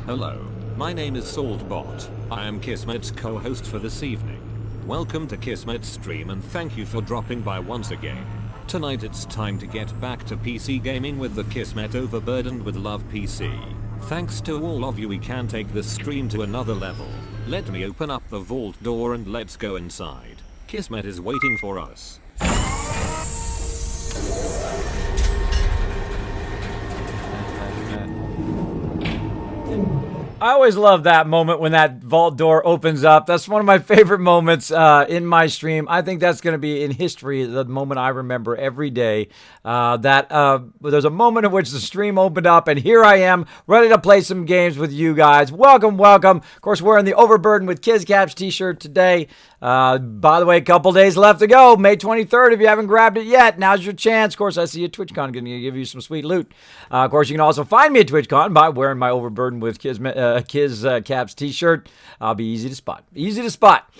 Hello, my name is Saltbot. I am Kismet's co-host for this evening. Welcome to Kismet's stream and thank you for dropping by once again. Tonight it's time to get back to PC gaming with the Kismet Overburdened with Love PC. Thanks to all of you, we can take this stream to another level. Let me open up the vault door and let's go inside. Kismet is waiting for us. I always love that moment when that vault door opens up. That's one of my favorite moments in my stream. I think that's going to be in history, the moment I remember every day. There's a moment in which the stream opened up, and here I am, ready to play some games with you guys. Welcome, welcome. Of course, wearing the Overburdened with Kizcaps t-shirt today. By the way, a couple days left to go. May 23rd, if you haven't grabbed it yet, now's your chance. Of course, I see you at TwitchCon, going to give you some sweet loot. Of course, you can also find me at TwitchCon by wearing my Overburdened with Kizcaps t-shirt. I'll be easy to spot. Easy to spot.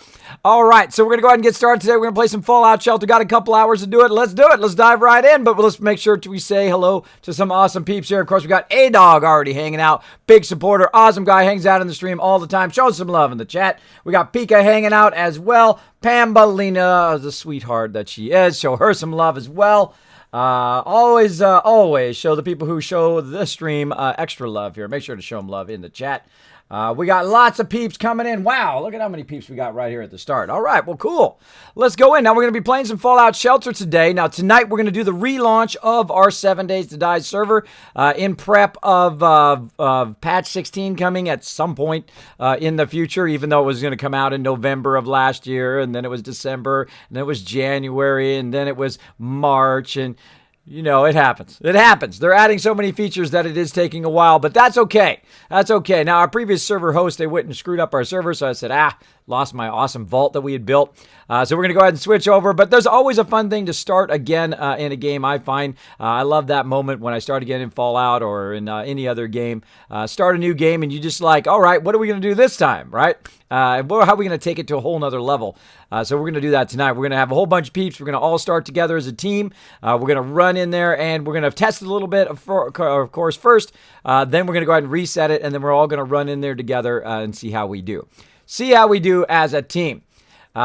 All right, so we're going to go ahead and get started today. We're going to play some Fallout Shelter. Got a couple hours to do it. Let's do it. Let's dive right in, but let's make sure we say hello to some awesome peeps here. Of course, we got A-Dog already hanging out. Big supporter. Awesome guy. Hangs out in the stream all the time. Show some love in the chat. We got Pika hanging out as well. Pambalina, the sweetheart that she is. Show her some love as well. Always show the people who show the stream extra love here. Make sure to show them love in the chat. We got lots of peeps coming in. Wow, look at how many peeps we got right here at the start. All right, well, cool. Let's go in. Now, we're going to be playing some Fallout Shelter today. Now, tonight, we're going to do the relaunch of our 7 Days to Die server in prep of patch 16 coming at some point in the future, even though it was going to come out in November of last year, and then it was December, and then it was January, and then it was March, and you know, it happens. It happens. They're adding so many features that it is taking a while, but that's okay. That's okay. Now, our previous server host, they went and screwed up our server, so I said, lost my awesome vault that we had built. So we're going to go ahead and switch over, but there's always a fun thing to start again in a game, I find. I love that moment when I start again in Fallout or in any other game. Start a new game, and you just like, all right, what are we going to do this time, right? How are we going to take it to a whole nother level? So we're going to do that tonight. We're going to have a whole bunch of peeps. We're going to all start together as a team. We're going to run in there, and we're going to test it a little bit, of course, first. Then we're going to go ahead and reset it, and then we're all going to run in there together and see how we do. See how we do as a team.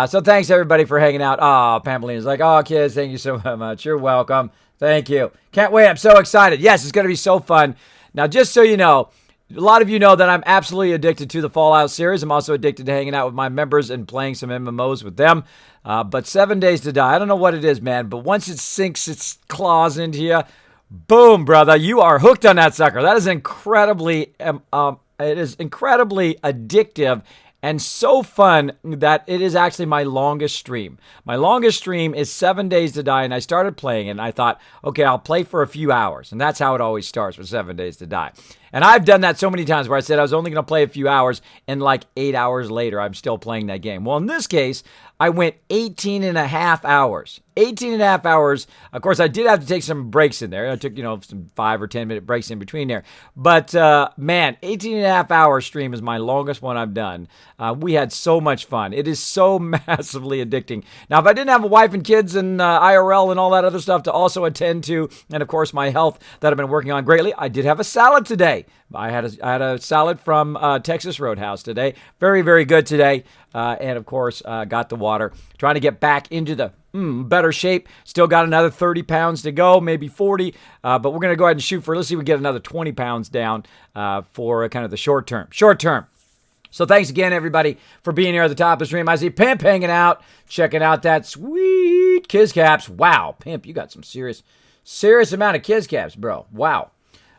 So thanks, everybody, for hanging out. Pampolina's like, kids, thank you so much. You're welcome. Thank you. Can't wait. I'm so excited. Yes, it's going to be so fun. Now, just so you know, a lot of you know that I'm absolutely addicted to the Fallout series. I'm also addicted to hanging out with my members and playing some MMOs with them. But 7 Days to Die, I don't know what it is, man, but once it sinks its claws into you, boom, brother, you are hooked on that sucker. That is incredibly, it is incredibly addictive and so fun that it is actually my longest stream. My longest stream is 7 Days to Die, and I started playing, and I thought, okay, I'll play for a few hours, and that's how it always starts with 7 Days to Die. And I've done that so many times where I said I was only going to play a few hours, and like 8 hours later, I'm still playing that game. Well, in this case, I went 18 and a half hours. 18 and a half hours. Of course, I did have to take some breaks in there. I took, some 5 or 10 minute breaks in between there. But, man, 18 and a half hour stream is my longest one I've done. We had so much fun. It is so massively addicting. Now, if I didn't have a wife and kids and IRL and all that other stuff to also attend to, and of course, my health that I've been working on greatly, I did have a salad today. I had a salad from Texas Roadhouse today. Very, very good today. And, of course, got the water. Trying to get back into the better shape. Still got another 30 pounds to go, maybe 40. But we're going to go ahead and shoot for, let's see if we get another 20 pounds down for kind of the short term. So thanks again, everybody, for being here at the top of the stream. I see Pimp hanging out, checking out that sweet Kizcaps. Wow, Pimp, you got some serious amount of Kizcaps, bro. Wow.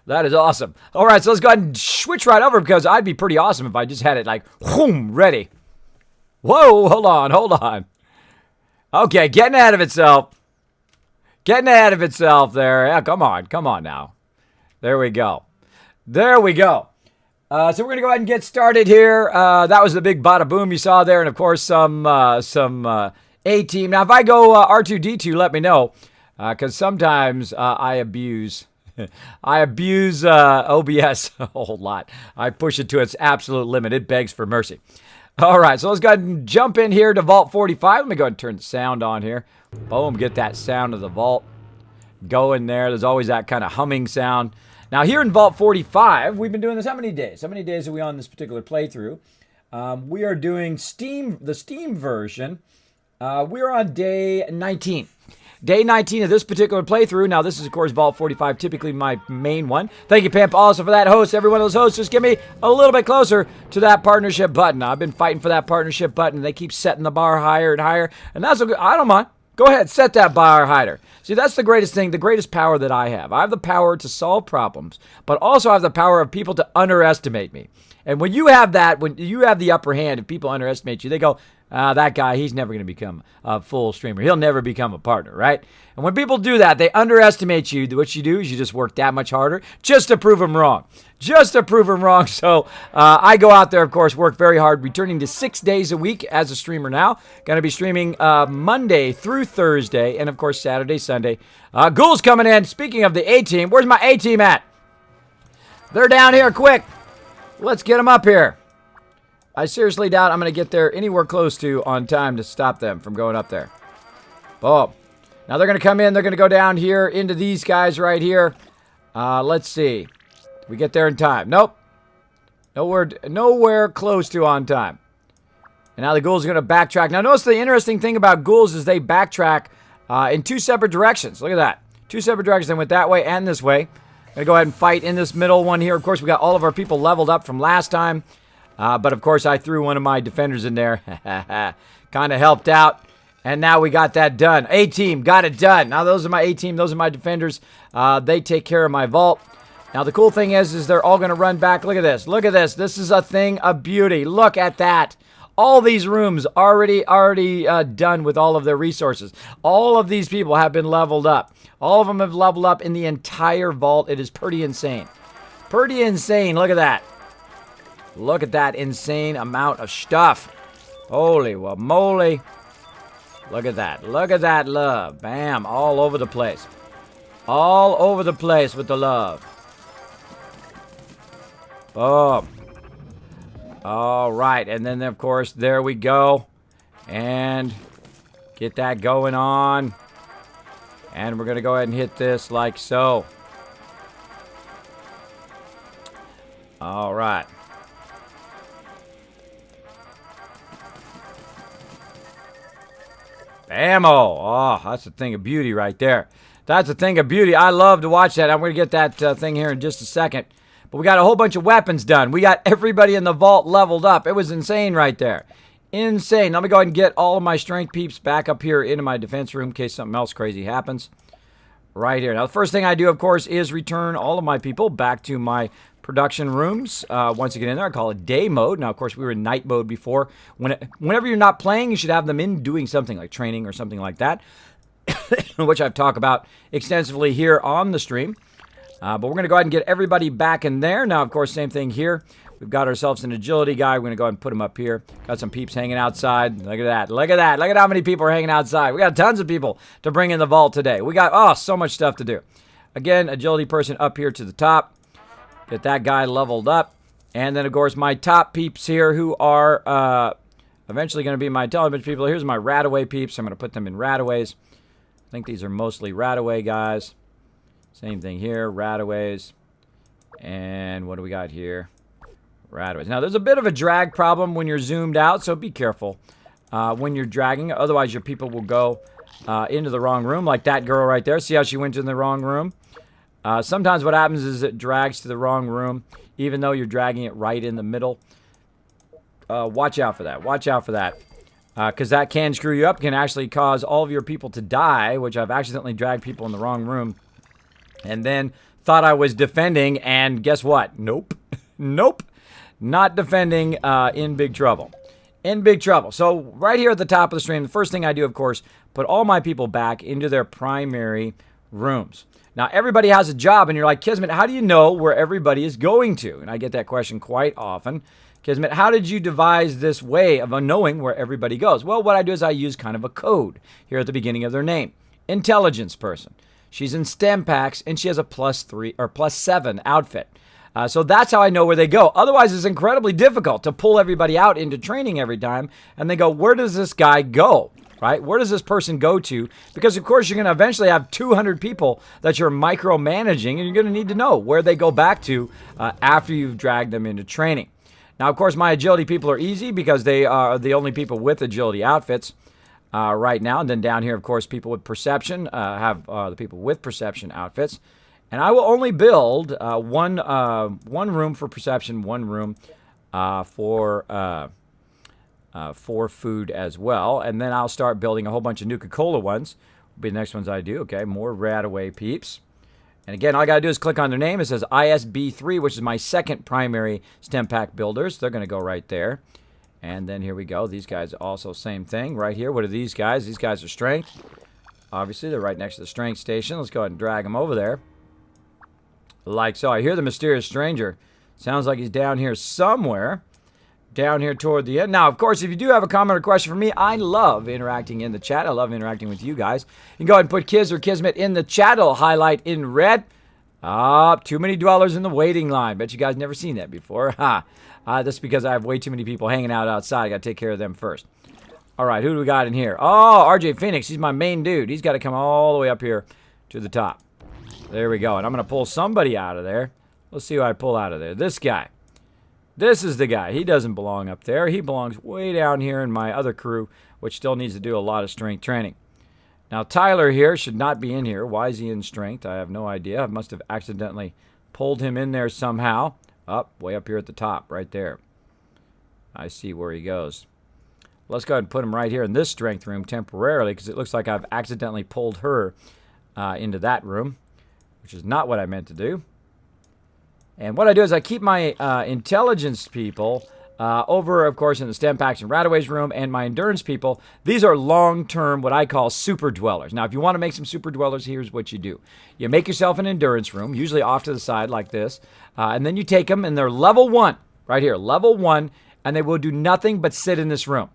That is awesome. All right, so let's go ahead and switch right over because I'd be pretty awesome if I just had it like, boom, ready. Whoa, hold on. Okay, getting ahead of itself. There. Yeah, come on now. There we go. So we're going to go ahead and get started here. That was the big bada boom you saw there, and of course some A-team. Now, if I go R2-D2, let me know, because sometimes I abuse OBS a whole lot. I push it to its absolute limit. It begs for mercy. All right, so let's go ahead and jump in here to Vault 45. Let me go ahead and turn the sound on here. Boom, get that sound of the vault going there. There's always that kind of humming sound. Now here in Vault 45, we've been doing this how many days? How many days are we on this particular playthrough? We are doing the Steam version. We're on day 19. Day 19 of this particular playthrough. Now, this is, of course, Vault 45, typically my main one. Thank you, Pimp, also for that host. Every one of those hosts, just get me a little bit closer to that partnership button. I've been fighting for that partnership button. They keep setting the bar higher and higher, and that's okay. I don't mind. Go ahead, set that bar higher. See, that's the greatest thing, the greatest power that I have. I have the power to solve problems, but also I have the power of people to underestimate me. And when you have that, when you have the upper hand, if people underestimate you, they go, that guy, he's never going to become a full streamer. He'll never become a partner, right? And when people do that, they underestimate you. What you do is you just work that much harder just to prove them wrong. Just to prove them wrong. So I go out there, of course, work very hard, returning to 6 days a week as a streamer now. Going to be streaming Monday through Thursday, and, of course, Saturday, Sunday. Ghoul's coming in. Speaking of the A-team, where's my A-team at? They're down here, quick. Let's get them up here. I seriously doubt I'm going to get there anywhere close to on time to stop them from going up there. Boom. Now they're going to come in. They're going to go down here into these guys right here. Let's see. Did we get there in time? Nope. Nowhere close to on time. And now the ghouls are going to backtrack. Now notice the interesting thing about ghouls is they backtrack in two separate directions. Look at that. Two separate directions. They went that way and this way. I'm going to go ahead and fight in this middle one here. Of course, we got all of our people leveled up from last time. But, of course, I threw one of my defenders in there. Kind of helped out. And now we got that done. A-team, got it done. Now, those are my A-team. Those are my defenders. They take care of my vault. Now, the cool thing is they're all going to run back. Look at this. Look at this. This is a thing of beauty. Look at that. All these rooms already done with all of their resources. All of these people have been leveled up. All of them have leveled up in the entire vault. It is pretty insane. Pretty insane. Look at that. Look at that insane amount of stuff. Holy moly. Look at that. Look at that love. Bam. All over the place. All over the place with the love. Boom. All right. And then, of course, there we go. And get that going on. And we're going to go ahead and hit this like so. All right. Ammo. Oh, that's a thing of beauty right there. That's a thing of beauty. I love to watch that. I'm going to get that thing here in just a second. But we got a whole bunch of weapons done. We got everybody in the vault leveled up. It was insane right there. Insane. Let me go ahead and get all of my strength peeps back up here into my defense room in case something else crazy happens. Right here. Now, the first thing I do, of course, is return all of my people back to my production rooms. Once you get in there, I call it day mode. Now, of course, we were in night mode before. Whenever you're not playing, you should have them in doing something like training or something like that, which I've talked about extensively here on the stream. But we're going to go ahead and get everybody back in there. Now, of course, same thing here. We've got ourselves an agility guy. We're going to go ahead and put him up here. Got some peeps hanging outside. Look at that. Look at that. Look at how many people are hanging outside. We got tons of people to bring in the vault today. We got, so much stuff to do. Again, agility person up here to the top. Get that guy leveled up. And then, of course, my top peeps here who are eventually going to be my intelligence people. Here's my Radaway peeps. I'm going to put them in Radaways. I think these are mostly Radaway guys. Same thing here, Radaways. And what do we got here? Radaways. Now, there's a bit of a drag problem when you're zoomed out, so be careful when you're dragging. Otherwise, your people will go into the wrong room, like that girl right there. See how she went in the wrong room? Sometimes what happens is it drags to the wrong room, even though you're dragging it right in the middle. Watch out for that. Watch out for that. Because that can screw you up, can actually cause all of your people to die, which I've accidentally dragged people in the wrong room. And then thought I was defending, and guess what? Nope. Nope. Not defending, in big trouble. In big trouble. So right here at the top of the stream, the first thing I do, of course, put all my people back into their primary rooms. Now, everybody has a job, and you're like, Kismet, how do you know where everybody is going to? And I get that question quite often. Kismet, how did you devise this way of knowing where everybody goes? Well, what I do is I use kind of a code here at the beginning of their name. Intelligence person. She's in STEM packs, and she has a +3 or +7 outfit. So that's how I know where they go. Otherwise, it's incredibly difficult to pull everybody out into training every time, and they go, where does this guy go? right? Where does this person go to? Because, of course, you're going to eventually have 200 people that you're micromanaging, and you're going to need to know where they go back to after you've dragged them into training. Now, of course, my agility people are easy because they are the only people with agility outfits right now. And then down here, of course, people with perception have the people with perception outfits. And I will only build one room for perception, one room for food as well. And then I'll start building a whole bunch of Nuka-Cola ones. Will be the next ones I do. Okay, more Radaway peeps. And again, all I got to do is click on their name. It says ISB3, which is my second primary stem pack builders. They're going to go right there. And then here we go. These guys also same thing right here. What are these guys? These guys are strength. Obviously, they're right next to the strength station. Let's go ahead and drag them over there. Like so. I hear the mysterious stranger. Sounds like he's down here somewhere. Down here toward the end. Now, of course, if you do have a comment or question for me, I love interacting in the chat. I love interacting with you guys. You can go ahead and put Kiz or Kismet in the chat. It'll highlight in red. Too many dwellers in the waiting line. Bet you guys never seen that before. That's because I have way too many people hanging out outside. I got to take care of them first. All right, who do we got in here? Oh, RJ Phoenix. He's my main dude. He's got to come all the way up here to the top. There we go. And I'm going to pull somebody out of there. Let's see who I pull out of there. This guy. This is the guy. He doesn't belong up there. He belongs way down here in my other crew, which still needs to do a lot of strength training. Now, Tyler here should not be in here. Why is he in strength? I have no idea. I must have accidentally pulled him in there somehow. Way up here at the top, right there. I see where he goes. Let's go ahead and put him right here in this strength room temporarily, because it looks like I've accidentally pulled her into that room, which is not what I meant to do. And what I do is I keep my intelligence people over, of course, in the stem packs and Radaway's room, and my endurance people. These are long-term, what I call super dwellers. Now, if you want to make some super dwellers, here's what you do. You make yourself an endurance room, usually off to the side like this, and then you take them, and they're level 1, right here, level 1, and they will do nothing but sit in this room.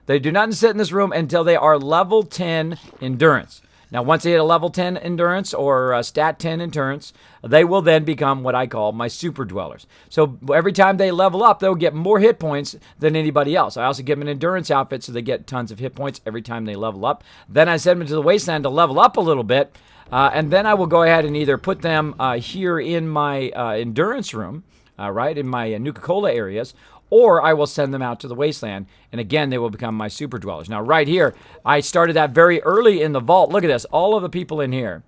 They do not sit in this room until they are level 10 endurance. Now, once they hit a level 10 endurance or stat 10 endurance, they will then become what I call my super dwellers. So every time they level up, they'll get more hit points than anybody else. I also give them an endurance outfit so they get tons of hit points every time they level up. Then I send them to the wasteland to level up a little bit, and then I will go ahead and either put them here in my endurance room, right, in my Nuka-Cola areas, or I will send them out to the wasteland, and again, they will become my super dwellers. Now, right here, I started that very early in the vault. Look at this. All of the people in here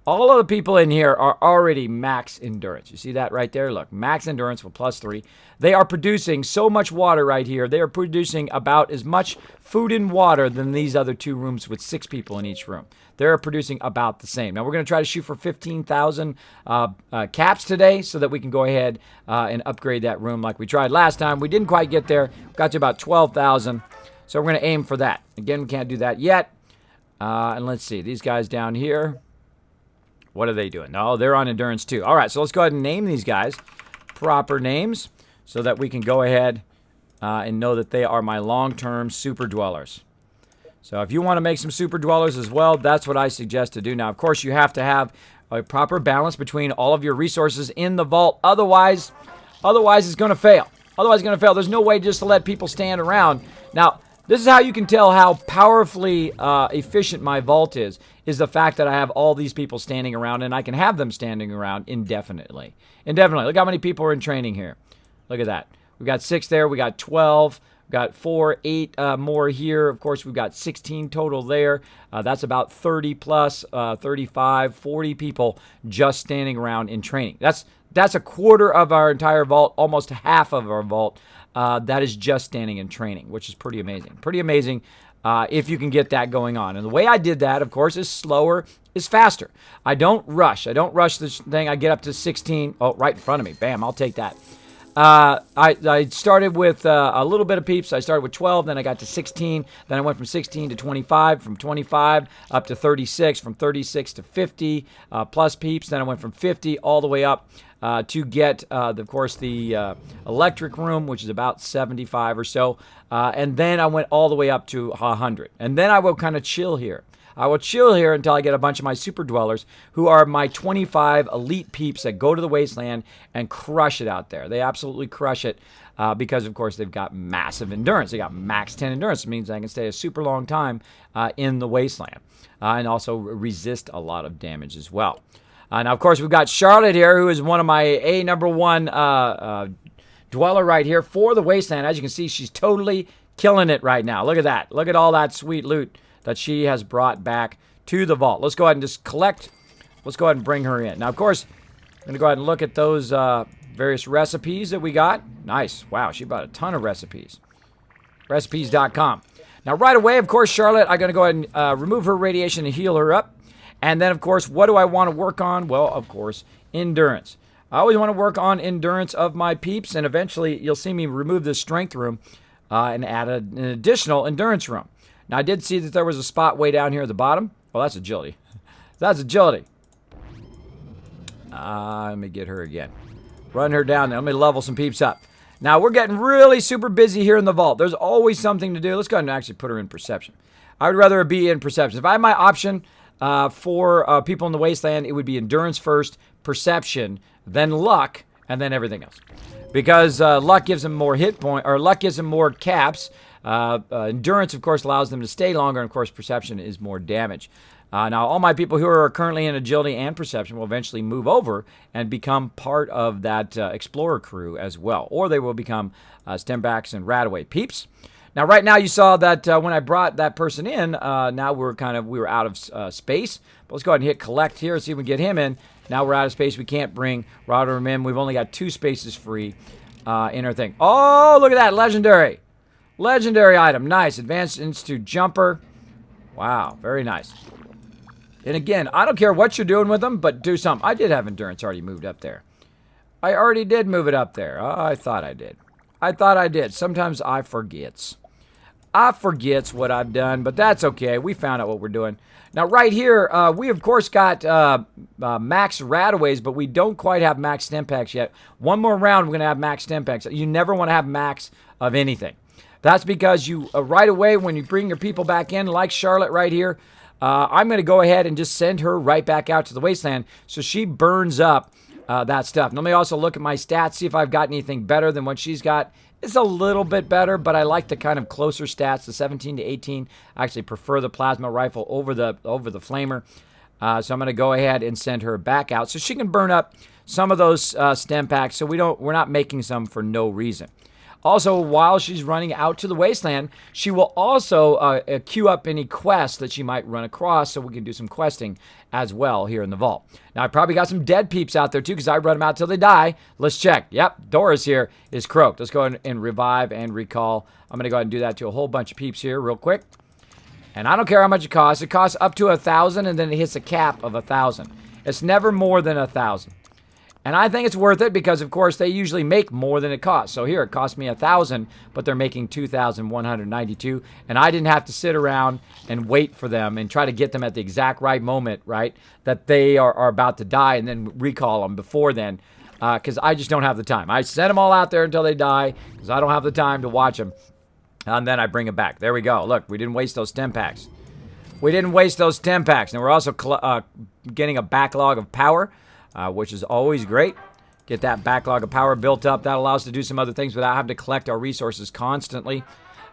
are already max endurance. You see that right there? Look, max endurance with +3. They are producing so much water right here. They are producing about as much food and water than these other two rooms with 6 people in each room. They're producing about the same. Now, we're going to try to shoot for 15,000 caps today so that we can go ahead and upgrade that room like we tried last time. We didn't quite get there. Got to about 12,000. So we're going to aim for that. Again, we can't do that yet. And let's see. These guys down here, what are they doing? No, they're on endurance too. All right, so let's go ahead and name these guys proper names so that we can go ahead and know that they are my long-term super dwellers. So if you want to make some super dwellers as well, that's what I suggest to do. Now, of course, you have to have a proper balance between all of your resources in the vault. Otherwise it's going to fail. There's no way just to let people stand around. Now, this is how you can tell how powerfully efficient my vault is the fact that I have all these people standing around, and I can have them standing around indefinitely. Look how many people are in training here. Look at that. We got 6 there. We got 12. We've got 4, 8 more here. Of course, we've got 16 total there. That's about 30 plus, 35, 40 people just standing around in training. That's a quarter of our entire vault, almost half of our vault. That is just standing in training, which is pretty amazing. Pretty amazing if you can get that going on. And the way I did that, of course, is slower is faster. I don't rush. This thing. I get up to 16. Oh, right in front of me. Bam, I'll take that. I started with a little bit of peeps. I started with 12, then I got to 16. Then I went from 16 to 25, from 25 up to 36, from 36 to 50 plus peeps. Then I went from 50 all the way up to get, of course, the electric room, which is about 75 or so. And then I went all the way up to 100. And then I will kind of chill here. I will chill here until I get a bunch of my super dwellers, who are my 25 elite peeps that go to the wasteland and crush it out there. They absolutely crush it because, of course, they've got massive endurance. They got max 10 endurance. It means I can stay a super long time in the wasteland and also resist a lot of damage as well. Now, of course, we've got Charlotte here, who is one of my number one dweller right here for the wasteland. As you can see, she's totally killing it right now. Look at that. Look at all that sweet loot that she has brought back to the vault. Let's go ahead and just collect. Let's go ahead and bring her in. Now, of course, I'm going to go ahead and look at those various recipes that we got. Nice. Wow, she brought a ton of recipes. Recipes.com. Now, right away, of course, Charlotte, I'm going to go ahead and remove her radiation and heal her up. And then, of course, what do I want to work on? Well, of course, endurance. I always want to work on endurance of my peeps, and eventually you'll see me remove this strength room and add an additional endurance room. Now, I did see that there was a spot way down here at the bottom. Well, that's agility. That's agility. Let me get her again. Run her down there. Let me level some peeps up. Now, we're getting really super busy here in the vault. There's always something to do. Let's go ahead and actually put her in perception. I would rather be in perception. If I had my option for people in the wasteland, it would be endurance first, perception, then luck, and then everything else. Because luck gives them more hit point, or luck gives them more caps. Endurance, of course, allows them to stay longer, and of course, perception is more damage. Now, all my people who are currently in agility and perception will eventually move over and become part of that explorer crew as well, or they will become stembacks and radaway peeps. Now, right now, you saw that when I brought that person in, now we were out of space. But let's go ahead and hit collect here and see if we can get him in. Now we're out of space. We can't bring Rotterdam in. We've only got 2 spaces free in our thing. Oh, look at that. Legendary. Legendary item. Nice. Advanced Institute Jumper. Wow. Very nice. And again, I don't care what you're doing with them, but do something. I did have endurance already moved up there. I already did move it up there. I thought I did. I thought I did. Sometimes I forgets. I forgets what I've done, but that's okay. We found out what we're doing. Now, right here, we, of course, got max radaways, but we don't quite have max stem packs yet. One more round, we're going to have max stem packs. You never want to have max of anything. That's because you, right away, when you bring your people back in, like Charlotte right here, I'm going to go ahead and just send her right back out to the wasteland so she burns up that stuff. Let me also look at my stats, see if I've got anything better than what she's got. It's a little bit better, but I like the kind of closer stats, the 17 to 18. I actually prefer the plasma rifle over the flamer. So I'm going to go ahead and send her back out so she can burn up some of those stem packs so we're not making some for no reason. Also, while she's running out to the wasteland, she will also queue up any quests that she might run across so we can do some questing as well here in the vault. Now, I probably got some dead peeps out there, too, because I run them out till they die. Let's check. Yep, Doris here is croaked. Let's go ahead and revive and recall. I'm going to go ahead and do that to a whole bunch of peeps here real quick. And I don't care how much it costs. It costs up to 1,000, and then it hits a cap of 1,000. It's never more than 1,000. And I think it's worth it because, of course, they usually make more than it costs. So here, it cost me 1,000, but they're making 2,192. And I didn't have to sit around and wait for them and try to get them at the exact right moment, right, that they are about to die and then recall them before then because I just don't have the time. I send them all out there until they die because I don't have the time to watch them. And then I bring them back. There we go. Look, we didn't waste those stem packs. We didn't waste those stem packs. And we're also getting a backlog of power. Which is always great. Get that backlog of power built up. That allows us to do some other things without having to collect our resources constantly.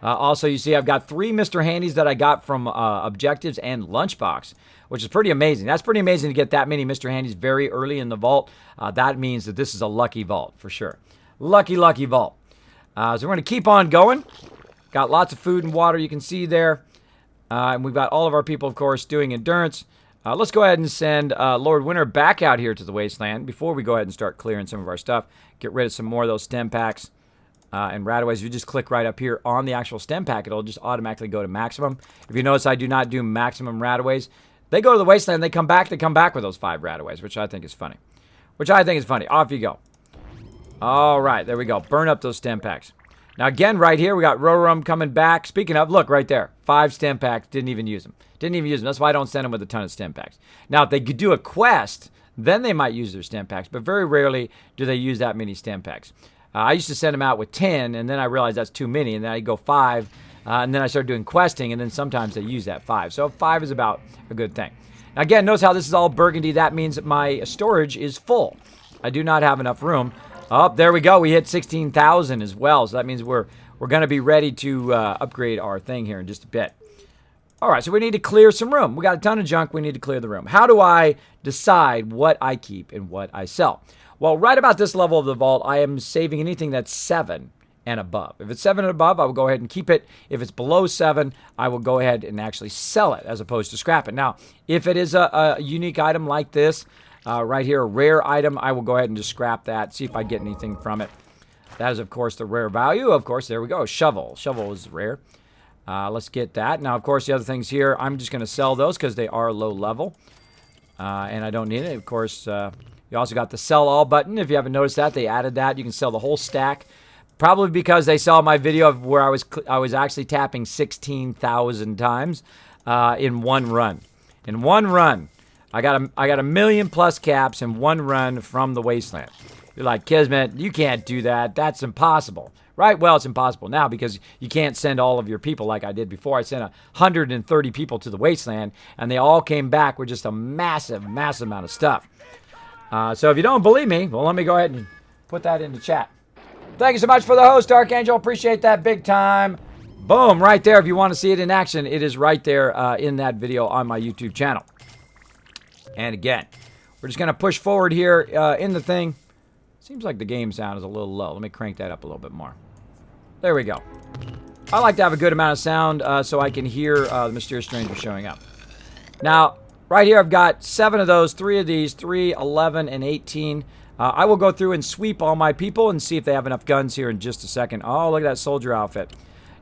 Also, you see I've got 3 Mr. Handies that I got from Objectives and Lunchbox, which is pretty amazing. That's pretty amazing to get that many Mr. Handies very early in the vault. That means that this is a lucky vault for sure. Lucky, lucky vault. So we're going to keep on going. Got lots of food and water you can see there. And we've got all of our people, of course, doing endurance. Let's go ahead and send Lord Winter back out here to the wasteland before we go ahead and start clearing some of our stuff. Get rid of some more of those stem packs and radaways. You just click right up here on the actual stem pack. It'll just automatically go to maximum. If you notice, I do not do maximum radaways. They go to the wasteland. They come back with those 5 radaways, which I think is funny. Off you go. All right, there we go. Burn up those stem packs. Now, again, right here, we got Rorum coming back. Speaking of, look, right there. 5 stem packs. Didn't even use them. That's why I don't send them with a ton of stem packs. Now, if they could do a quest, then they might use their stem packs. But very rarely do they use that many stem packs. I used to send them out with 10, and then I realized that's too many. And then I go 5 And then I started doing questing, and then sometimes I use that 5. So 5 is about a good thing. Now again, notice how this is all burgundy. That means that my storage is full. I do not have enough room. Oh, there we go. We hit 16,000 as well. So that means we're going to be ready to upgrade our thing here in just a bit. All right, so we need to clear some room. We got a ton of junk. We need to clear the room. How do I decide what I keep and what I sell? Well, right about this level of the vault, I am saving anything that's 7 and above. If it's 7 and above, I will go ahead and keep it. If it's below 7, I will go ahead and actually sell it as opposed to scrap it. Now, if it is a unique item like this, right here, a rare item, I will go ahead and just scrap that, see if I get anything from it. That is, of course, the rare value. Of course, there we go. Shovel. Shovel is rare. Let's get that. Now, of course, the other things here, I'm just going to sell those because they are low level. And I don't need it. Of course, you also got the sell all button. If you haven't noticed that, they added that. You can sell the whole stack. Probably because they saw my video of where I was actually tapping 16,000 times in one run. In one run, I got a million plus caps in one run from the Wasteland. You're like, Kismet, you can't do that. That's impossible. Right? Well, it's impossible now because you can't send all of your people like I did before. I sent 130 people to the Wasteland, and they all came back with just a massive, massive amount of stuff. So if you don't believe me, well, let me go ahead and put that in the chat. Thank you so much for the host, Archangel. Appreciate that big time. Boom, right there. If you want to see it in action, it is right there in that video on my YouTube channel. And again, we're just going to push forward here in the thing. Seems like the game sound is a little low. Let me crank that up a little bit more. There we go. I like to have a good amount of sound so I can hear the mysterious stranger showing up. Now, right here I've got 7 of those, 3 of these, 3, 11, and 18. I will go through and sweep all my people and see if they have enough guns here in just a second. Oh, look at that soldier outfit.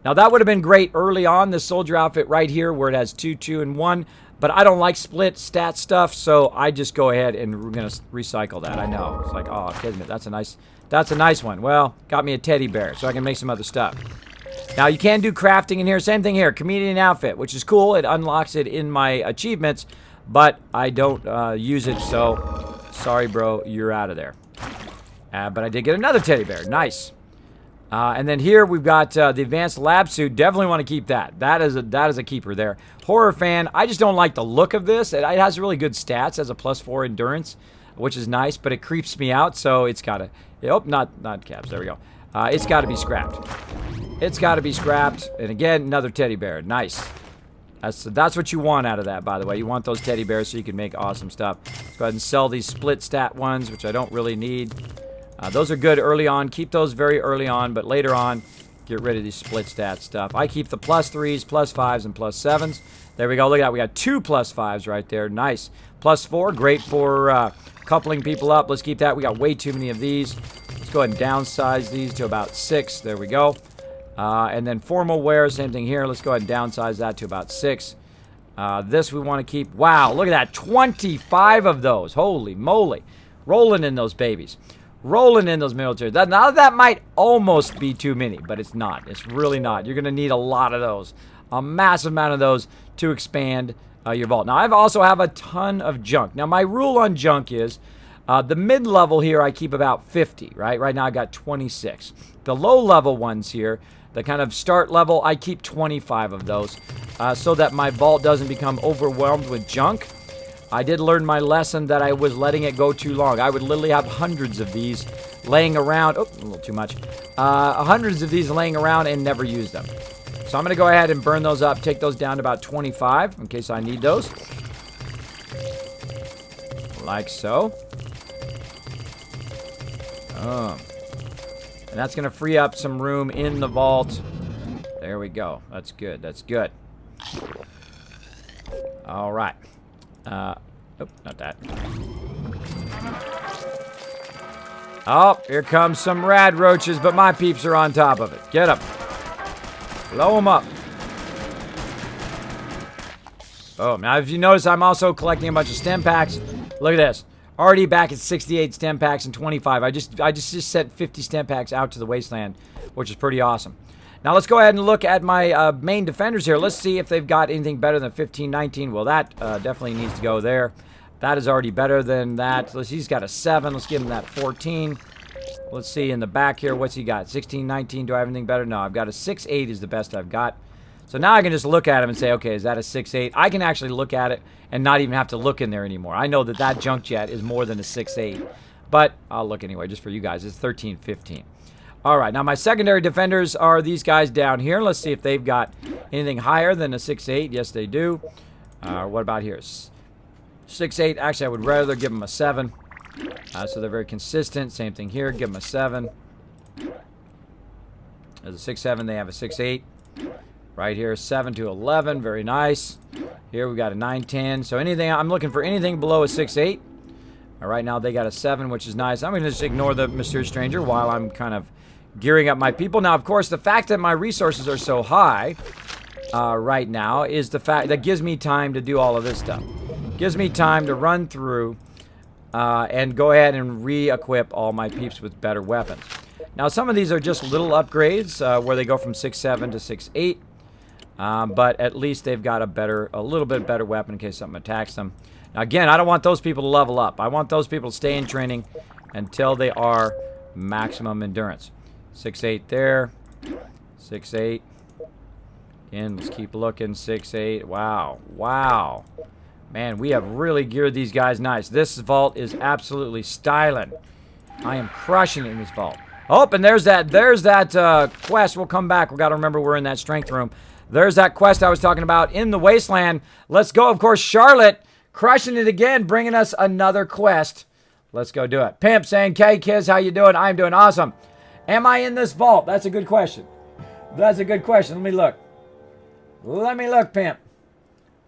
Now, that would have been great early on, this soldier outfit right here where it has 2, 2, and 1. But I don't like split stat stuff, so I just go ahead and we're going to recycle that. I know. It's like, oh, Kismet, that's a nice one. Well, got me a teddy bear, so I can make some other stuff. Now, you can do crafting in here. Same thing here, comedian outfit, which is cool. It unlocks it in my achievements, but I don't use it, so sorry, bro, you're out of there. But I did get another teddy bear. Nice. And then here we've got the advanced lab suit. Definitely want to keep that. That is a keeper there. Horror fan. I just don't like the look of this. It has really good stats. It has a +4 endurance, which is nice, but it creeps me out. So it's got to. Oh, not caps. There we go. It's got to be scrapped. It's got to be scrapped. And again, another teddy bear. Nice. That's what you want out of that, by the way. You want those teddy bears so you can make awesome stuff. Let's go ahead and sell these split stat ones, which I don't really need. Those are good early on. Keep those very early on, but later on, get rid of these split stat stuff. I keep the +3s, +5s, and +7s. There we go. Look at that. We got 2 +5s right there. Nice. +4, great for coupling people up. Let's keep that. We got way too many of these. Let's go ahead and downsize these to about 6. There we go. And then formal wear, same thing here. Let's go ahead and downsize that to about 6. This we want to keep. Wow, look at that. 25 of those. Holy moly. Rolling in those babies. Rolling in those military. Now that might almost be too many, but it's not. It's really not. You're going to need a lot of those. A massive amount of those to expand your vault. Now, I also have a ton of junk. Now, my rule on junk is the mid-level here I keep about 50, right? Right now I got 26. The low-level ones here, the kind of start level, I keep 25 of those so that my vault doesn't become overwhelmed with junk. I did learn my lesson that I was letting it go too long. I would literally have hundreds of these laying around. Oh, a little too much. Hundreds of these laying around and never use them. So I'm going to go ahead and burn those up, take those down to about 25 in case I need those. Like so. And that's going to free up some room in the vault. There we go. That's good. That's good. All right. Oh, not that. Oh, here comes some rad roaches, but my peeps are on top of it. Get them. Blow them up. Oh, now if you notice, I'm also collecting a bunch of stem packs. Look at this. Already back at 68 stem packs and 25. I just sent 50 stem packs out to the Wasteland, which is pretty awesome. Now let's go ahead and look at my main defenders here. Let's see if they've got anything better than 15, 19. Well, that definitely needs to go there. That is already better than that. He's got a 7. Let's give him that 14. Let's see in the back here. What's he got? 16, 19. Do I have anything better? No, I've got a 6, 8 is the best I've got. So now I can just look at him and say, okay, is that a 6.8? I can actually look at it and not even have to look in there anymore. I know that that junk jet is more than a 6.8. But I'll look anyway, just for you guys. It's 13.15. All right, now my secondary defenders are these guys down here. Let's see if they've got anything higher than a 6.8. Yes, they do. What about here? 6.8. Actually, I would rather give them a 7. So they're very consistent. Same thing here. Give them a 7. There's a 6.7. They have a 6.8. Right here, 7 to 11. Very nice. Here we got a 9.10. So anything, I'm looking for anything below a 6.8. All right, now they got a 7, which is nice. I'm going to just ignore the mysterious stranger while I'm kind of gearing up my people. Now, of course, the fact that my resources are so high right now is the fact that gives me time to do all of this stuff. Gives me time to run through and go ahead and re-equip all my peeps with better weapons. Now, some of these are just little upgrades where they go from 6.7 to 6.8, but at least they've got a little bit better weapon in case something attacks them. Now, again, I don't want those people to level up. I want those people to stay in training until they are maximum endurance. 6.8 there. 6.8. Again, let's keep looking. 6.8. Wow. Wow. Man, we have really geared these guys nice. This vault is absolutely styling. I am crushing it in this vault. Oh, and there's that quest. We'll come back. We've got to remember we're in that strength room. There's that quest I was talking about in the wasteland. Let's go. Of course, Charlotte crushing it again, bringing us another quest. Let's go do it. Pimp saying, "Hey, kids, how you doing? I'm doing awesome. Am I in this vault?" That's a good question. That's a good question. Let me look. Let me look, Pimp.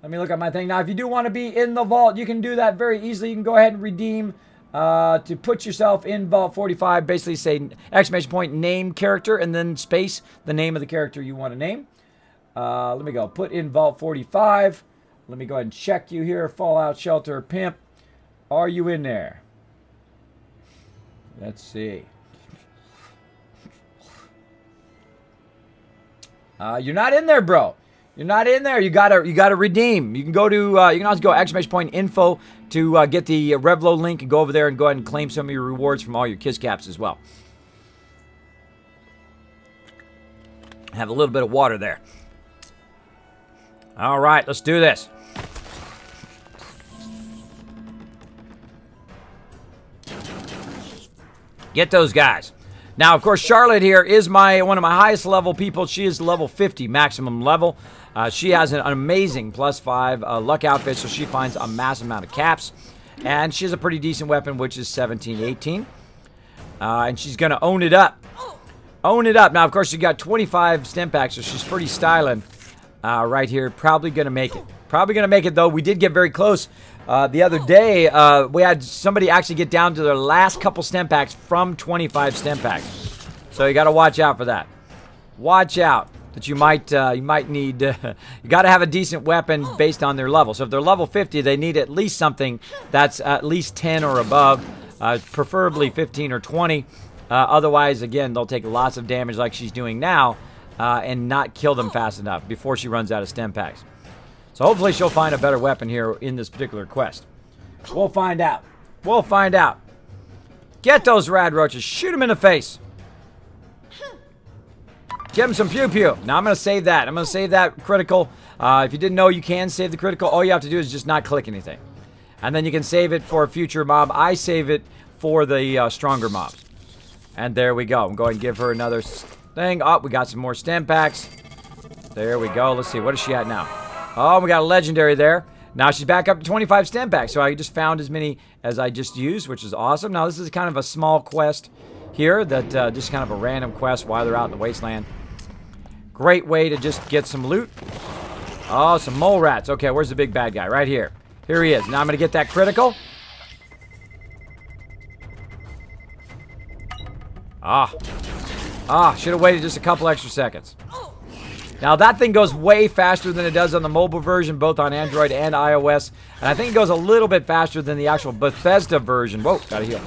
Let me look at my thing. Now, if you do want to be in the vault, you can do that very easily. You can go ahead and redeem to put yourself in Vault 45. Basically say exclamation point name character and then space the name of the character you want to name. Let me go. Put in Vault 45. Let me go ahead and check you here. Fallout Shelter Pimp. Are you in there? Let's see. You're not in there, bro. You're not in there. You gotta redeem. You can go to you can also go exclamation point info to get the Revlo link and go over there and go ahead and claim some of your rewards from all your Kiss Caps as well. Have a little bit of water there. All right, let's do this. Get those guys. Now, of course, Charlotte here is one of my highest level people. She is level 50 maximum level. She has an amazing +5 luck outfit, so she finds a massive amount of caps. And she has a pretty decent weapon, which is 1718. And she's going to own it up. Own it up. Now, of course, she got 25 stim packs, so she's pretty styling right here. Probably going to make it. Probably going to make it, though. We did get very close. The other day, we had somebody actually get down to their last couple stim packs from 25 stim packs. So you got to watch out for that. Watch out that you might need. You got to have a decent weapon based on their level. So if they're level 50, they need at least something that's at least 10 or above, preferably 15 or 20. Otherwise, again, they'll take lots of damage like she's doing now and not kill them fast enough before she runs out of stim packs. So hopefully she'll find a better weapon here in this particular quest. We'll find out. We'll find out. Get those rad roaches. Shoot them in the face. Give them some pew-pew. Now I'm going to save that. I'm going to save that critical. If you didn't know, you can save the critical. All you have to do is just not click anything. And then you can save it for a future mob. I save it for the stronger mobs. And there we go. I'm going to give her another thing. Oh, we got some more stim packs. There we go. Let's see. What is she at now? Oh, we got a legendary there. Now she's back up to 25 stim packs. So I just found as many as I just used, which is awesome. Now this is kind of a small quest here that just kind of a random quest while they're out in the wasteland. Great way to just get some loot. Oh, some mole rats. Okay, where's the big bad guy? Right here. Here he is. Now I'm going to get that critical. Should have waited just a couple extra seconds. Now, that thing goes way faster than it does on the mobile version, both on Android and iOS. And I think it goes a little bit faster than the actual Bethesda version. Whoa, gotta heal.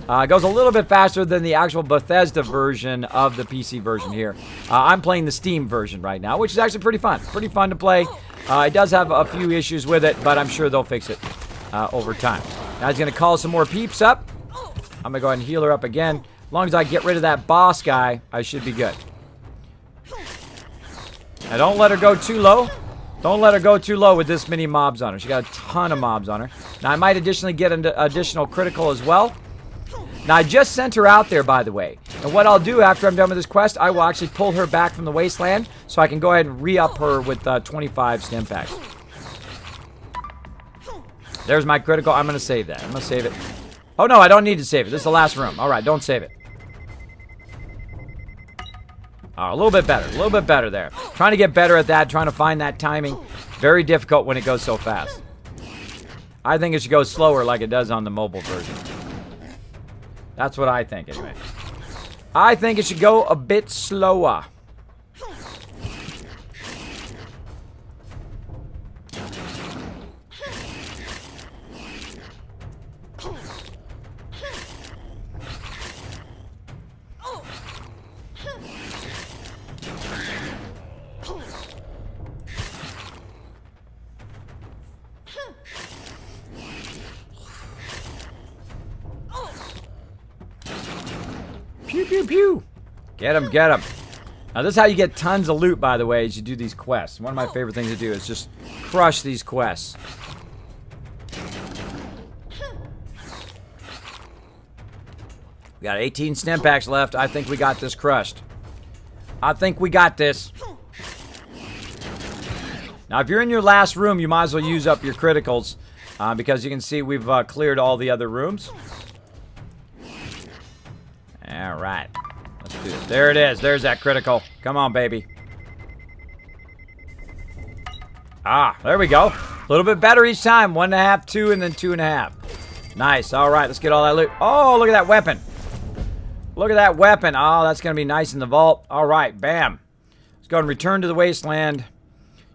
It goes a little bit faster than the actual Bethesda version of the PC version here. I'm playing the Steam version right now, which is actually pretty fun. Pretty fun to play. It does have a few issues with it, but I'm sure they'll fix it over time. Now, he's gonna call some more peeps up. I'm gonna go ahead and heal her up again. As long as I get rid of that boss guy, I should be good. Now, don't let her go too low. Don't let her go too low with this many mobs on her. She got a ton of mobs on her. Now, I might additionally get an additional critical as well. Now, I just sent her out there, by the way. And what I'll do after I'm done with this quest, I will actually pull her back from the wasteland so I can go ahead and re-up her with 25 stim packs. There's my critical. I'm going to save that. I'm going to save it. Oh, no, I don't need to save it. This is the last room. All right, don't save it. A little bit better. A little bit better there. Trying to get better at that. Trying to find that timing. Very difficult when it goes so fast. I think it should go slower like it does on the mobile version. That's what I think, anyway. I think it should go a bit slower. Pew, pew, pew. Get him, get him. Now, this is how you get tons of loot, by the way, as you do these quests. One of my favorite things to do is just crush these quests. We got 18 stim packs left. I think we got this crushed. I think we got this. Now, if you're in your last room, you might as well use up your criticals because you can see we've cleared all the other rooms. All right. Let's do it. There it is. There's that critical. Come on, baby. There we go. A little bit better each time. 1.5, 2, and then 2.5. Nice. All right. Let's get all that loot. Oh, look at that weapon. Look at that weapon. Oh, that's going to be nice in the vault. All right. Bam. Let's go and return to the wasteland.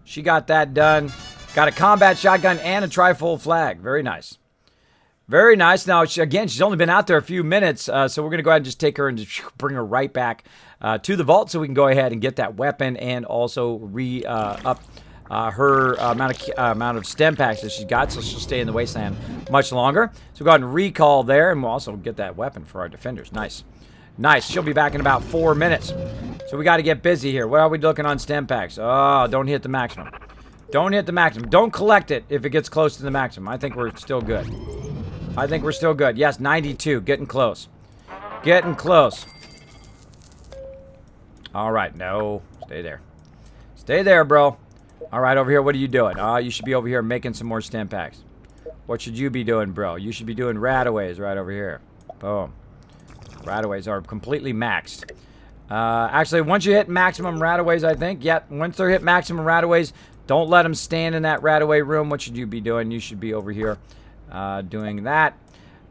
She got that done. Got a combat shotgun and a tri-fold flag. Very nice. Very nice. Now, again, she's only been out there a few minutes, so we're going to go ahead and just take her and just bring her right back to the vault so we can go ahead and get that weapon and also re-up her amount of stim packs that she's got, so she'll stay in the wasteland much longer. So go ahead and recall there, and we'll also get that weapon for our defenders. Nice. Nice. She'll be back in about 4 minutes. So we got to get busy here. What are we looking on stim packs? Oh, don't hit the maximum. Don't hit the maximum. Don't collect it if it gets close to the maximum. I think we're still good. I think we're still good. Yes, 92. Getting close. Getting close. All right. No. Stay there. Stay there, bro. All right, over here. What are you doing? You should be over here making some more stim packs. What should you be doing, bro? You should be doing rataways right over here. Boom. Rataways are completely maxed. Actually, once you hit maximum rataways, I think. Yep. Once they're hit maximum rataways, don't let them stand in that rataway room. What should you be doing? You should be over here. Doing that.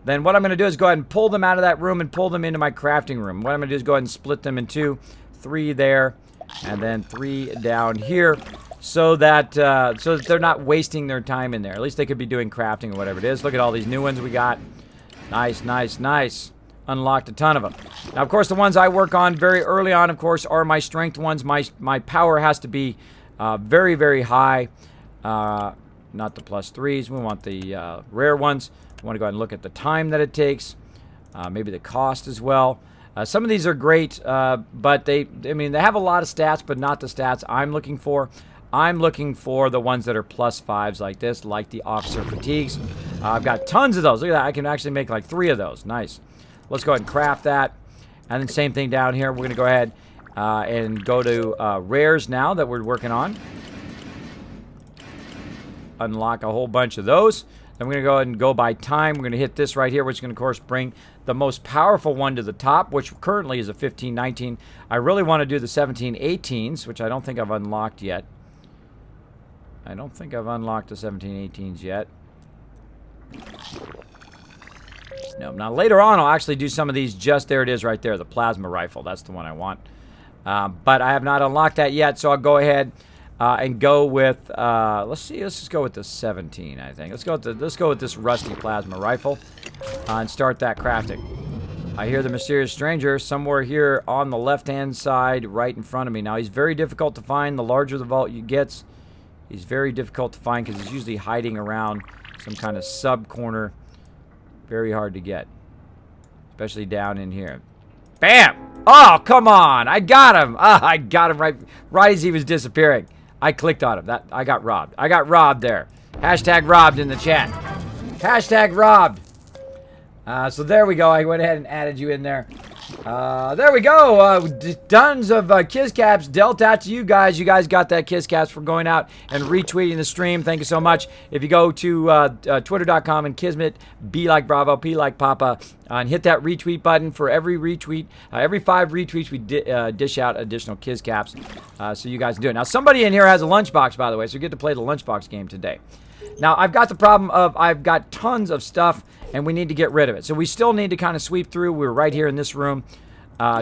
Then what I'm going to do is go ahead and pull them out of that room and pull them into my crafting room. What I'm going to do is go ahead and split them in two. 3 there, and then 3 down here, so that they're not wasting their time in there. At least they could be doing crafting or whatever it is. Look at all these new ones we got. Nice, nice, nice. Unlocked a ton of them. Now, of course, the ones I work on very early on, of course, are my strength ones. My power has to be very, very high. Not the +3s. We want the rare ones. We want to go ahead and look at the time that it takes. Maybe the cost as well. Some of these are great, but they have a lot of stats, but not the stats I'm looking for. I'm looking for the ones that are +5s like this, like the officer fatigues. I've got tons of those. Look at that. I can actually make like 3 of those. Nice. Let's go ahead and craft that. And then same thing down here. We're going to go ahead and go to rares now that we're working on. Unlock a whole bunch of those. Then we're going to go ahead and go by time. We're going to hit this right here, which is going to, of course, bring the most powerful one to the top, which currently is a 1519. I really want to do the 1718s, which I don't think I've unlocked yet. I don't think I've unlocked the 1718s yet. No, now later on I'll actually do some of these. Just there it is right there, the plasma rifle. That's the one I want. But I have not unlocked that yet, so I'll go ahead and go with let's see, let's just go with the 17, I think. Let's go with this rusty plasma rifle and start that crafting. I hear the mysterious stranger somewhere here on the left-hand side right in front of me. Now, he's very difficult to find. The larger the vault you get, he's very difficult to find because he's usually hiding around some kind of sub-corner. Very hard to get, especially down in here. Bam! Oh, come on. I got him. I got him right as he was disappearing. I clicked on him. I got robbed. I got robbed there. Hashtag robbed in the chat. Hashtag robbed. So there we go. I went ahead and added you in there. There we go. Tons of kiss caps dealt out to you guys. You guys got that kiss caps for going out and retweeting the stream. Thank you so much. If you go to twitter.com and Kismet, B like Bravo, P like Papa, and hit that retweet button for every retweet. Every 5 retweets, we dish out additional kiss caps. So you guys can do it. Now, somebody in here has a lunchbox, by the way, so you get to play the lunchbox game today. Now, I've got the problem of I've got tons of stuff, and we need to get rid of it. So we still need to kind of sweep through. We're right here in this room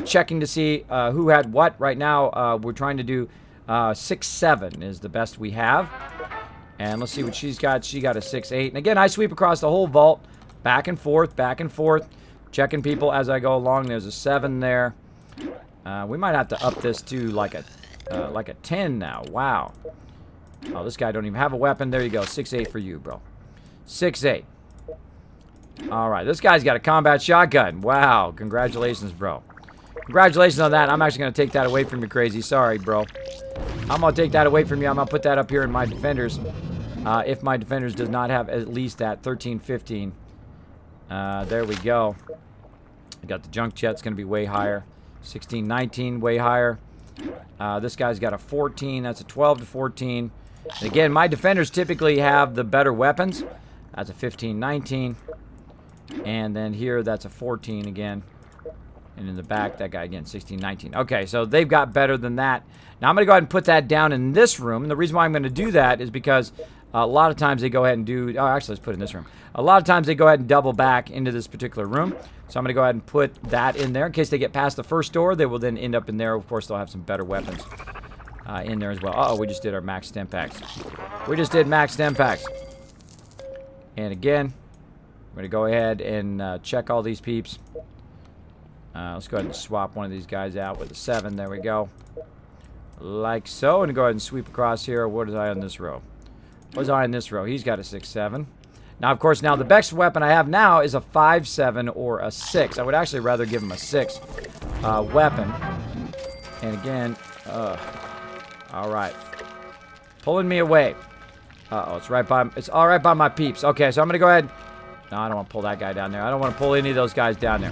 checking to see who had what. Right now, we're trying to do 6-7 is the best we have. And let's see what she's got. She got a 6-8. And again, I sweep across the whole vault, back and forth, checking people as I go along. There's a 7 there. We might have to up this to like a 10 now. Wow. Oh, this guy don't even have a weapon. There you go. 6-8 for you, bro. 6-8. All right. This guy's got a combat shotgun. Wow. Congratulations, bro. Congratulations on that. I'm actually going to take that away from you, crazy. Sorry, bro. I'm going to take that away from you. I'm going to put that up here in my defenders. If my defenders does not have at least that 13-15. There we go. I got the junk jet's going to be way higher. 16-19, way higher. This guy's got a 14. That's a 12-14. And again, my defenders typically have the better weapons. That's a 15-19. And then here, that's a 14 again. And in the back, that guy again, 16-19. Okay, so they've got better than that. Now, I'm going to go ahead and put that down in this room. And the reason why I'm going to do that is because a lot of times they go ahead and do... Oh, actually, let's put it in this room. A lot of times they go ahead and double back into this particular room. So I'm going to go ahead and put that in there. In case they get past the first door, they will then end up in there. Of course, they'll have some better weapons in there as well. Uh-oh, we just did our max stem packs. We just did max stem packs. And again, I'm going to go ahead and check all these peeps. Let's go ahead and swap one of these guys out with a 7. There we go. Like so. And go ahead and sweep across here. What is I on this row? What's I on this row? He's got a 6-7. Now, of course, now the best weapon I have now is a 5-7 or a 6. I would actually rather give him a 6 weapon. And again, all right. Pulling me away. Uh-oh, it's all right by my peeps. Okay, so I'm going to go ahead. No, I don't want to pull that guy down there. I don't want to pull any of those guys down there.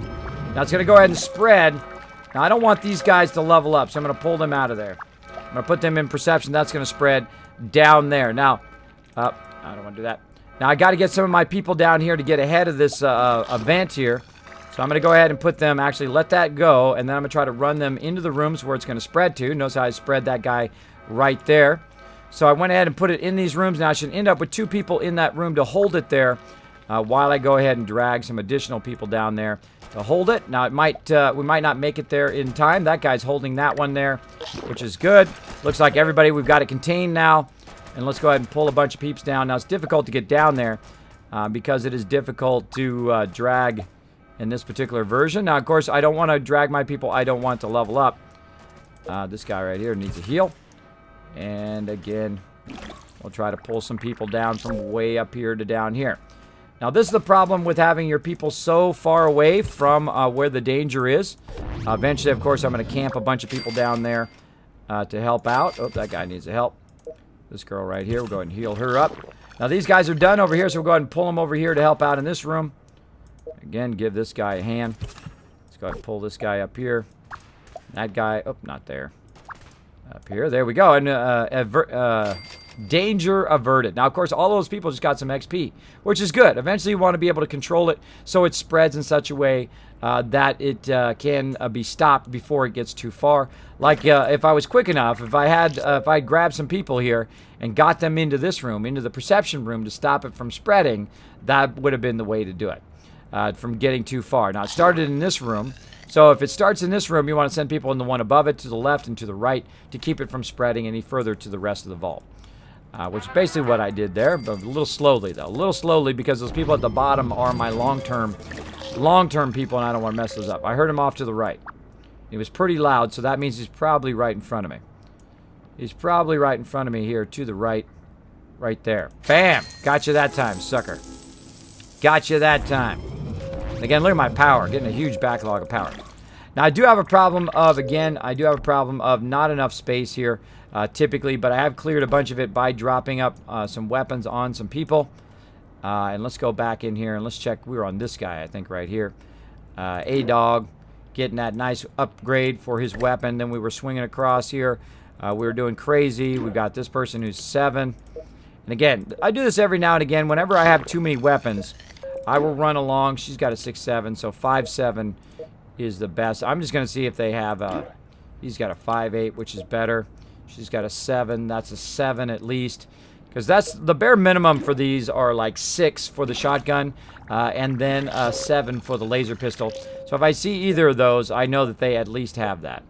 Now, it's going to go ahead and spread. Now, I don't want these guys to level up, so I'm going to pull them out of there. I'm going to put them in perception. That's going to spread down there. Now, I don't want to do that. Now, I got to get some of my people down here to get ahead of this event here. So I'm going to go ahead and put them, actually let that go, and then I'm going to try to run them into the rooms where it's going to spread to. Notice how I spread that guy right there. So I went ahead and put it in these rooms. Now, I should end up with 2 people in that room to hold it there while I go ahead and drag some additional people down there to hold it. Now, it might we might not make it there in time. That guy's holding that one there, which is good. Looks like everybody, we've got it contained now. And let's go ahead and pull a bunch of peeps down. Now, it's difficult to get down there because it is difficult to drag in this particular version. Now, of course, I don't want to drag my people. I don't want to level up. This guy right here needs a heal. And again, we'll try to pull some people down from way up here to down here. Now, this is the problem with having your people so far away from where the danger is. Eventually, of course, I'm going to camp a bunch of people down there to help out. Oh, that guy needs a help. This girl right here, we'll go ahead and heal her up. Now, these guys are done over here, so we'll go ahead and pull them over here to help out in this room. Again, give this guy a hand. Let's go ahead and pull this guy up here. That guy, oh, not there. Up here, there we go. And danger averted. Now, of course, all those people just got some XP, which is good. Eventually, you want to be able to control it so it spreads in such a way that it can be stopped before it gets too far. Like if I was quick enough, if I grabbed some people here and got them into this room, into the perception room to stop it from spreading, that would have been the way to do it, from getting too far. Now, it started in this room. So if it starts in this room, you want to send people in the one above it, to the left and to the right, to keep it from spreading any further to the rest of the vault. Which is basically what I did there, but a little slowly, though. A little slowly, because those people at the bottom are my long-term people, and I don't want to mess those up. I heard him off to the right. He was pretty loud, so that means he's probably right in front of me. He's probably right in front of me here, to the right. Right there. Bam! Got you that time, sucker. Got you that time. Again, look at my power. Getting a huge backlog of power. Now, I do have a problem of, again, I do have a problem of not enough space here, typically, but I have cleared a bunch of it by dropping up some weapons on some people. And let's go back in here and let's check. We were on this guy, I think, right here. A-Dog, getting that nice upgrade for his weapon. Then we were swinging across here. We were doing crazy. We got this person who's 7. And again, I do this every now and again. Whenever I have too many weapons, I will run along. She's got a 6-7, so 5-7 is the best. I'm just going to see if they have a... He's got a 5-8, which is better. She's got a 7. That's a 7 at least. Because that's the bare minimum for these are like 6 for the shotgun. And then a 7 for the laser pistol. So if I see either of those, I know that they at least have that.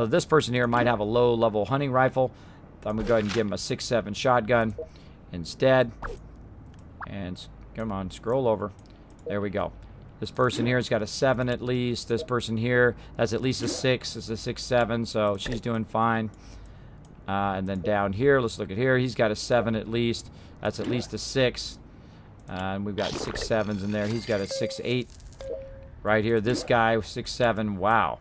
This person here might have a low-level hunting rifle. I'm going to go ahead and give him a 6-7 shotgun instead. And come on, scroll over. There we go. This person here has got a 7 at least. This person here, that's at least a 6. It's a 6-7, so she's doing fine. And then down here, let's look at here. He's got a 7 at least. That's at least a 6. And we've got 6-7s in there. He's got a 6-8. Right here, this guy, 6-7. Wow.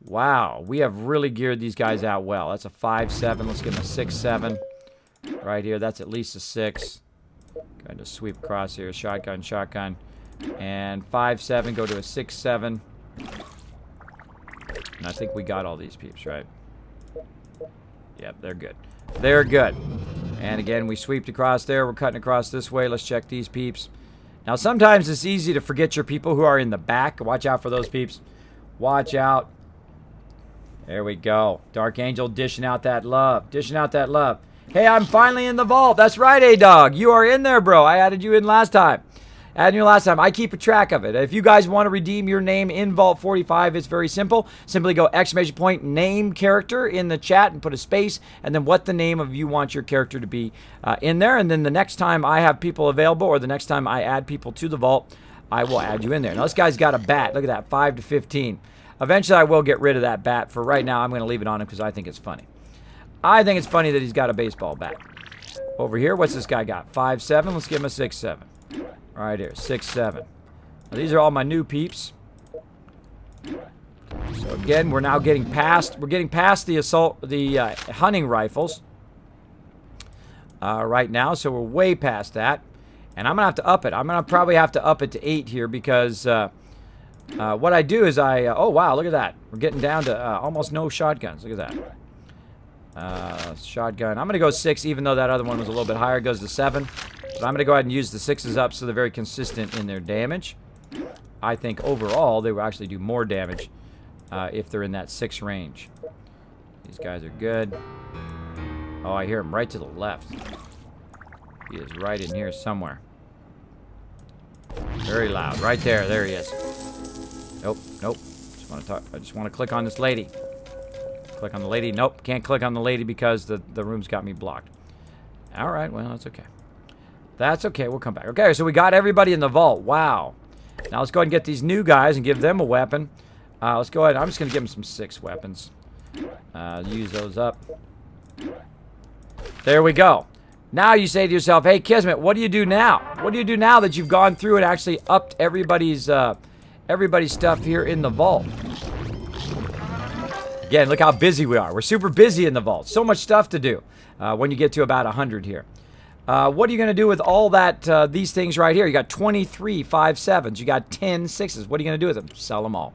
Wow. We have really geared these guys out well. That's a 5-7. Let's give him a 6-7. Right here, that's at least a 6. Going to sweep across here. Shotgun, shotgun. And 5-7, go to a 6-7. And I think we got all these peeps, right? Yep, they're good. They're good. And again, we sweeped across there. We're cutting across this way. Let's check these peeps. Now, sometimes it's easy to forget your people who are in the back. Watch out for those peeps. Watch out. There we go. Dark Angel dishing out that love. Dishing out that love. Hey, I'm finally in the vault. That's right, A-Dog. You are in there, bro. I added you in last time. I keep a track of it. If you guys want to redeem your name in Vault 45, it's very simple. Simply go exclamation point name character in the chat and put a space and then what the name of you want your character to be in there. And then the next time I have people available or the next time I add people to the vault, I will add you in there. Now this guy's got a bat. Look at that, 5-15. Eventually I will get rid of that bat. For right now, I'm going to leave it on him because I think it's funny. I think it's funny that he's got a baseball bat. Over here, what's this guy got? 5-7. Let's give him a 6-7. Right here, 6-7. Now, these are all my new peeps. So again, we're now getting past. We're getting past the hunting rifles right now. So we're way past that, and I'm gonna have to up it. I'm gonna probably have to up it to 8 here because what I do is oh wow, look at that. We're getting down to almost no shotguns. Look at that. Shotgun. I'm gonna go 6, even though that other one was a little bit higher. It goes to 7. But I'm going to go ahead and use the 6s up so they're very consistent in their damage. I think overall they will actually do more damage if they're in that 6 range. These guys are good. Oh, I hear him right to the left. He is right in here somewhere. Very loud. Right there. There he is. Nope. Nope. I just want to click on this lady. Click on the lady. Nope. Can't click on the lady because the room's got me blocked. All right. Well, that's okay. That's okay. We'll come back. Okay, so we got everybody in the vault. Wow. Now let's go ahead and get these new guys and give them a weapon. Let's go ahead. I'm just going to give them some 6 weapons. Use those up. There we go. Now you say to yourself, hey, Kismet, what do you do now? What do you do now that you've gone through and actually upped everybody's stuff here in the vault? Again, look how busy we are. We're super busy in the vault. So much stuff to do when you get to about 100 here. What are you going to do with all that, these things right here? You got 23 5-7s. You got 10 6s. What are you going to do with them? Sell them all.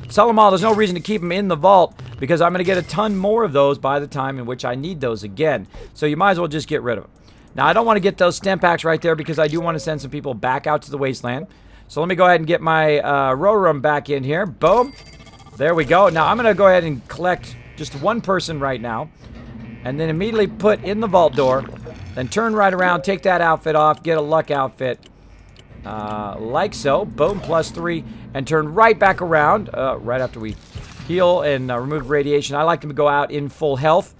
Sell them all. There's no reason to keep them in the vault because I'm going to get a ton more of those by the time in which I need those again. So you might as well just get rid of them. Now, I don't want to get those stem packs right there because I do want to send some people back out to the wasteland. So let me go ahead and get my row room back in here. Boom. There we go. Now, I'm going to go ahead and collect just one person right now and then immediately put in the vault door. Then turn right around, take that outfit off, get a luck outfit, like so. Boom, +3, and turn right back around right after we heal and remove radiation. I like them to go out in full health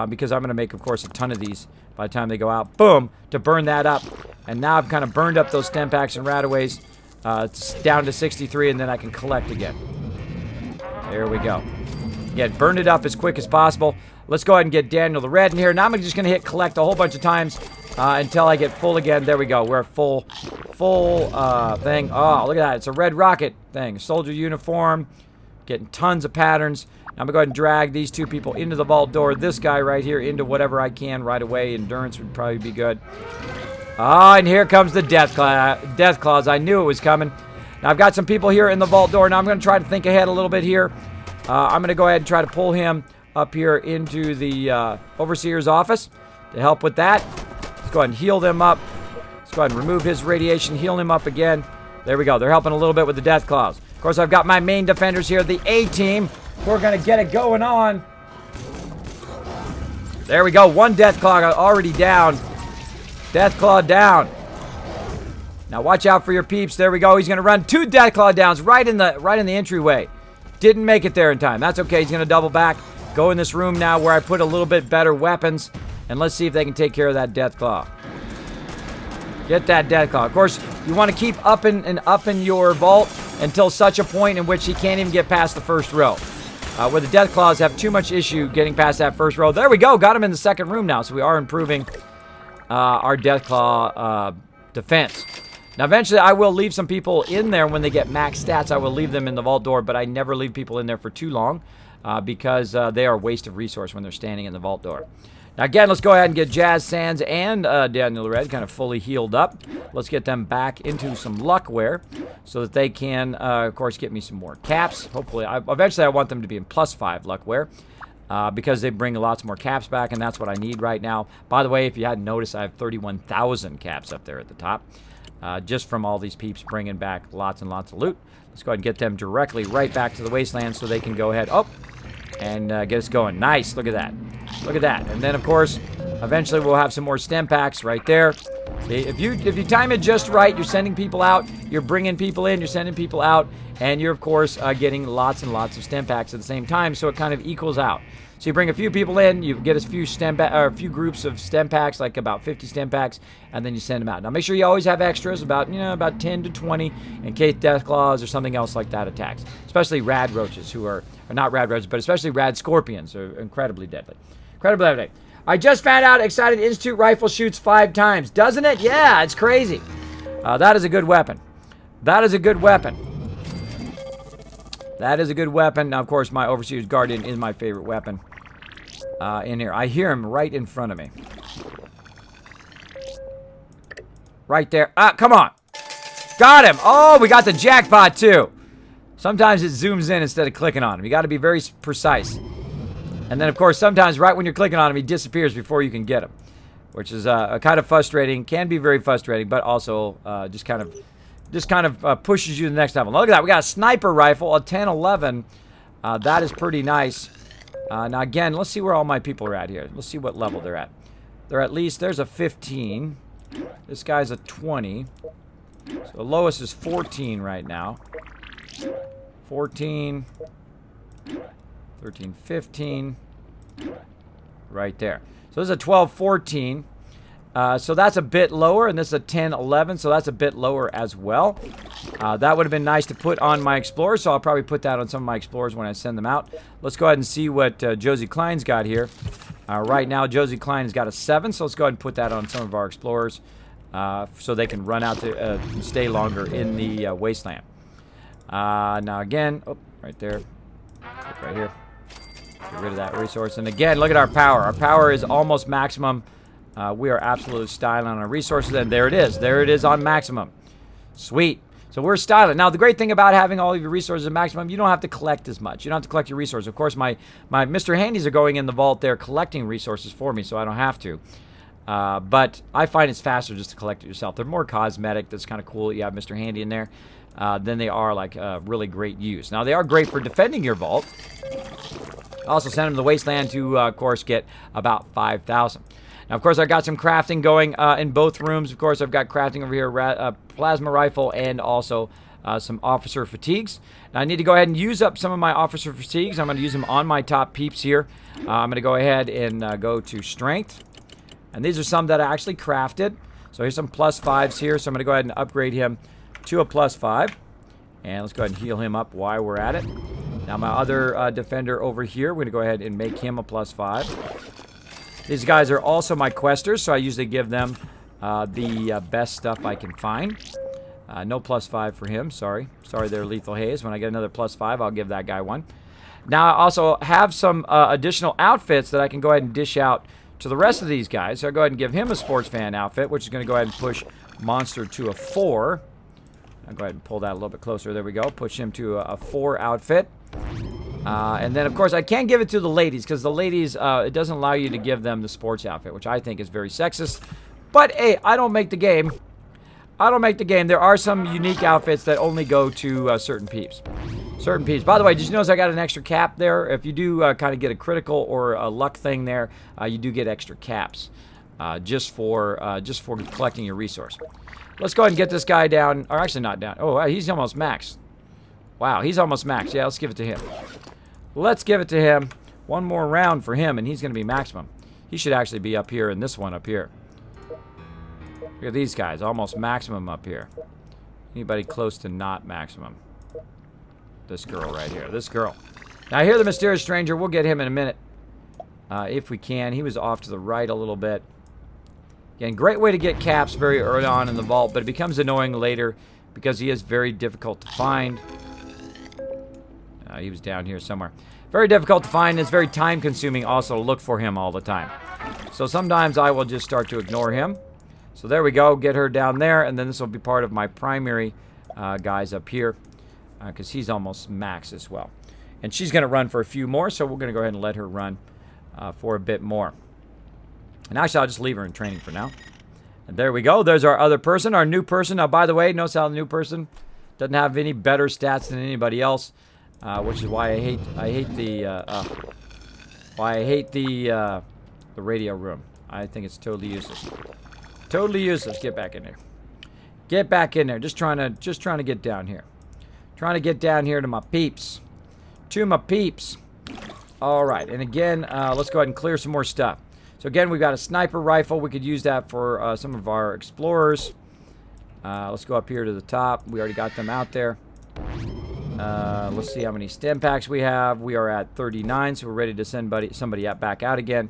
because I'm going to make, of course, a ton of these by the time they go out. Boom, to burn that up. And now I've kind of burned up those stem packs and rataways down to 63, and then I can collect again. There we go. Again, burn it up as quick as possible. Let's go ahead and get Daniel the Red in here. Now I'm just going to hit collect a whole bunch of times until I get full again. There we go. We're at full full thing. Oh, look at that. It's a red rocket thing. Soldier uniform. Getting tons of patterns. I'm going to go ahead and drag these two people into the vault door. This guy right here into whatever I can right away. Endurance would probably be good. Ah, and here comes the death claws. I knew it was coming. Now, I've got some people here in the vault door. Now, I'm going to try to think ahead a little bit here. I'm going to go ahead and try to pull him up here into the overseer's office to help with that. Let's go ahead and heal them up. Let's go ahead and remove his radiation, heal him up again. There we go. They're helping a little bit with the death claws. Of course, I've got my main defenders here, the A-team. We're going to get it going on. There we go. One death claw already down. Death claw down. Now watch out for your peeps. There we go. He's going to run 2 death claw downs right in the entryway. Didn't make it there in time. That's okay. He's going to double back. Go in this room now where I put a little bit better weapons. And let's see if they can take care of that death claw. Get that death claw. Of course, you want to keep upping your vault until such a point in which he can't even get past the first row. Where the death claws have too much issue getting past that first row. There we go. Got him in the second room now. So we are improving our death claw defense. Now, eventually, I will leave some people in there when they get max stats. I will leave them in the vault door, but I never leave people in there for too long because they are a waste of resource when they're standing in the vault door. Now, again, let's go ahead and get Jazz Sands and Daniel Red kind of fully healed up. Let's get them back into some luckware so that they can, of course, get me some more caps. Hopefully, eventually I want them to be in +5 luckware because they bring lots more caps back, and that's what I need right now. By the way, if you hadn't noticed, I have 31,000 caps up there at the top just from all these peeps bringing back lots and lots of loot. Let's go ahead and get them directly right back to the wasteland so they can go ahead. Oh! And get us going. Nice. Look at that. Look at that. And then, of course, eventually we'll have some more stem packs right there. See, if you time it just right, you're sending people out, you're bringing people in, you're sending people out, and you're, of course, getting lots and lots of stem packs at the same time, so it kind of equals out. So you bring a few people in, you get a few groups of stem packs, like about 50 stem packs, and then you send them out. Now make sure you always have extras, about 10 to 20, in case death claws or something else like that attacks. Especially rad roaches, who are not rad roaches, but especially rad scorpions, are incredibly deadly. Incredibly deadly. I just found out Excited Institute rifle shoots 5 times, doesn't it? Yeah, it's crazy. That is a good weapon. That is a good weapon. That is a good weapon. Now, of course, my Overseer's Guardian is my favorite weapon in here. I hear him right in front of me. Right there. Ah, come on. Got him. Oh, we got the jackpot, too. Sometimes it zooms in instead of clicking on him. You got to be very precise. And then, of course, sometimes right when you're clicking on him, he disappears before you can get him, which is kind of frustrating. Can be very frustrating, but also just kind of pushes you to the next level. Look at that. We got a sniper rifle, a 1011. That is pretty nice. Now, again, let's see where all my people are at here. Let's see what level they're at. They're at least, there's a 15. This guy's a 20. So the lowest is 14 right now. 14. 13, 15. Right there. So this is a 12, 14. So that's a bit lower, and this is a 10, 11, so that's a bit lower as well. That would have been nice to put on my Explorers, so I'll probably put that on some of my Explorers when I send them out. Let's go ahead and see what Josie Klein's got here. Right now, Josie Klein has got a 7, so let's go ahead and put that on some of our Explorers so they can run out to stay longer in the wasteland. Now again, oh, right there, click right here. Get rid of that resource. And again, look at our power. Our power is almost maximum. We are absolutely styling on our resources, and there it is. There it is on maximum. Sweet. So we're styling. Now, the great thing about having all of your resources at maximum, you don't have to collect as much. You don't have to collect your resources. Of course, my Mr. Handies are going in the vault there collecting resources for me, so I don't have to. But I find it's faster just to collect it yourself. They're more cosmetic. That's kind of cool. You have Mr. Handy in there. Then they are like really great use. Now, they are great for defending your vault. Also send them to the wasteland to, of course, get about 5,000. Now, of course, I've got some crafting going in both rooms. Of course, I've got crafting over here, plasma rifle, and also some officer fatigues. Now, I need to go ahead and use up some of my officer fatigues. I'm going to use them on my top peeps here. I'm going to go ahead and go to strength. And these are some that I actually crafted. So here's some +5s here. So I'm going to go ahead and upgrade him to a +5. And let's go ahead and heal him up while we're at it. Now, my other defender over here, we're going to go ahead and make him a +5. These guys are also my questers, so I usually give them the best stuff I can find. No +5 for him. Sorry there, Lethal Haze. When I get another +5, I'll give that guy one. Now I also have some additional outfits that I can go ahead and dish out to the rest of these guys. So I'll go ahead and give him a sports fan outfit, which is going to go ahead and push Monster to a 4. I'll go ahead and pull that a little bit closer. There we go. Push him to a 4 outfit. And then, of course, I can't give it to the ladies because the ladies, it doesn't allow you to give them the sports outfit, which I think is very sexist. But, hey, I don't make the game. I don't make the game. There are some unique outfits that only go to certain peeps. Certain peeps. By the way, did you notice I got an extra cap there? If you do kind of get a critical or a luck thing there, you do get extra caps just for collecting your resource. Let's go ahead and get this guy down. Or actually not down. Oh, he's almost maxed. Wow, he's almost maxed. Yeah, let's give it to him. Let's give it to him. One more round for him, and he's going to be maximum. He should actually be up here in this one up here. Look at these guys. Almost maximum up here. Anybody close to not maximum? This girl right here. This girl. Now, here the mysterious stranger. We'll get him in a minute. If we can. He was off to the right a little bit. Again, great way to get caps very early on in the vault, but it becomes annoying later because he is very difficult to find. He was down here somewhere. Very difficult to find. It's very time-consuming also to look for him all the time. So sometimes I will just start to ignore him. So there we go. Get her down there, and then this will be part of my primary guys up here because he's almost max as well. And she's going to run for a few more, so we're going to go ahead and let her run for a bit more. And actually, I'll just leave her in training for now. And there we go. There's our other person, our new person. Now, by the way, notice how the new person doesn't have any better stats than anybody else. Which is why I hate the radio room. I think it's totally useless. Totally useless. Get back in there. Get back in there. Just trying to get down here. Trying to get down here to my peeps. To my peeps. All right. And again, let's go ahead and clear some more stuff. So again, we've got a sniper rifle. We could use that for some of our explorers. Let's go up here to the top. We already got them out there. Let's see how many stem packs we have. We are at 39, so we're ready to send somebody back out again.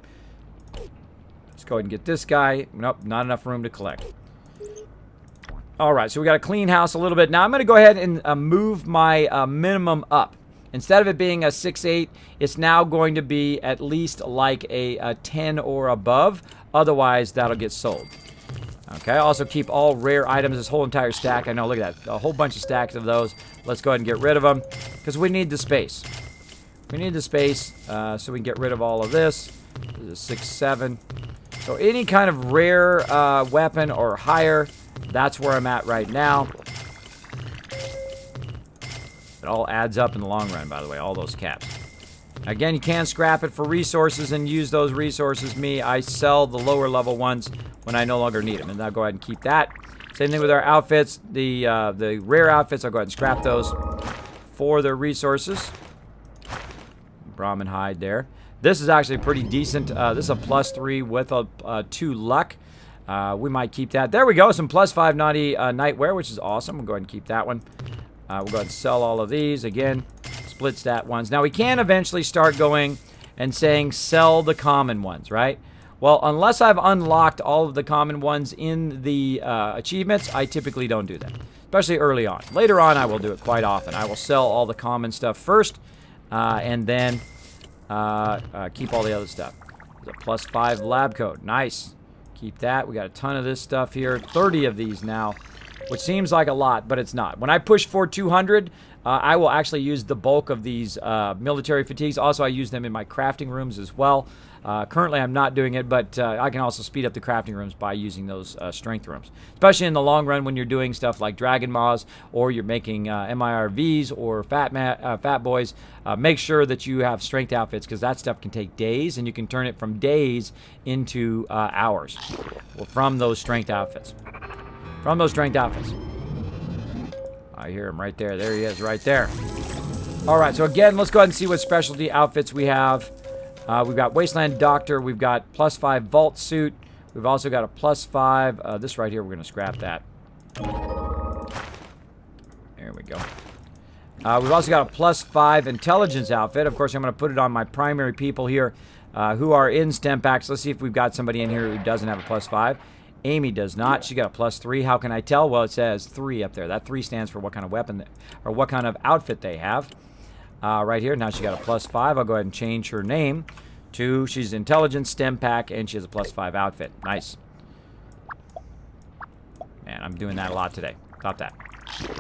Let's go ahead and get this guy. Nope, not enough room to collect. All right, so we got to clean house a little bit. Now I'm going to go ahead and move my minimum up. Instead of it being a 6-8, it's now going to be at least like a 10 or above. Otherwise, that'll get sold. Okay, also keep all rare items, this whole entire stack. I know, look at that. A whole bunch of stacks of those. Let's go ahead and get rid of them because we need the space. We need the space so we can get rid of all of this. This is 6-7. So any kind of rare weapon or higher, that's where I'm at right now. It all adds up in the long run, by the way, all those caps. Again, you can scrap it for resources and use those resources. I sell the lower level ones when I no longer need them. And I'll go ahead and keep that. Same thing with our outfits. The rare outfits, I'll go ahead and scrap those for their resources. Brahmin hide there. This is actually pretty decent. This is a +3 with a 2 luck. We might keep that. There we go. Some +5 naughty nightwear, which is awesome. We'll go ahead and keep that one. We'll go ahead and sell all of these. Again, split stat ones. Now, we can eventually start going and saying sell the common ones, right? Well, unless I've unlocked all of the common ones in the achievements, I typically don't do that, especially early on. Later on, I will do it quite often. I will sell all the common stuff first, and then keep all the other stuff. There's a +5 lab coat. Nice. Keep that. We got a ton of this stuff here. 30 of these now, which seems like a lot, but it's not. When I push for 200, I will actually use the bulk of these military fatigues. Also, I use them in my crafting rooms as well. Currently, I'm not doing it, but I can also speed up the crafting rooms by using those strength rooms. Especially in the long run when you're doing stuff like Dragon Maws or you're making MIRVs or Fat Boys. Make sure that you have strength outfits because that stuff can take days, and you can turn it from days into hours from those strength outfits. From those strength outfits. I hear him right there. There he is right there. All right, so again, let's go ahead and see what specialty outfits we have. We've got Wasteland Doctor. We've got +5 Vault Suit. We've also got a +5. This right here, we're going to scrap that. There we go. We've also got a +5 Intelligence outfit. Of course, I'm going to put it on my primary people here who are in STEM packs. Let's see if we've got somebody in here who doesn't have a +5. Amy does not. She got a +3. How can I tell? Well, it says 3 up there. That 3 stands for what kind of weapon or what kind of outfit they have. Right here. Now she got a +5. I'll go ahead and change her name to, she's Intelligence STEM Pack, and she has a +5 outfit. Nice. Man, I'm doing that a lot today. Stop that.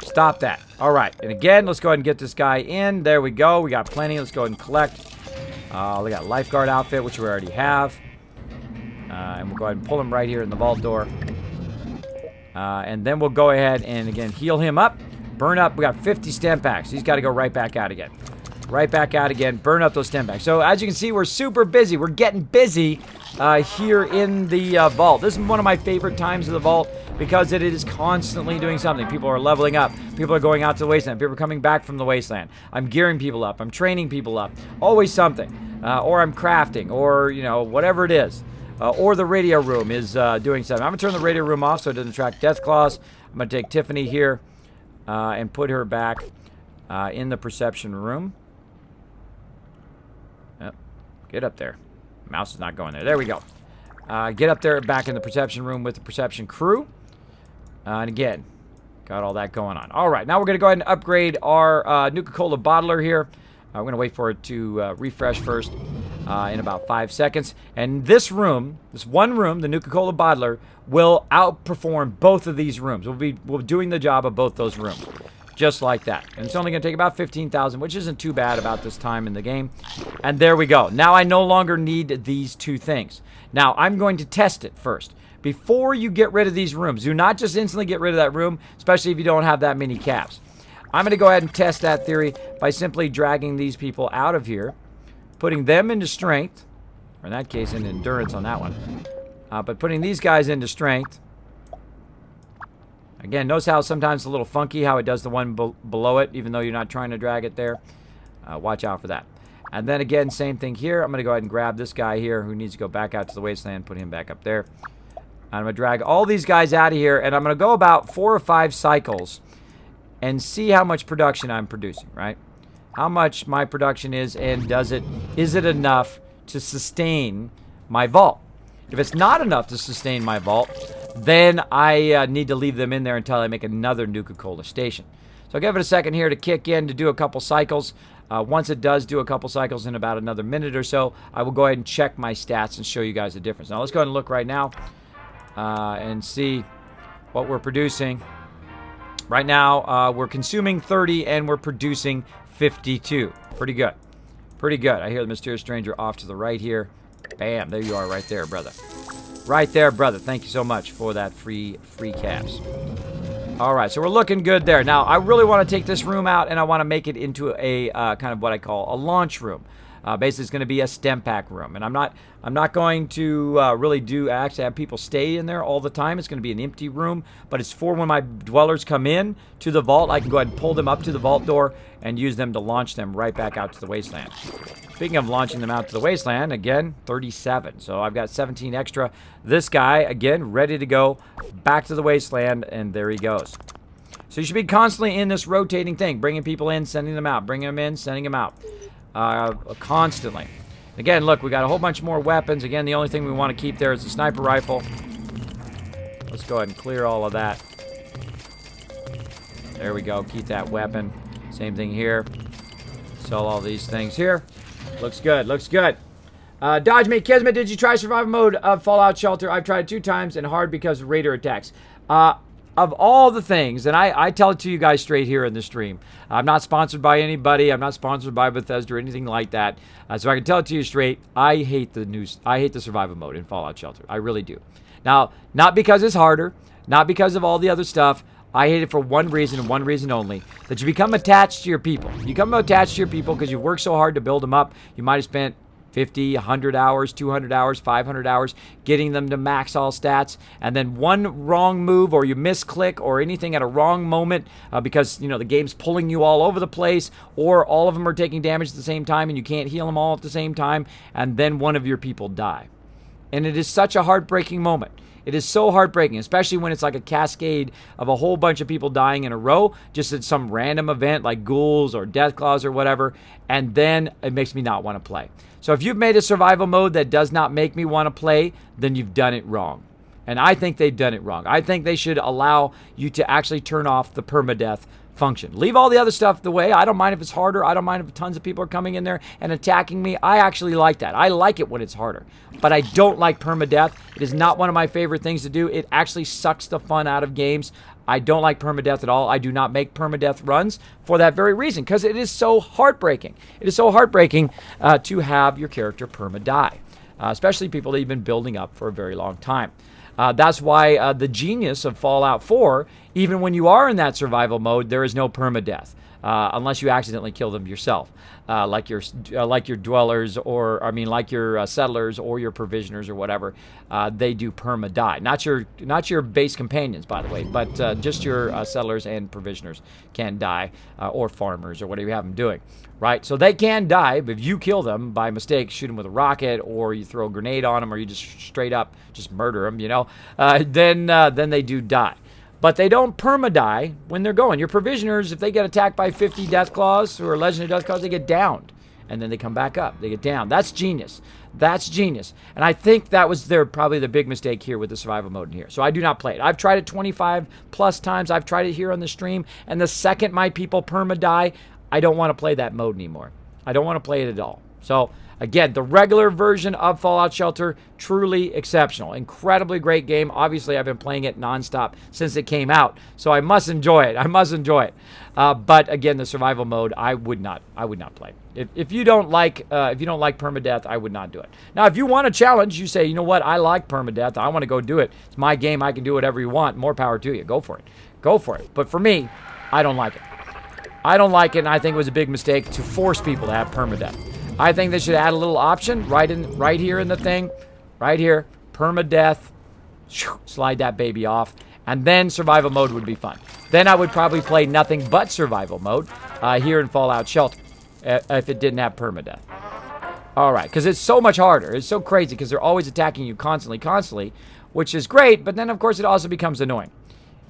Stop that. All right. And again, let's go ahead and get this guy in. There we go. We got plenty. Let's go ahead and collect. We got lifeguard outfit, which we already have. And we'll go ahead and pull him right here in the vault door. And then we'll go ahead and, again, heal him up. Burn up. We got 50 stem packs. He's got to go right back out again. Right back out again. Burn up those stem packs. So, as you can see, we're super busy. We're getting busy here in the vault. This is one of my favorite times of the vault because it is constantly doing something. People are leveling up. People are going out to the wasteland. People are coming back from the wasteland. I'm gearing people up. I'm training people up. Always something. Or I'm crafting. Or, you know, whatever it is. Or the radio room is doing something. I'm going to turn the radio room off so it doesn't attract death claws. I'm going to take Tiffany here and put her back in the perception room. Yep. Get up there. Mouse is not going there. There we go. Get up there back in the perception room with the perception crew. And again, got all that going on. All right, now we're going to go ahead and upgrade our Nuka-Cola bottler here. We're going to wait for it to refresh first in about 5 seconds. And this room, this one room, the Nuka-Cola bottler, will outperform both of these rooms. We'll be doing the job of both those rooms. Just like that. And it's only going to take about 15,000, which isn't too bad about this time in the game. And there we go. Now I no longer need these two things. Now I'm going to test it first. Before you get rid of these rooms, do not just instantly get rid of that room, especially if you don't have that many caps. I'm going to go ahead and test that theory by simply dragging these people out of here, putting them into strength, or in that case, in endurance on that one. But putting these guys into strength. Again, notice how sometimes it's a little funky how it does the one below it, even though you're not trying to drag it there. Watch out for that. And then again, same thing here. I'm going to go ahead and grab this guy here who needs to go back out to the wasteland, put him back up there. I'm going to drag all these guys out of here, and I'm going to go about 4 or 5 cycles and see how much production I'm producing, right? How much my production is, and is it enough to sustain my vault? If it's not enough to sustain my vault, then I need to leave them in there until I make another Nuka-Cola station. So I'll give it a second here to kick in to do a couple cycles. Once it does do a couple cycles in about another minute or so, I will go ahead and check my stats and show you guys the difference. Now let's go ahead and look right now and see what we're producing. Right now, we're consuming 30 and we're producing 52. Pretty good. Pretty good. I hear the mysterious stranger off to the right here. Bam, there you are right there, brother. Right there, brother. Thank you so much for that free caps. All right, so we're looking good there. Now, I really want to take this room out, and I want to make it into a kind of what I call a launch room. Basically, it's going to be a stem pack room, and I'm not going to really actually have people stay in there all the time. It's going to be an empty room, but it's for when my dwellers come in to the vault. I can go ahead and pull them up to the vault door and use them to launch them right back out to the wasteland. Speaking of launching them out to the wasteland, again, 37. So I've got 17 extra. This guy, again, ready to go back to the wasteland, and there he goes. So you should be constantly in this rotating thing, bringing people in, sending them out, bringing them in, sending them out, constantly. Again, look, we got a whole bunch more weapons. Again, the only thing we want to keep there is the sniper rifle. Let's go ahead and clear all of that. There we go. Keep that weapon. Same thing here. Sell all these things here. Looks good. Looks good. Dodge Mate Kismet, did you try survival mode of Fallout Shelter? I've tried it 2 times and hard because of raider attacks. Of all the things, and I tell it to you guys straight here in the stream. I'm not sponsored by anybody. I'm not sponsored by Bethesda or anything like that. So I can tell it to you straight. I hate the survival mode in Fallout Shelter. I really do. Now, not because it's harder, not because of all the other stuff. I hate it for one reason and one reason only. That you become attached to your people. You become attached to your people because you work so hard to build them up. You might have spent 50, 100 hours, 200 hours, 500 hours getting them to max all stats, and then one wrong move or you misclick or anything at a wrong moment because, you know, the game's pulling you all over the place, or all of them are taking damage at the same time and you can't heal them all at the same time, and then one of your people die. And it is such a heartbreaking moment. It is so heartbreaking, especially when it's like a cascade of a whole bunch of people dying in a row, just at some random event like ghouls or deathclaws or whatever, and then it makes me not want to play. So if you've made a survival mode that does not make me want to play, then you've done it wrong. And I think they've done it wrong. I think they should allow you to actually turn off the permadeath function. Leave all the other stuff the way. I don't mind if it's harder. I don't mind if tons of people are coming in there and attacking me. I actually like that. I like it when it's harder. But I don't like permadeath. It is not one of my favorite things to do. It actually sucks the fun out of games. I don't like permadeath at all. I do not make permadeath runs for that very reason, because it is so heartbreaking. It is so heartbreaking to have your character perma-die, especially people that you've been building up for a very long time. That's why the genius of Fallout 4, even when you are in that survival mode, there is no permadeath, unless you accidentally kill them yourself, like your dwellers, or like your settlers or your provisioners or whatever. They do perma-die. Not your base companions, by the way, but just your settlers and provisioners can die, or farmers or whatever you have them doing. Right, so they can die, but if you kill them by mistake, shoot them with a rocket, or you throw a grenade on them, or you just straight up just murder them, then they do die. But they don't perma-die when they're going. Your provisioners, if they get attacked by 50 Deathclaws or legendary Deathclaws, they get downed, and then they come back up. They get down. That's genius. That's genius. And I think that was probably the big mistake here with the survival mode in here. So I do not play it. I've tried it 25 plus times. I've tried it here on the stream, and the second my people perma-die, I don't want to play that mode anymore. I don't want to play it at all. So, again, the regular version of Fallout Shelter, truly exceptional. Incredibly great game. Obviously, I've been playing it nonstop since it came out, so I must enjoy it. I must enjoy it. But again, the survival mode, I would not play. If you don't like permadeath, I would not do it. Now, if you want a challenge, you say, you know what, I like permadeath. I want to go do it. It's my game. I can do whatever you want. More power to you. Go for it. Go for it. But for me, I don't like it. I don't like it, and I think it was a big mistake to force people to have permadeath. I think they should add a little option right here in the thing, right here, permadeath. Slide that baby off, and then survival mode would be fun. Then I would probably play nothing but survival mode here in Fallout Shelter if it didn't have permadeath. All right, because it's so much harder. It's so crazy because they're always attacking you constantly, which is great. But then, of course, it also becomes annoying.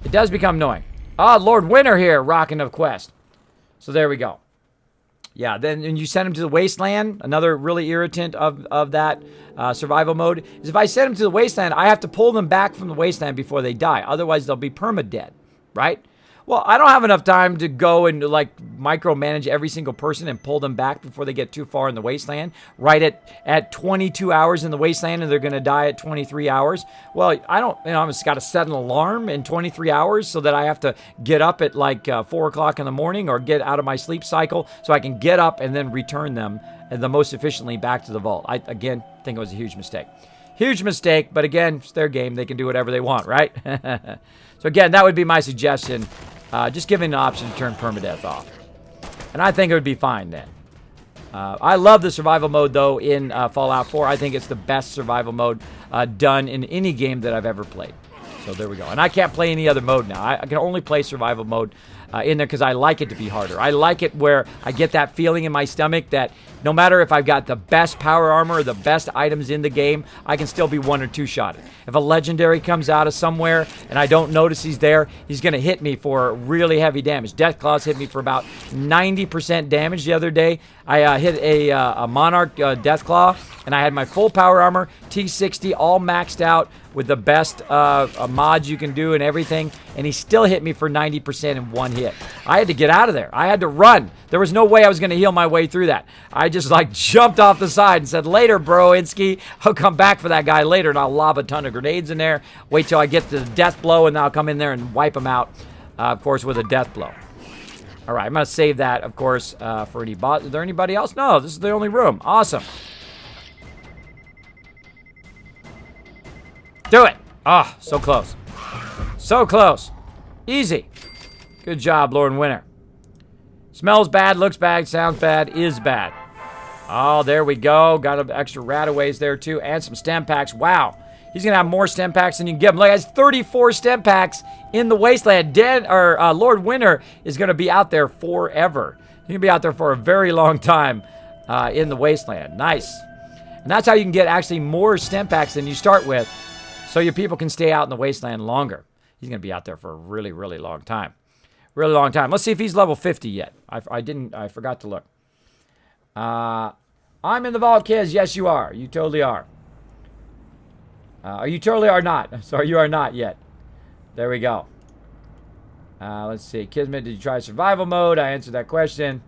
It does become annoying. Lord Winter here, rocking the quest. So there we go. Yeah, then and you send them to the wasteland. Another really irritant of that survival mode is if I send them to the wasteland, I have to pull them back from the wasteland before they die. Otherwise, they'll be perma-dead, right? Well, I don't have enough time to go and like micromanage every single person and pull them back before they get too far in the wasteland. Right at 22 hours in the wasteland, and they're going to die at 23 hours. Well, I don't, I've just got to set an alarm in 23 hours so that I have to get up at like 4 o'clock in the morning or get out of my sleep cycle so I can get up and then return them the most efficiently back to the vault. I, again, think it was a huge mistake. Huge mistake, but again, it's their game. They can do whatever they want, right? So again, that would be my suggestion. Just giving an option to turn permadeath off. And I think it would be fine then. I love the survival mode, though, in Fallout 4. I think it's the best survival mode done in any game that I've ever played. So there we go. And I can't play any other mode now. I can only play survival mode in there because I like it to be harder. I like it where I get that feeling in my stomach that no matter if I've got the best power armor or the best items in the game, I can still be 1 or 2 shotted. If a legendary comes out of somewhere and I don't notice he's there, he's going to hit me for really heavy damage. Deathclaws hit me for about 90% damage the other day. I hit a Monarch Deathclaw, and I had my full power armor, T60, all maxed out with the best mods you can do and everything, and he still hit me for 90% in one hit. I had to get out of there. I had to run. There was no way I was going to heal my way through that. I just like jumped off the side and said, later, bro, Insky. I'll come back for that guy later, and I'll lob a ton of grenades in there. Wait till I get to the death blow, and then I'll come in there and wipe him out, of course, with a death blow. All right, I'm going to save that, of course, for any boss. Is there anybody else? No, this is the only room. Awesome. Do it. Ah, so close. So close. Easy. Good job, Lord Winter. Smells bad, looks bad, sounds bad, is bad. Oh, there we go. Got an extra rataways there, too, and some stem packs. Wow. He's going to have more stem packs than you can give him. Look, he has 34 stem packs in the wasteland. Lord Winter is going to be out there forever. He's going to be out there for a very long time in the wasteland. Nice. And that's how you can get actually more stem packs than you start with, so your people can stay out in the wasteland longer. He's going to be out there for a really, really long time. Really long time. Let's see if he's level 50 yet. I forgot to look. I'm in the vault, kids. Yes, you are. You totally are. Are you totally are not? Sorry, you are not yet. There we go. Let's see. Kismet, did you try survival mode? I answered that question.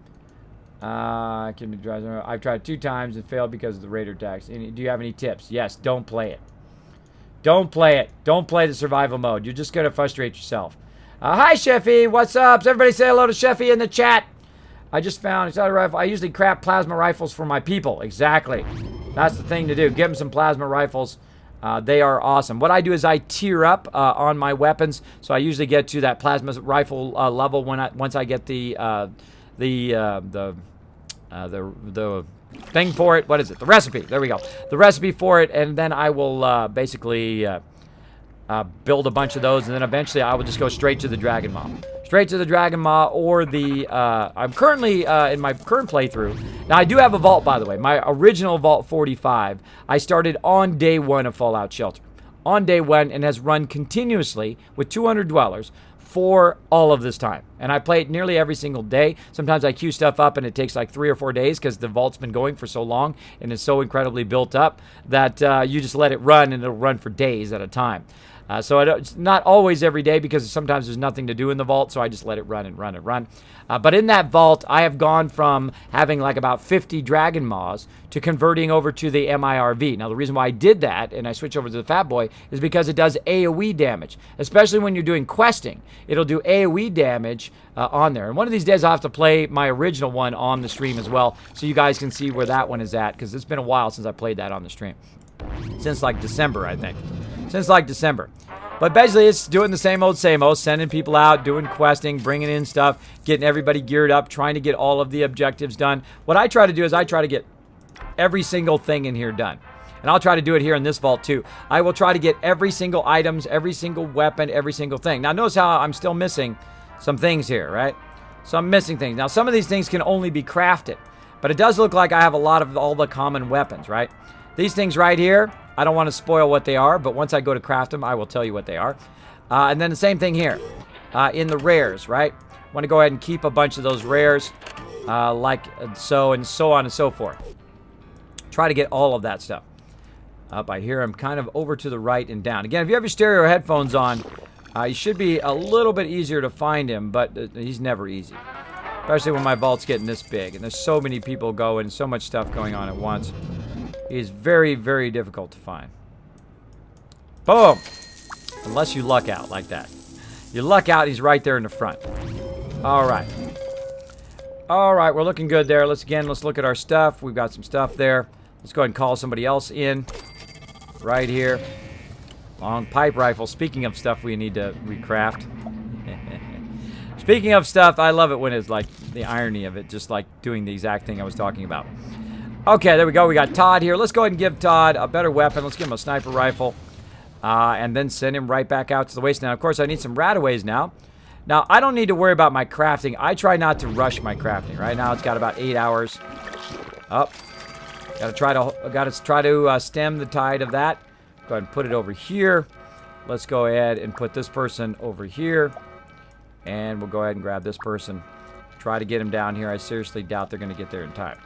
I've tried 2 times and failed because of the raider attacks. Do you have any tips? Yes, don't play it. Don't play it. Don't play the survival mode. You're just going to frustrate yourself. Hi, Sheffy. What's up? Everybody say hello to Sheffy in the chat. I just found it's not a rifle. I usually craft plasma rifles for my people. Exactly. That's the thing to do. Give them some plasma rifles. They are awesome. What I do is I tier up on my weapons, so I usually get to that plasma rifle level once I get the thing for it. What is it? The recipe. There we go. The recipe for it, and then I will basically build a bunch of those, and then eventually I will just go straight to the Dragon Maw. Straight to the Dragon Maw or the... I'm currently, in my current playthrough... Now, I do have a vault, by the way. My original Vault 45, I started on day 1 of Fallout Shelter. On day 1, and has run continuously with 200 dwellers for all of this time. And I play it nearly every single day. Sometimes I queue stuff up and it takes like 3 or 4 days because the vault's been going for so long and is so incredibly built up that you just let it run and it'll run for days at a time. So it's not always every day because sometimes there's nothing to do in the vault, so I just let it run and run and run. But in that vault, I have gone from having like about 50 Dragon Maws to converting over to the MIRV. Now, the reason why I did that and I switched over to the Fat Boy is because it does AoE damage, especially when you're doing questing. It'll do AoE damage on there. And one of these days, I'll have to play my original one on the stream as well so you guys can see where that one is at because it's been a while since I played that on the stream. Since like December, I think. Since like December. But basically, it's doing the same old, sending people out, doing questing, bringing in stuff, getting everybody geared up, trying to get all of the objectives done. What I try to do is I try to get every single thing in here done. And I'll try to do it here in this vault too. I will try to get every single items, every single weapon, every single thing. Now, notice how I'm still missing some things here, right? So I'm missing things. Now, some of these things can only be crafted. But it does look like I have a lot of all the common weapons, right? These things right here, I don't want to spoil what they are, but once I go to craft them, I will tell you what they are. And then the same thing here, in the rares, right? I want to go ahead and keep a bunch of those rares, like so and so on and so forth. Try to get all of that stuff. Up I hear him kind of over to the right and down. Again, if you have your stereo headphones on, you should be a little bit easier to find him, but he's never easy. Especially when my vault's getting this big, and there's so many people going, so much stuff going on at once. He's very, very difficult to find. Boom! Unless you luck out like that. You luck out, he's right there in the front. Alright. Alright, we're looking good there. Let's look at our stuff. We've got some stuff there. Let's go ahead and call somebody else in. Right here. Long pipe rifle. Speaking of stuff we need to recraft. Speaking of stuff, I love it when it's like the irony of it. Just like doing the exact thing I was talking about. Okay, there we go. We got Todd here. Let's go ahead and give Todd a better weapon. Let's give him a sniper rifle. And then send him right back out to the wasteland. Of course, I need some rataways now. Now, I don't need to worry about my crafting. I try not to rush my crafting. Right now, it's got about 8 hours. Up. Gotta try to stem the tide of that. Go ahead and put it over here. Let's go ahead and put this person over here. And we'll go ahead and grab this person. Try to get him down here. I seriously doubt they're going to get there in time.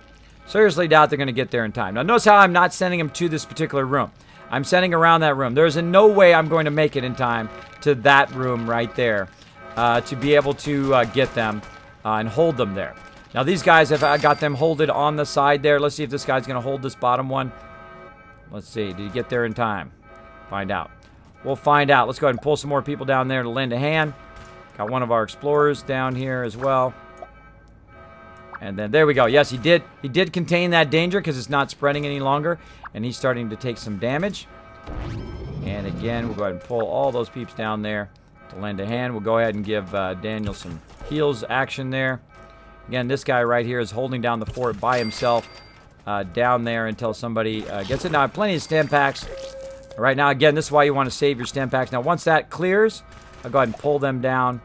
Seriously doubt they're going to get there in time. Now, notice how I'm not sending them to this particular room. I'm sending around that room. There's in no way I'm going to make it in time to that room right there to be able to get them and hold them there. Now, these guys, have got them holded on the side there. Let's see if this guy's going to hold this bottom one. Let's see. Did he get there in time? Find out. We'll find out. Let's go ahead and pull some more people down there to lend a hand. Got one of our explorers down here as well. And then there we go. Yes, he did. He did contain that danger because it's not spreading any longer. And he's starting to take some damage. And again, we'll go ahead and pull all those peeps down there to lend a hand. We'll go ahead and give Daniel some heals action there. Again, this guy right here is holding down the fort by himself down there until somebody gets it. Now, I have plenty of stem packs. Right now, again, this is why you want to save your stem packs. Now, once that clears, I'll go ahead and pull them down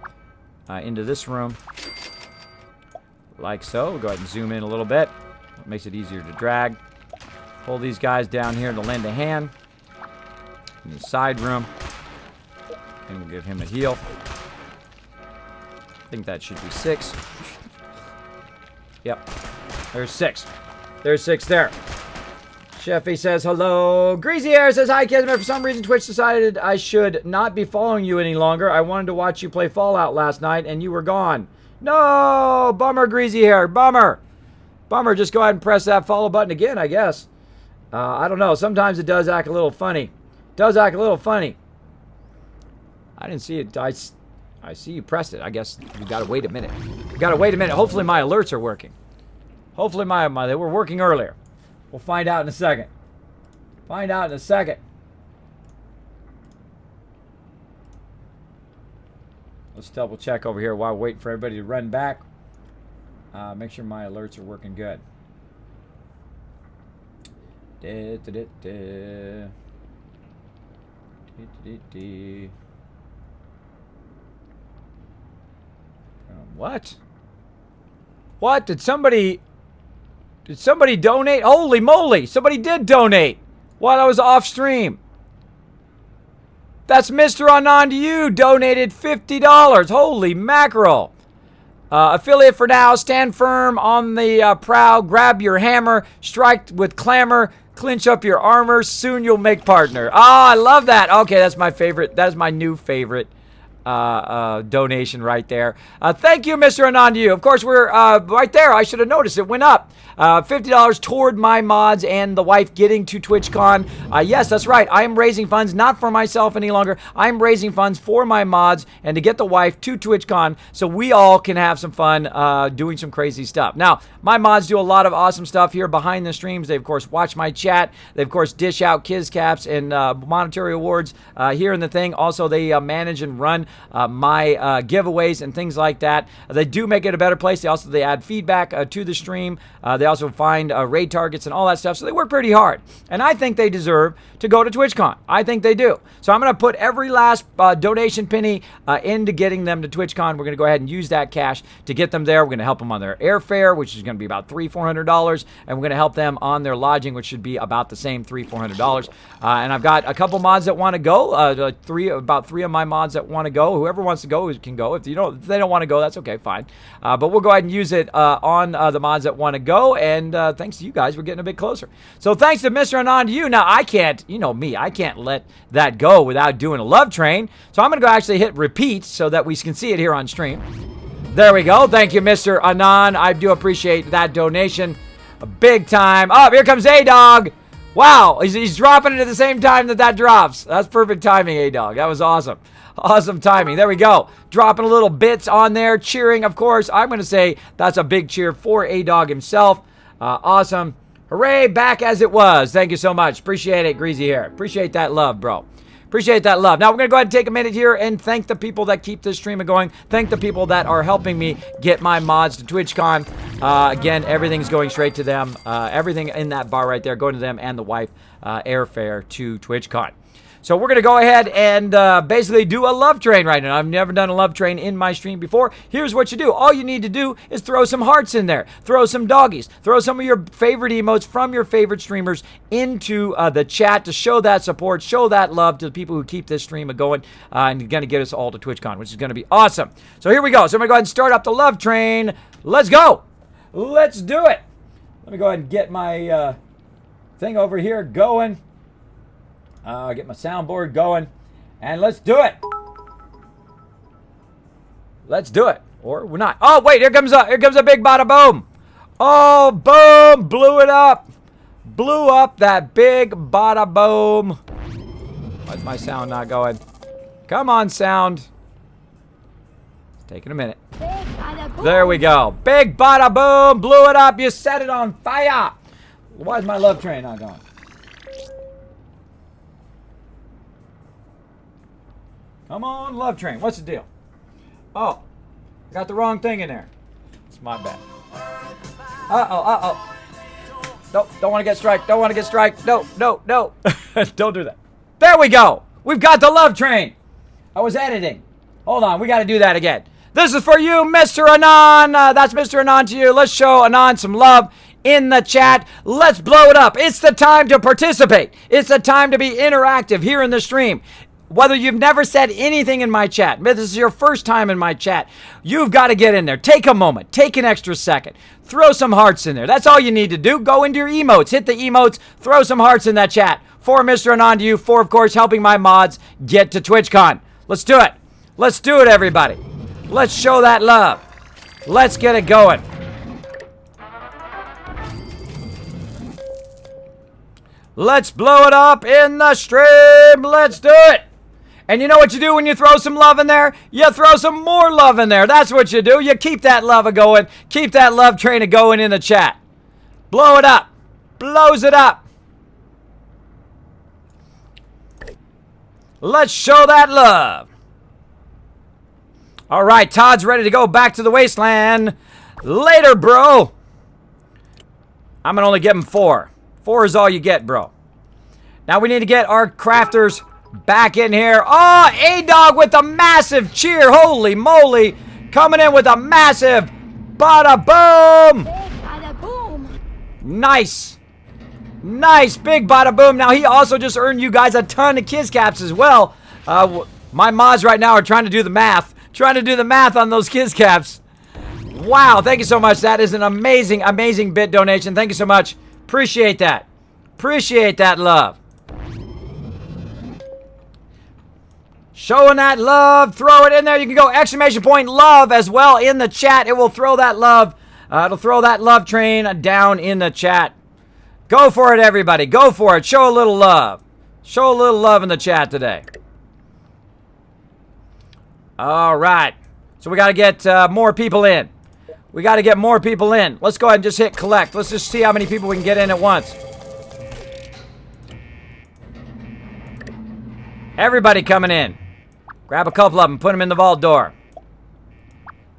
into this room. Like so. We'll go ahead and zoom in a little bit. It makes it easier to drag. Pull these guys down here to lend a hand. In the side room. And we'll give him a heal. I think that should be 6. Yep. There's 6. There's 6 there. Sheffy says hello. Greasy Hair says hi, Kismet. For some reason, Twitch decided I should not be following you any longer. I wanted to watch you play Fallout last night, and you were gone. No! Bummer, Greasy Hair. Bummer. Bummer. Just go ahead and press that follow button again, I guess. I don't know. Sometimes it does act a little funny. It does act a little funny. I didn't see it. I see you pressed it. I guess you gotta wait a minute. You gotta wait a minute. Hopefully my alerts are working. Hopefully they were working earlier. We'll find out in a second. Find out in a second. Let's double check over here while waiting for everybody to run back. Make sure my alerts are working good. What? What? Did somebody donate? Holy moly! Somebody did donate while I was off stream. That's Mr. Anand. You donated $50. Holy mackerel! Affiliate for now. Stand firm on the prow. Grab your hammer. Strike with clamor. Clinch up your armor. Soon you'll make partner. Oh, I love that. Okay, that's my favorite. That is my new favorite donation right there. Thank you, Mr. Anand. Of course, we're right there. I should have noticed it went up. $50 toward my mods and the wife getting to TwitchCon. Yes, that's right. I am raising funds, not for myself any longer. I'm raising funds for my mods and to get the wife to TwitchCon so we all can have some fun doing some crazy stuff. Now, my mods do a lot of awesome stuff here behind the streams. They, of course, watch my chat. They, of course, dish out Kiz Caps and monetary awards here in the thing. Also, they manage and run my giveaways and things like that. They do make it a better place. They add feedback to the stream. They also find raid targets and all that stuff. So they work pretty hard. And I think they deserve to go to TwitchCon. I think they do. So I'm going to put every last donation penny into getting them to TwitchCon. We're going to go ahead and use that cash to get them there. We're going to help them on their airfare, which is going to be about $300-400. And we're going to help them on their lodging, which should be about the same $300-400. And I've got a couple mods that want to go. About three of my mods that want to go. Whoever wants to go can go. If they don't want to go, that's okay, fine. But we'll go ahead and use it on the mods that want to go. And thanks to you guys, we're getting a bit closer. So thanks to Mr. Anand to you. Now, I can't, you know me, I can't let that go without doing a love train. So I'm going to go actually hit repeat so that we can see it here on stream. There we go. Thank you, Mr. Anand. I do appreciate that donation. A big time. Oh, here comes A-Dog. Wow, he's dropping it at the same time that drops. That's perfect timing, A-Dog. That was awesome. Awesome timing. There we go. Dropping a little bits on there. Cheering, of course. I'm going to say that's a big cheer for A-Dog himself. Awesome. Hooray, back as it was. Thank you so much. Appreciate it, Greasy Hair. Appreciate that love, bro. Appreciate that love. Now, we're going to go ahead and take a minute here and thank the people that keep this stream going. Thank the people that are helping me get my mods to TwitchCon. Again, everything's going straight to them. Everything in that bar right there going to them and the wife airfare to TwitchCon. So we're going to go ahead and basically do a love train right now. I've never done a love train in my stream before. Here's what you do. All you need to do is throw some hearts in there. Throw some doggies. Throw some of your favorite emotes from your favorite streamers into the chat to show that support, show that love to the people who keep this stream going and going to get us all to TwitchCon, which is going to be awesome. So here we go. So I'm going to go ahead and start up the love train. Let's go. Let's do it. Let me go ahead and get my thing over here going. Get my soundboard going, and let's do it. Let's do it, or we're not. Oh wait, here comes a big bada boom. Oh boom, blew it up, blew up that big bada boom. Why's my sound not going? Come on, sound. It's taking a minute. There we go. Big bada boom, blew it up. You set it on fire. Why's my love train not going? Come on, love train. What's the deal? Oh, I got the wrong thing in there. It's my bad. Uh-oh. Nope, don't want to get strike. Don't want to get strike. No. Don't do that. There we go. We've got the love train. I was editing. Hold on, we got to do that again. This is for you, Mr. Anon. That's Mr. Anon to you. Let's show Anon some love in the chat. Let's blow it up. It's the time to participate. It's the time to be interactive here in the stream. Whether you've never said anything in my chat, this is your first time in my chat, you've got to get in there. Take a moment. Take an extra second. Throw some hearts in there. That's all you need to do. Go into your emotes. Hit the emotes. Throw some hearts in that chat. For Mr. and on to you. For, of course, helping my mods get to TwitchCon. Let's do it. Let's do it, everybody. Let's show that love. Let's get it going. Let's blow it up in the stream. Let's do it. And you know what you do when you throw some love in there? You throw some more love in there. That's what you do. You keep that love a-going. Keep that love train a-going in the chat. Blow it up. Blows it up. Let's show that love. All right, Todd's ready to go back to the wasteland. Later, bro. I'm going to only give him 4. 4 is all you get, bro. Now we need to get our crafters back in here. Oh, A-Dog with a massive cheer. Holy moly. Coming in with a massive bada boom. Bada boom. Nice. Nice. Big bada boom. Now he also just earned you guys a ton of Kiss Caps as well. My mods right now are trying to do the math. Trying to do the math on those Kiss Caps. Wow. Thank you so much. That is an amazing, amazing bit donation. Thank you so much. Appreciate that. Appreciate that love. Showing that love. Throw it in there. You can go exclamation point love as well in the chat. It will throw that love. It'll throw that love train down in the chat. Go for it, everybody. Go for it. Show a little love. Show a little love in the chat today. All right. So we got to get more people in. We got to get more people in. Let's go ahead and just hit collect. Let's just see how many people we can get in at once. Everybody coming in. Grab a couple of them. Put them in the vault door.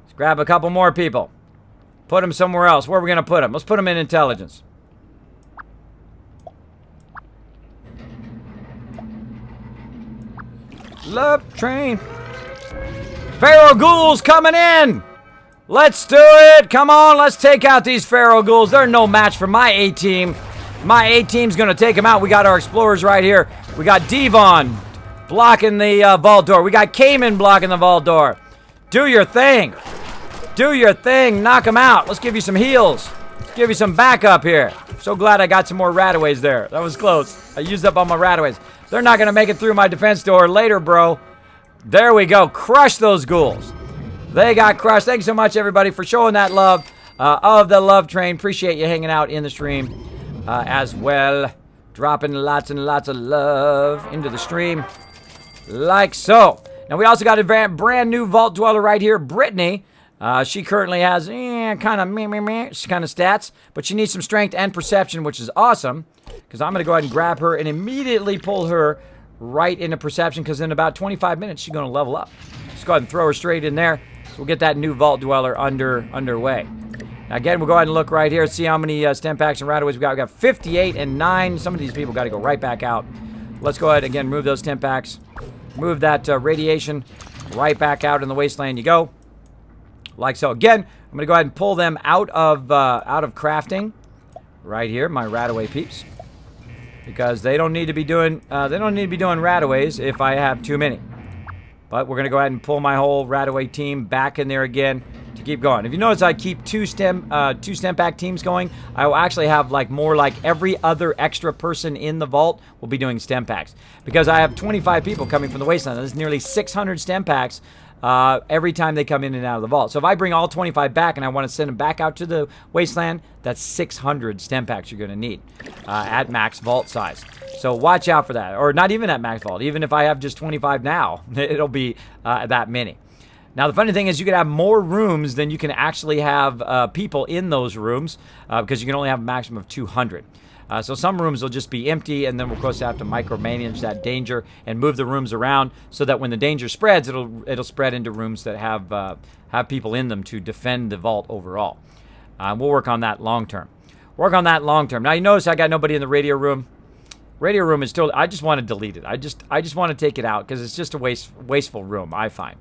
Let's grab a couple more people. Put them somewhere else. Where are we going to put them? Let's put them in intelligence. Love train. Pharaoh ghouls coming in. Let's do it. Come on, let's take out these Pharaoh ghouls. They're no match for my A-team. My A-team's going to take them out. We got our explorers right here. We got Devon blocking the vault door. We got Cayman blocking the vault door. Do your thing. Do your thing. Knock them out. Let's give you some heals. Let's give you some backup here. So glad I got some more rataways there. That was close. I used up all my rataways. They're not going to make it through my defense door later, bro. There we go. Crush those ghouls. They got crushed. Thanks so much, everybody, for showing that love of the love train. Appreciate you hanging out in the stream as well. Dropping lots and lots of love into the stream. Like so. Now, we also got a brand new vault dweller right here, Brittany. She currently has kind of stats, but she needs some strength and perception, which is awesome. Because I'm going to go ahead and grab her and immediately pull her right into perception, because in about 25 minutes, she's going to level up. Just go ahead and throw her straight in there. So we'll get that new Vault Dweller underway. Now again, we'll go ahead and look right here, see how many stem packs and rataways we got. We got 58 and 9. Some of these people got to go right back out. Let's go ahead again, move those stem packs. Move that radiation right back out in the wasteland you go. Like so. Again, I'm going to go ahead and pull them out of crafting. Right here, my rataway peeps. Because they don't need to be doing rataways if I have too many. But we're going to go ahead and pull my whole rataway team back in there again to keep going. If you notice, I keep two stem pack teams going. I will actually have more like every other extra person in the vault will be doing stem packs. Because I have 25 people coming from the wasteland. There's nearly 600 stem packs every time they come in and out of the vault. So if I bring all 25 back and I want to send them back out to the wasteland, that's 600 stem packs you're going to need at max vault size. So watch out for that. Or not even at max vault. Even if I have just 25 now, it'll be that many. Now, the funny thing is you can have more rooms than you can actually have people in those rooms because you can only have a maximum of 200. So some rooms will just be empty, and then we'll of course have to micromanage that danger and move the rooms around so that when the danger spreads, it'll spread into rooms that have people in them to defend the vault overall. We'll work on that long term. Work on that long term. Now you notice I got nobody in the radio room. Radio room is still. I just want to delete it. I just want to take it out because it's just a wasteful room. I find.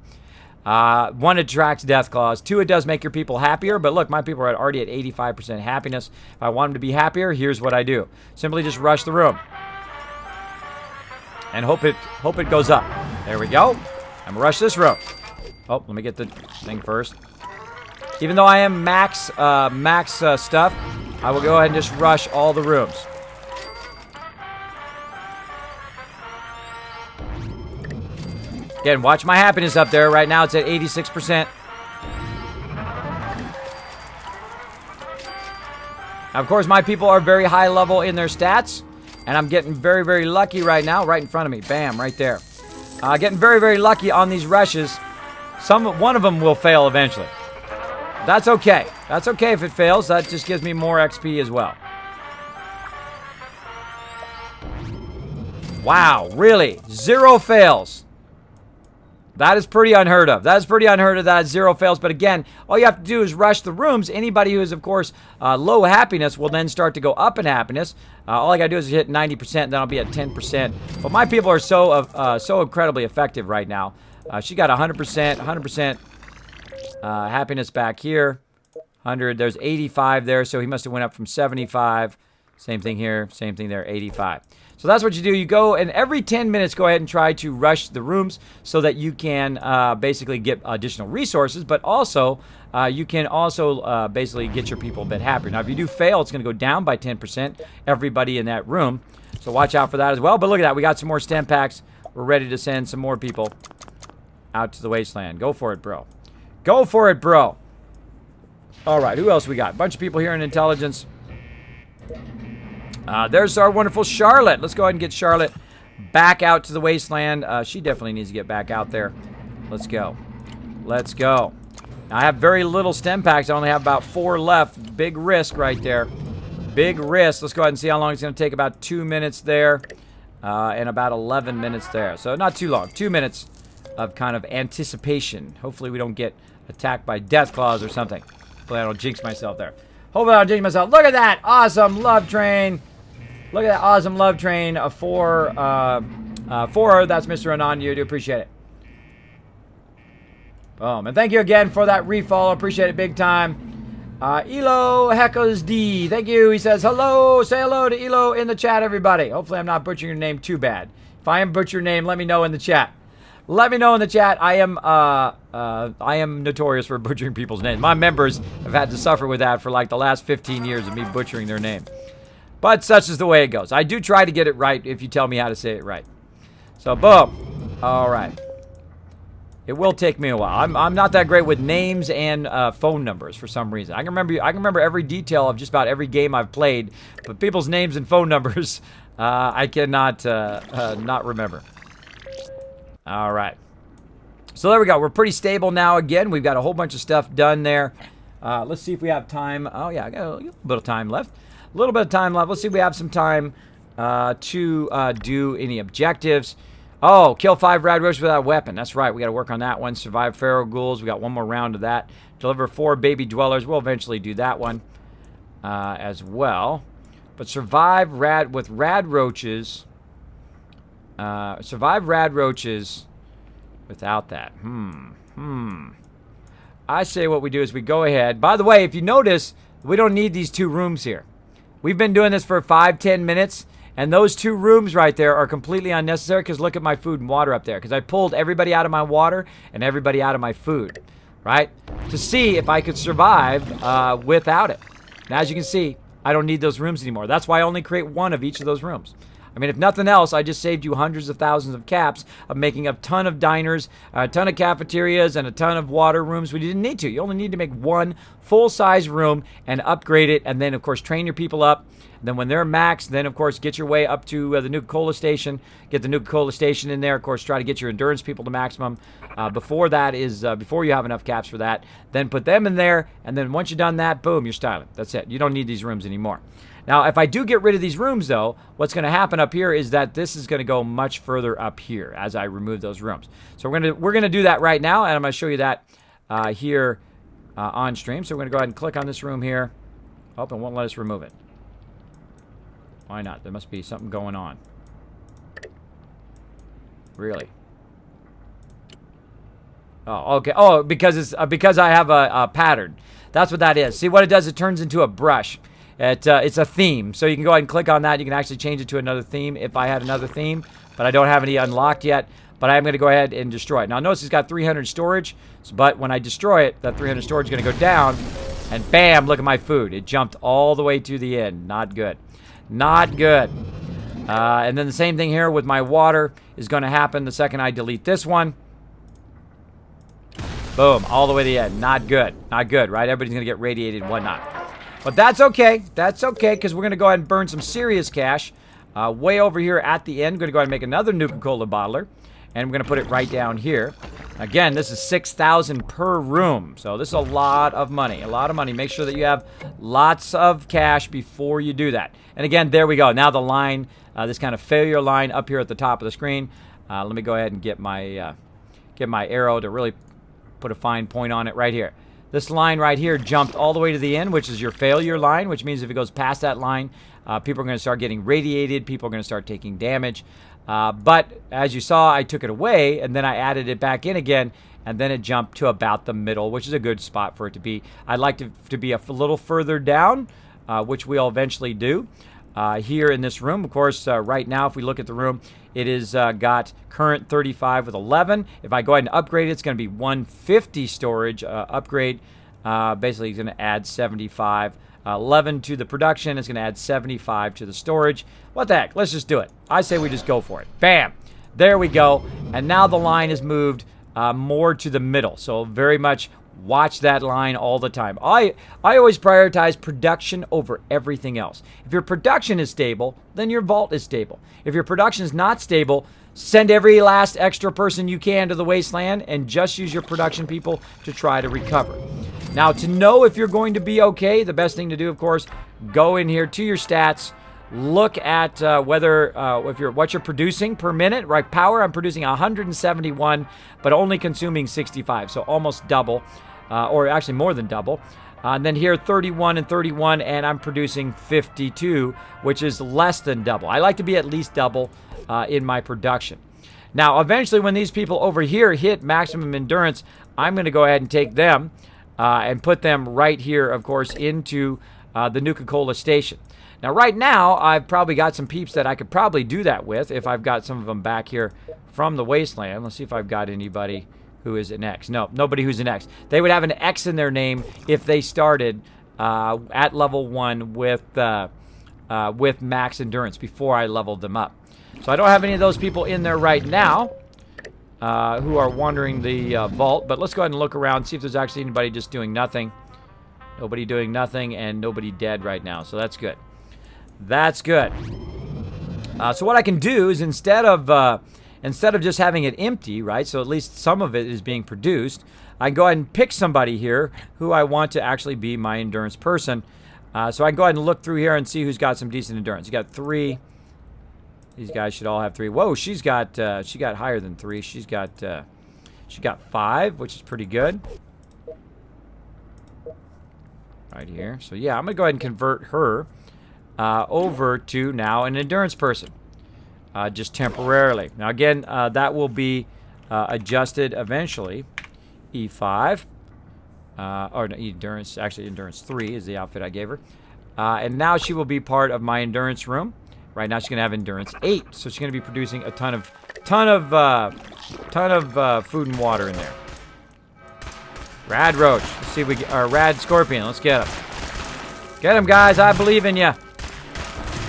1, it attracts death claws. 2, it does make your people happier. But look, my people are already at 85% happiness. If I want them to be happier, here's what I do. Simply just rush the room. and hope it goes up. There we go. I'm gonna rush this room. Oh, let me get the thing first. Even though I am max stuff, I will go ahead and just rush all the rooms. Again, watch my happiness up there. Right now it's at 86%. Now, of course, my people are very high level in their stats, and I'm getting very, very lucky right now, right in front of me. Bam, right there. Getting very, very lucky on these rushes. One of them will fail eventually. That's okay. That's okay if it fails. That just gives me more XP as well. Wow, really? 0 fails. That is pretty unheard of. That is pretty unheard of that 0 fails. But again, all you have to do is rush the rooms. Anybody who is, of course, low happiness will then start to go up in happiness. All I got to do is hit 90%, then I'll be at 10%. But my people are so incredibly effective right now. She got 100%, happiness back here. 100, there's 85 there, so he must have went up from 75. Same thing here, same thing there, 85. So that's what you do. You go, and every 10 minutes, go ahead and try to rush the rooms so that you can basically get additional resources, but also you can also basically get your people a bit happier. Now, if you do fail, it's going to go down by 10%, everybody in that room. So watch out for that as well. But look at that. We got some more stem packs. We're ready to send some more people out to the wasteland. Go for it, bro. Go for it, bro. All right, who else we got? A bunch of people here in intelligence. There's our wonderful Charlotte. Let's go ahead and get Charlotte back out to the wasteland. She definitely needs to get back out there. Let's go. Let's go. Now, I have very little stem packs. I only have about 4 left. Big risk right there. Big risk. Let's go ahead and see how long it's going to take. About 2 minutes there. And about 11 minutes there. So not too long. 2 minutes of kind of anticipation. Hopefully we don't get attacked by death claws or something. Hopefully I don't jinx myself there. Hopefully I don't jinx myself. Look at that. Awesome love train. Look at that awesome love train. For that's Mr. Anand. You do appreciate it. Boom. And thank you again for that refollow. Appreciate it big time. Elo Heckles D. Thank you. He says hello. Say hello to Elo in the chat, everybody. Hopefully I'm not butchering your name too bad. If I am butchering your name, let me know in the chat. Let me know in the chat. I am notorious for butchering people's names. My members have had to suffer with that for like the last 15 years of me butchering their name. But such is the way it goes. I do try to get it right if you tell me how to say it right. So, boom. All right. It will take me a while. I'm not that great with names and phone numbers for some reason. I can remember every detail of just about every game I've played, but people's names and phone numbers, I cannot not remember. All right. So there we go. We're pretty stable now again. We've got a whole bunch of stuff done there. Let's see if we have time. Oh, yeah, I got a little bit of time left. A little bit of time left. Let's see if we have some time to do any objectives. Oh, kill 5 rad roaches without a weapon. That's right. We got to work on that one. Survive feral ghouls. We got one more round of that. Deliver 4 baby dwellers. We'll eventually do that one as well. But survive rad roaches. Survive rad roaches without that. I say what we do is we go ahead. By the way, if you notice, we don't need these 2 rooms here. We've been doing this for 5-10 minutes, and those 2 rooms right there are completely unnecessary because look at my food and water up there. Because I pulled everybody out of my water and everybody out of my food, right? To see if I could survive without it. Now, as you can see, I don't need those rooms anymore. That's why I only create 1 of each of those rooms. I mean, if nothing else, I just saved you hundreds of thousands of caps of making a ton of diners, a ton of cafeterias, and a ton of water rooms. We didn't need to. You only need to make 1 full-size room and upgrade it, and then, of course, train your people up. Then when they're maxed, then, of course, get your way up to the Nuka-Cola station. Get the Nuka-Cola station in there. Of course, try to get your endurance people to maximum. Before you have enough caps for that. Then put them in there, and then once you've done that, boom, you're styling. That's it. You don't need these rooms anymore. Now, if I do get rid of these rooms, though, what's going to happen up here is that this is going to go much further up here as I remove those rooms. So we're gonna do that right now, and I'm going to show you that here on stream. So we're going to go ahead and click on this room here. Oh, and won't let us remove it. Why not? There must be something going on. Really? Oh, okay. Oh, because I have a pattern. That's what that is. See what it does? It turns into a brush. It's a theme. So you can go ahead and click on that. You can actually change it to another theme if I had another theme, but I don't have any unlocked yet. But I'm going to go ahead and destroy it. Now notice it's got 300 storage, but when I destroy it, that 300 storage is going to go down, and bam, look at my food. It jumped all the way to the end. Not good. Not good. And then the same thing here with my water is going to happen the second I delete this one. Boom, all the way to the end. Not good. Not good, right? Everybody's going to get radiated and whatnot. But that's okay. That's okay, because we're going to go ahead and burn some serious cash. Way over here at the end, going to go ahead and make another Nuka-Cola bottler. And we're going to put it right down here. Again, this is $6,000 per room. So this is a lot of money. A lot of money. Make sure that you have lots of cash before you do that. And again, there we go. Now the line, this kind of failure line up here at the top of the screen. Let me go ahead and get my arrow to really put a fine point on it right here. This line right here jumped all the way to the end, which is your failure line, which means if it goes past that line, people are going to start getting radiated. People are going to start taking damage. But as you saw, I took it away, and then I added it back in again, and then it jumped to about the middle, which is a good spot for it to be. I'd like to be a little further down, which we'll eventually do. Here in this room, of course, right now, if we look at the room, it is got current 35 with 11. If I go ahead and upgrade it, it's going to be 150 storage upgrade. Basically, it's going to add 75. 11 to the production. It's going to add 75 to the storage. What the heck? Let's just do it. I say we just go for it. Bam! There we go. And now the line is moved more to the middle. So very much watch that line all the time. I always prioritize production over everything else. If your production is stable, then your vault is stable. If your production is not stable, send every last extra person you can to the wasteland and just use your production people to try to recover. Now, to know if you're going to be okay, the best thing to do, of course, go in here to your stats, look at what you're producing per minute. Right, power, I'm producing 171, but only consuming 65, so almost double, or actually more than double. And then here, 31 and 31, and I'm producing 52, which is less than double. I like to be at least double in my production. Now, eventually, when these people over here hit maximum endurance, I'm going to go ahead and take them and put them right here, of course, into the Nuka-Cola station. Now, right now, I've probably got some peeps that I could probably do that with if I've got some of them back here from the wasteland. Let's see if I've got anybody who is an X. No, nobody who's an X. They would have an X in their name if they started at level 1 with max endurance before I leveled them up. So I don't have any of those people in there right now who are wandering the vault. But let's go ahead and look around, see if there's actually anybody just doing nothing. Nobody doing nothing and nobody dead right now. So that's good. That's good. So what I can do is instead of just having it empty, right, so at least some of it is being produced, I can go ahead and pick somebody here who I want to actually be my endurance person. So I can go ahead and look through here and see who's got some decent endurance. You got 3. These guys should all have 3. Whoa, she got higher than 3. She got 5, which is pretty good. Right here. So yeah, I'm gonna go ahead and convert her over to now an endurance person. Just temporarily. Now again, that will be adjusted eventually. E5. Or no, endurance, actually endurance 3 is the outfit I gave her. And now she will be part of my endurance room. Right now she's gonna have endurance 8, so she's gonna be producing a ton of food and water in there. Rad Roach. Let's see if we get our Rad Scorpion. Let's get him. Get him, guys. I believe in you.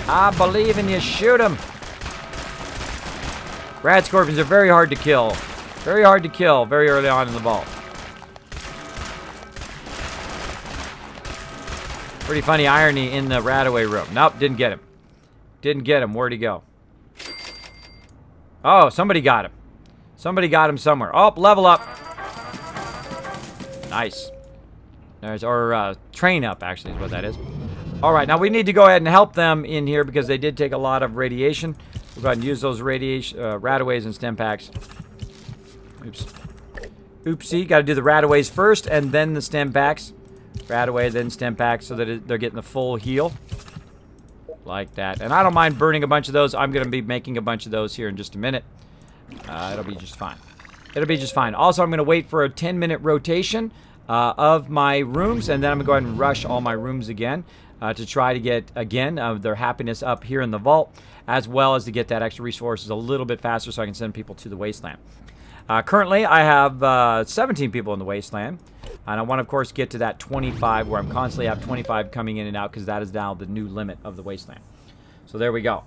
I believe in you. Shoot him. Rad Scorpions are very hard to kill. Very hard to kill very early on in the vault. Pretty funny irony in the Radaway room. Nope, didn't get him. Didn't get him. Where'd he go? Oh, somebody got him. Somebody got him somewhere. Oh, level up. Nice. There's our train up, actually, is what that is. All right, now we need to go ahead and help them in here because they did take a lot of radiation. We'll go ahead and use those radiation Radaways and stem packs. Oops. Oopsie. Got to do the Radaways first and then the stem packs. Radaway, then stem packs so that they're getting the full heal. Like that. And I don't mind burning a bunch of those. I'm going to be making a bunch of those here in just a minute. It'll be just fine. It'll be just fine. Also, I'm going to wait for a 10-minute rotation of my rooms, and then I'm going to go ahead and rush all my rooms again. to try to get, again, their happiness up here in the vault, as well as to get that extra resources a little bit faster so I can send people to the wasteland. Currently, I have 17 people in the wasteland, and I want to, of course, get to that 25 where I'm constantly have 25 coming in and out because that is now the new limit of the wasteland. So there we go.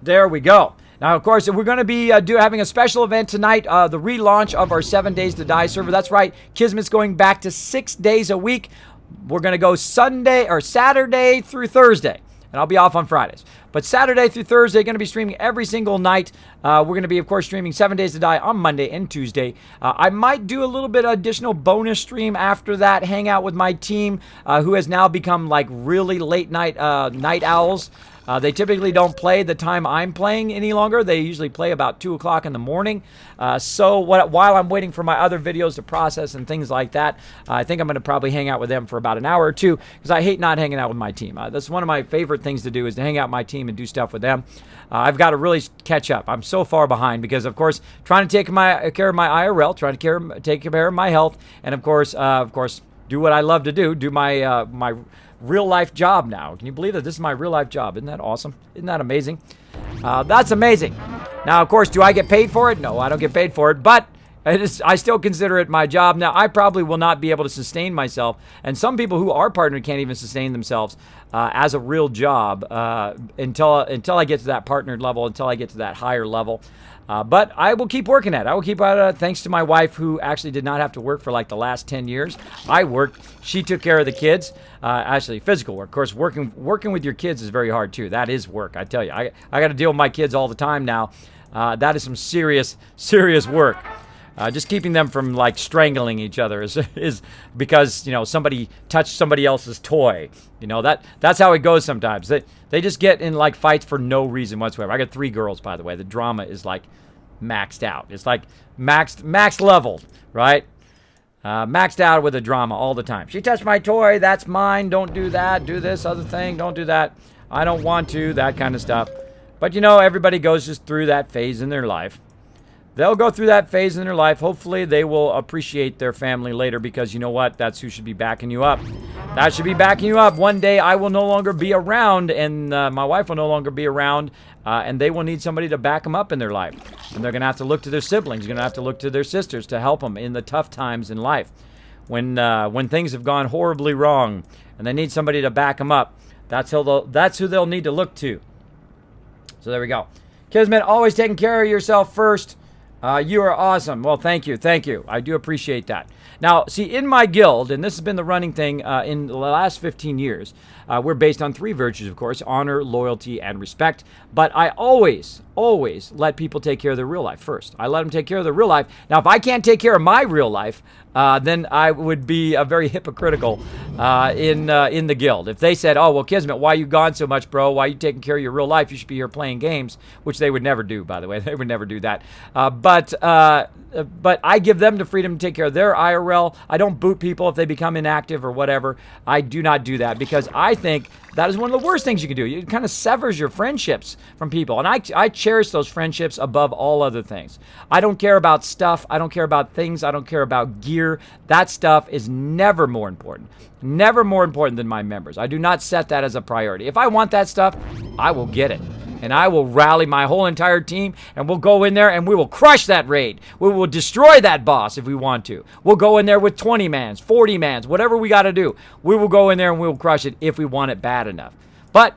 There we go. Now, of course, we're going to be having a special event tonight, the relaunch of our 7 Days to Die server. That's right, Kismet's going back to 6 days a week. We're going to go Saturday through Thursday, and I'll be off on Fridays. But Saturday through Thursday, going to be streaming every single night. We're going to be, of course, streaming 7 Days to Die on Monday and Tuesday. I might do a little bit of additional bonus stream after that, hang out with my team, who has now become like really late night night owls. They typically don't play the time I'm playing any longer. They usually play about 2 o'clock in the morning. While I'm waiting for my other videos to process and things like that, I think I'm going to probably hang out with them for about an hour or two because I hate not hanging out with my team. That's one of my favorite things to do is to hang out with my team and do stuff with them. I've got to really catch up. I'm so far behind because, of course, trying to take care of my IRL, trying to take care of my health, and, of course, do what I love to do my real life job now. Can you believe that this is my real life job? Isn't that awesome? Isn't that amazing? That's amazing. Now, of course, do I get paid for it? No, I don't get paid for it, but I still consider it my job. Now, I probably will not be able to sustain myself, and some people who are partnered can't even sustain themselves as a real job until I get to that partnered level, until I get to that higher level. But I will keep working at it. I will keep at it thanks to my wife, who actually did not have to work for like the last 10 years. I worked. She took care of the kids. Actually, physical work. Of course, working with your kids is very hard, too. That is work, I tell you. I got to deal with my kids all the time now. That is some serious work. Just keeping them from like strangling each other is because, you know, somebody touched somebody else's toy. You know, that's how it goes sometimes. They just get in like fights for no reason whatsoever. I got 3 girls, by the way. The drama is like maxed out. It's like max leveled, right? Maxed out with the drama all the time. She touched my toy. That's mine. Don't do that. Do this other thing. Don't do that. I don't want to. That kind of stuff. But, you know, everybody goes just through that phase in their life. They'll go through that phase in their life. Hopefully, they will appreciate their family later because you know what? That's who should be backing you up. That should be backing you up. One day, I will no longer be around, and my wife will no longer be around, and they will need somebody to back them up in their life. And they're going to have to look to their siblings. They're going to have to look to their sisters to help them in the tough times in life. When things have gone horribly wrong and they need somebody to back them up, that's who they'll need to look to. So there we go. Kismet, always taking care of yourself first. You are awesome. Well, thank you. I do appreciate that. Now, see, in my guild, and this has been the running thing in the last 15 years, we're based on 3 virtues, of course: honor, loyalty, and respect. But I always let people take care of their real life first. I let them take care of their real life. Now, if I can't take care of my real life, then I would be very hypocritical in the guild. If they said, "Oh, well, Kismet, why you gone so much, bro? Why you taking care of your real life? You should be here playing games," which they would never do, by the way. They would never do that. But I give them the freedom to take care of their IRL. I don't boot people if they become inactive or whatever. I do not do that because I think that is one of the worst things you can do. It kind of severs your friendships from people. And I cherish those friendships above all other things. I don't care about stuff. I don't care about things. I don't care about gear. That stuff is never more important. Never more important than my members. I do not set that as a priority. If I want that stuff, I will get it. And I will rally my whole entire team, and we'll go in there and we will crush that raid. We will destroy that boss if we want to. We'll go in there with 20 mans, 40 mans, whatever we got to do. We will go in there and we will crush it if we want it bad enough. But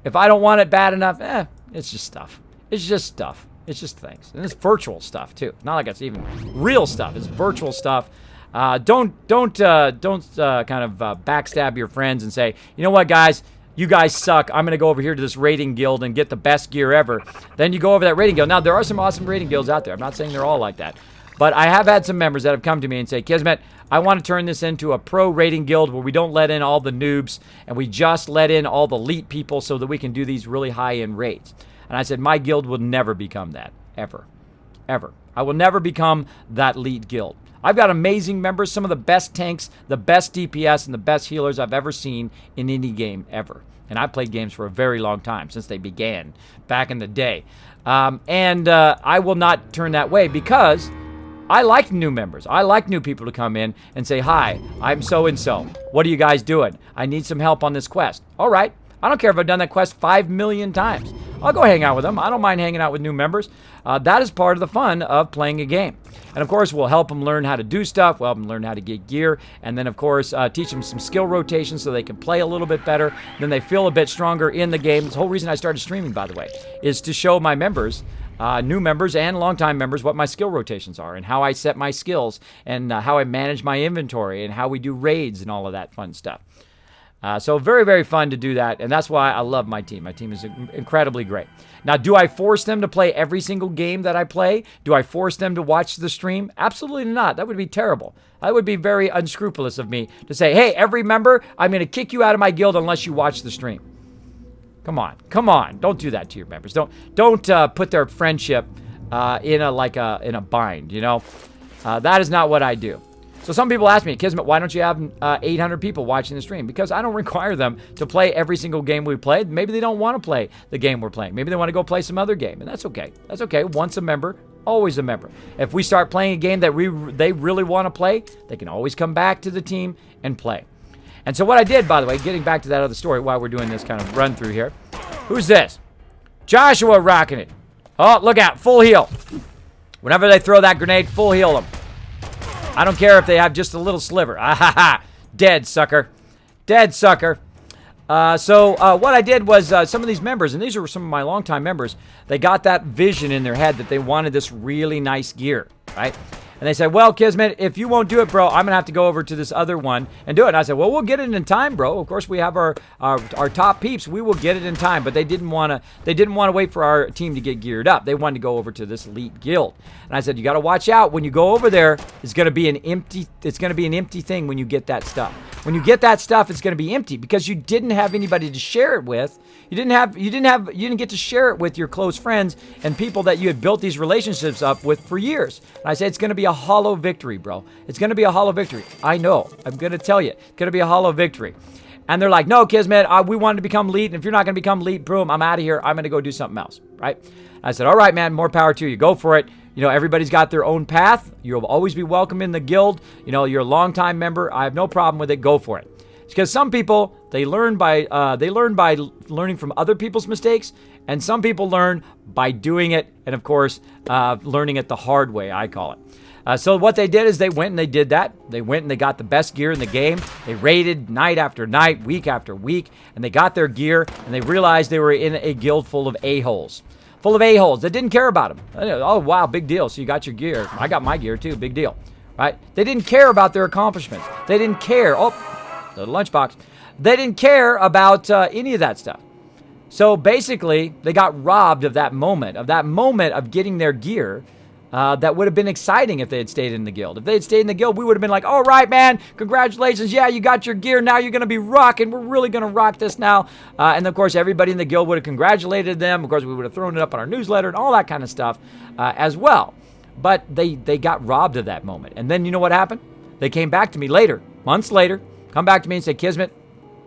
if I don't want it bad enough, it's just stuff. It's just stuff. It's just things. And it's virtual stuff too. Not like it's even real stuff. It's virtual stuff. Don't kind of backstab your friends and say, you know what, guys? You guys suck. I'm going to go over here to this raiding guild and get the best gear ever. Then you go over that raiding guild. Now, there are some awesome raiding guilds out there. I'm not saying they're all like that. But I have had some members that have come to me and say, Kismet, I want to turn this into a pro raiding guild where we don't let in all the noobs and we just let in all the elite people so that we can do these really high-end raids. And I said, my guild will never become that. Ever. Ever. I will never become that elite guild. I've got amazing members, some of the best tanks, the best DPS, and the best healers I've ever seen in any game ever. And I've played games for a very long time, since they began back in the day. I will not turn that way because I like new members. I like new people to come in and say, hi, I'm so-and-so. What are you guys doing? I need some help on this quest. All right. I don't care if I've done that quest 5 million times. I'll go hang out with them. I don't mind hanging out with new members. That is part of the fun of playing a game. And, of course, we'll help them learn how to do stuff. We'll help them learn how to get gear. And then, of course, teach them some skill rotations so they can play a little bit better. Then they feel a bit stronger in the game. The whole reason I started streaming, by the way, is to show my members, new members and longtime members, what my skill rotations are and how I set my skills and how I manage my inventory and how we do raids and all of that fun stuff. So very, very fun to do that, and that's why I love my team. My team is incredibly great. Now, do I force them to play every single game that I play? Do I force them to watch the stream? Absolutely not. That would be terrible. That would be very unscrupulous of me to say, hey, every member, I'm going to kick you out of my guild unless you watch the stream. Come on. Come on. Don't do that to your members. Don't put their friendship in a bind, you know? That is not what I do. So some people ask me, Kismet, why don't you have 800 people watching the stream? Because I don't require them to play every single game we play. Maybe they don't want to play the game we're playing. Maybe they want to go play some other game, and that's okay. That's okay. Once a member, always a member. If we start playing a game that they really want to play, they can always come back to the team and play. And so what I did, by the way, getting back to that other story while we're doing this kind of run through here. Who's this? Joshua rocking it. Oh, look out. Full heal. Whenever they throw that grenade, full heal them. I don't care if they have just a little sliver. Ah, ha, ha. Dead, sucker. Dead, sucker. So what I did was some of these members, and these are some of my longtime members, they got that vision in their head that they wanted this really nice gear, right? And they said, well, Kismet, if you won't do it, bro, I'm going to have to go over to this other one and do it. And I said, well, we'll get it in time, bro. Of course, we have our top peeps. We will get it in time. But they didn't want to wait for our team to get geared up. They wanted to go over to this elite guild. And I said, you got to watch out. When you go over there, it's going to be an empty thing when you get that stuff. When you get that stuff, it's going to be empty because you didn't have anybody to share it with. You didn't get to share it with your close friends and people that you had built these relationships up with for years. And I said, it's going to be a hollow victory, bro. It's going to be a hollow victory. I know. I'm going to tell you. It's going to be a hollow victory. And they're like, no, Kismet, we wanted to become elite. And if you're not going to become elite, boom, I'm out of here. I'm going to go do something else, right? I said, all right, man, more power to you. Go for it. You know, everybody's got their own path. You'll always be welcome in the guild. You know, you're a longtime member. I have no problem with it. Go for it. It's because some people, they learn by learning from other people's mistakes, and some people learn by doing it, and of course, learning it the hard way, I call it. So what they did is they went and they did that. They went and they got the best gear in the game. They raided night after night, week after week, and they got their gear, and they realized they were in a guild full of a-holes. Full of a-holes that didn't care about them. Oh, wow, big deal. So you got your gear. I got my gear too, big deal. Right? They didn't care about their accomplishments. They didn't care. Oh, the lunchbox. They didn't care about any of that stuff. So basically, they got robbed of that moment of getting their gear. That would have been exciting if they had stayed in the guild. If they had stayed in the guild, we would have been like, all right, man, congratulations. Yeah, you got your gear. Now you're going to be rocking. We're really going to rock this now. And, of course, everybody in the guild would have congratulated them. Of course, we would have thrown it up on our newsletter and all that kind of stuff as well. But they got robbed of that moment. And then you know what happened? They came back to me later, months later, come back to me and say, Kismet,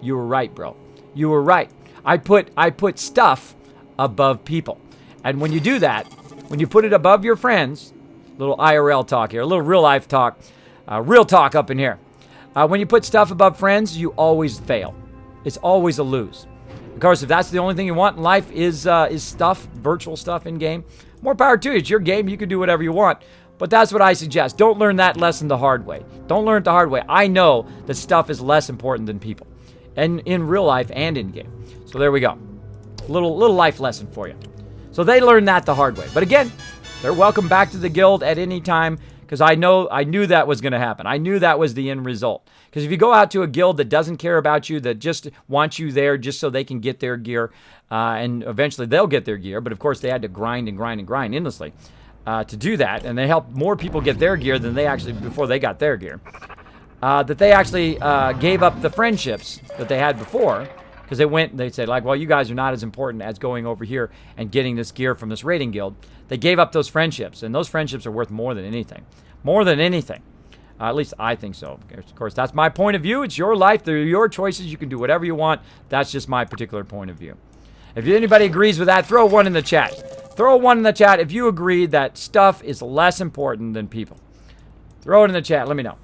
you were right, bro. You were right. I put stuff above people. And when you do that, when you put it above your friends, little IRL talk here, a little real life talk, real talk up in here. When you put stuff above friends, you always fail. It's always a lose. Of course, if that's the only thing you want in life is stuff, virtual stuff in game, more power to you. It's your game. You can do whatever you want. But that's what I suggest. Don't learn that lesson the hard way. Don't learn it the hard way. I know that stuff is less important than people, and in real life and in game. So there we go. Little life lesson for you. So they learned that the hard way. But again, they're welcome back to the guild at any time because I knew that was going to happen. I knew that was the end result. Because if you go out to a guild that doesn't care about you, that just wants you there just so they can get their gear, and eventually they'll get their gear, but of course they had to grind and grind and grind endlessly to do that, and they helped more people get their gear than they actually, before they got their gear, that they actually gave up the friendships that they had before. Because they said, like, well, you guys are not as important as going over here and getting this gear from this raiding guild. They gave up those friendships, and those friendships are worth more than anything. More than anything. At least I think so. Of course, that's my point of view. It's your life. They're your choices. You can do whatever you want. That's just my particular point of view. If anybody agrees with that, throw one in the chat. Throw one in the chat if you agree that stuff is less important than people. Throw it in the chat. Let me know.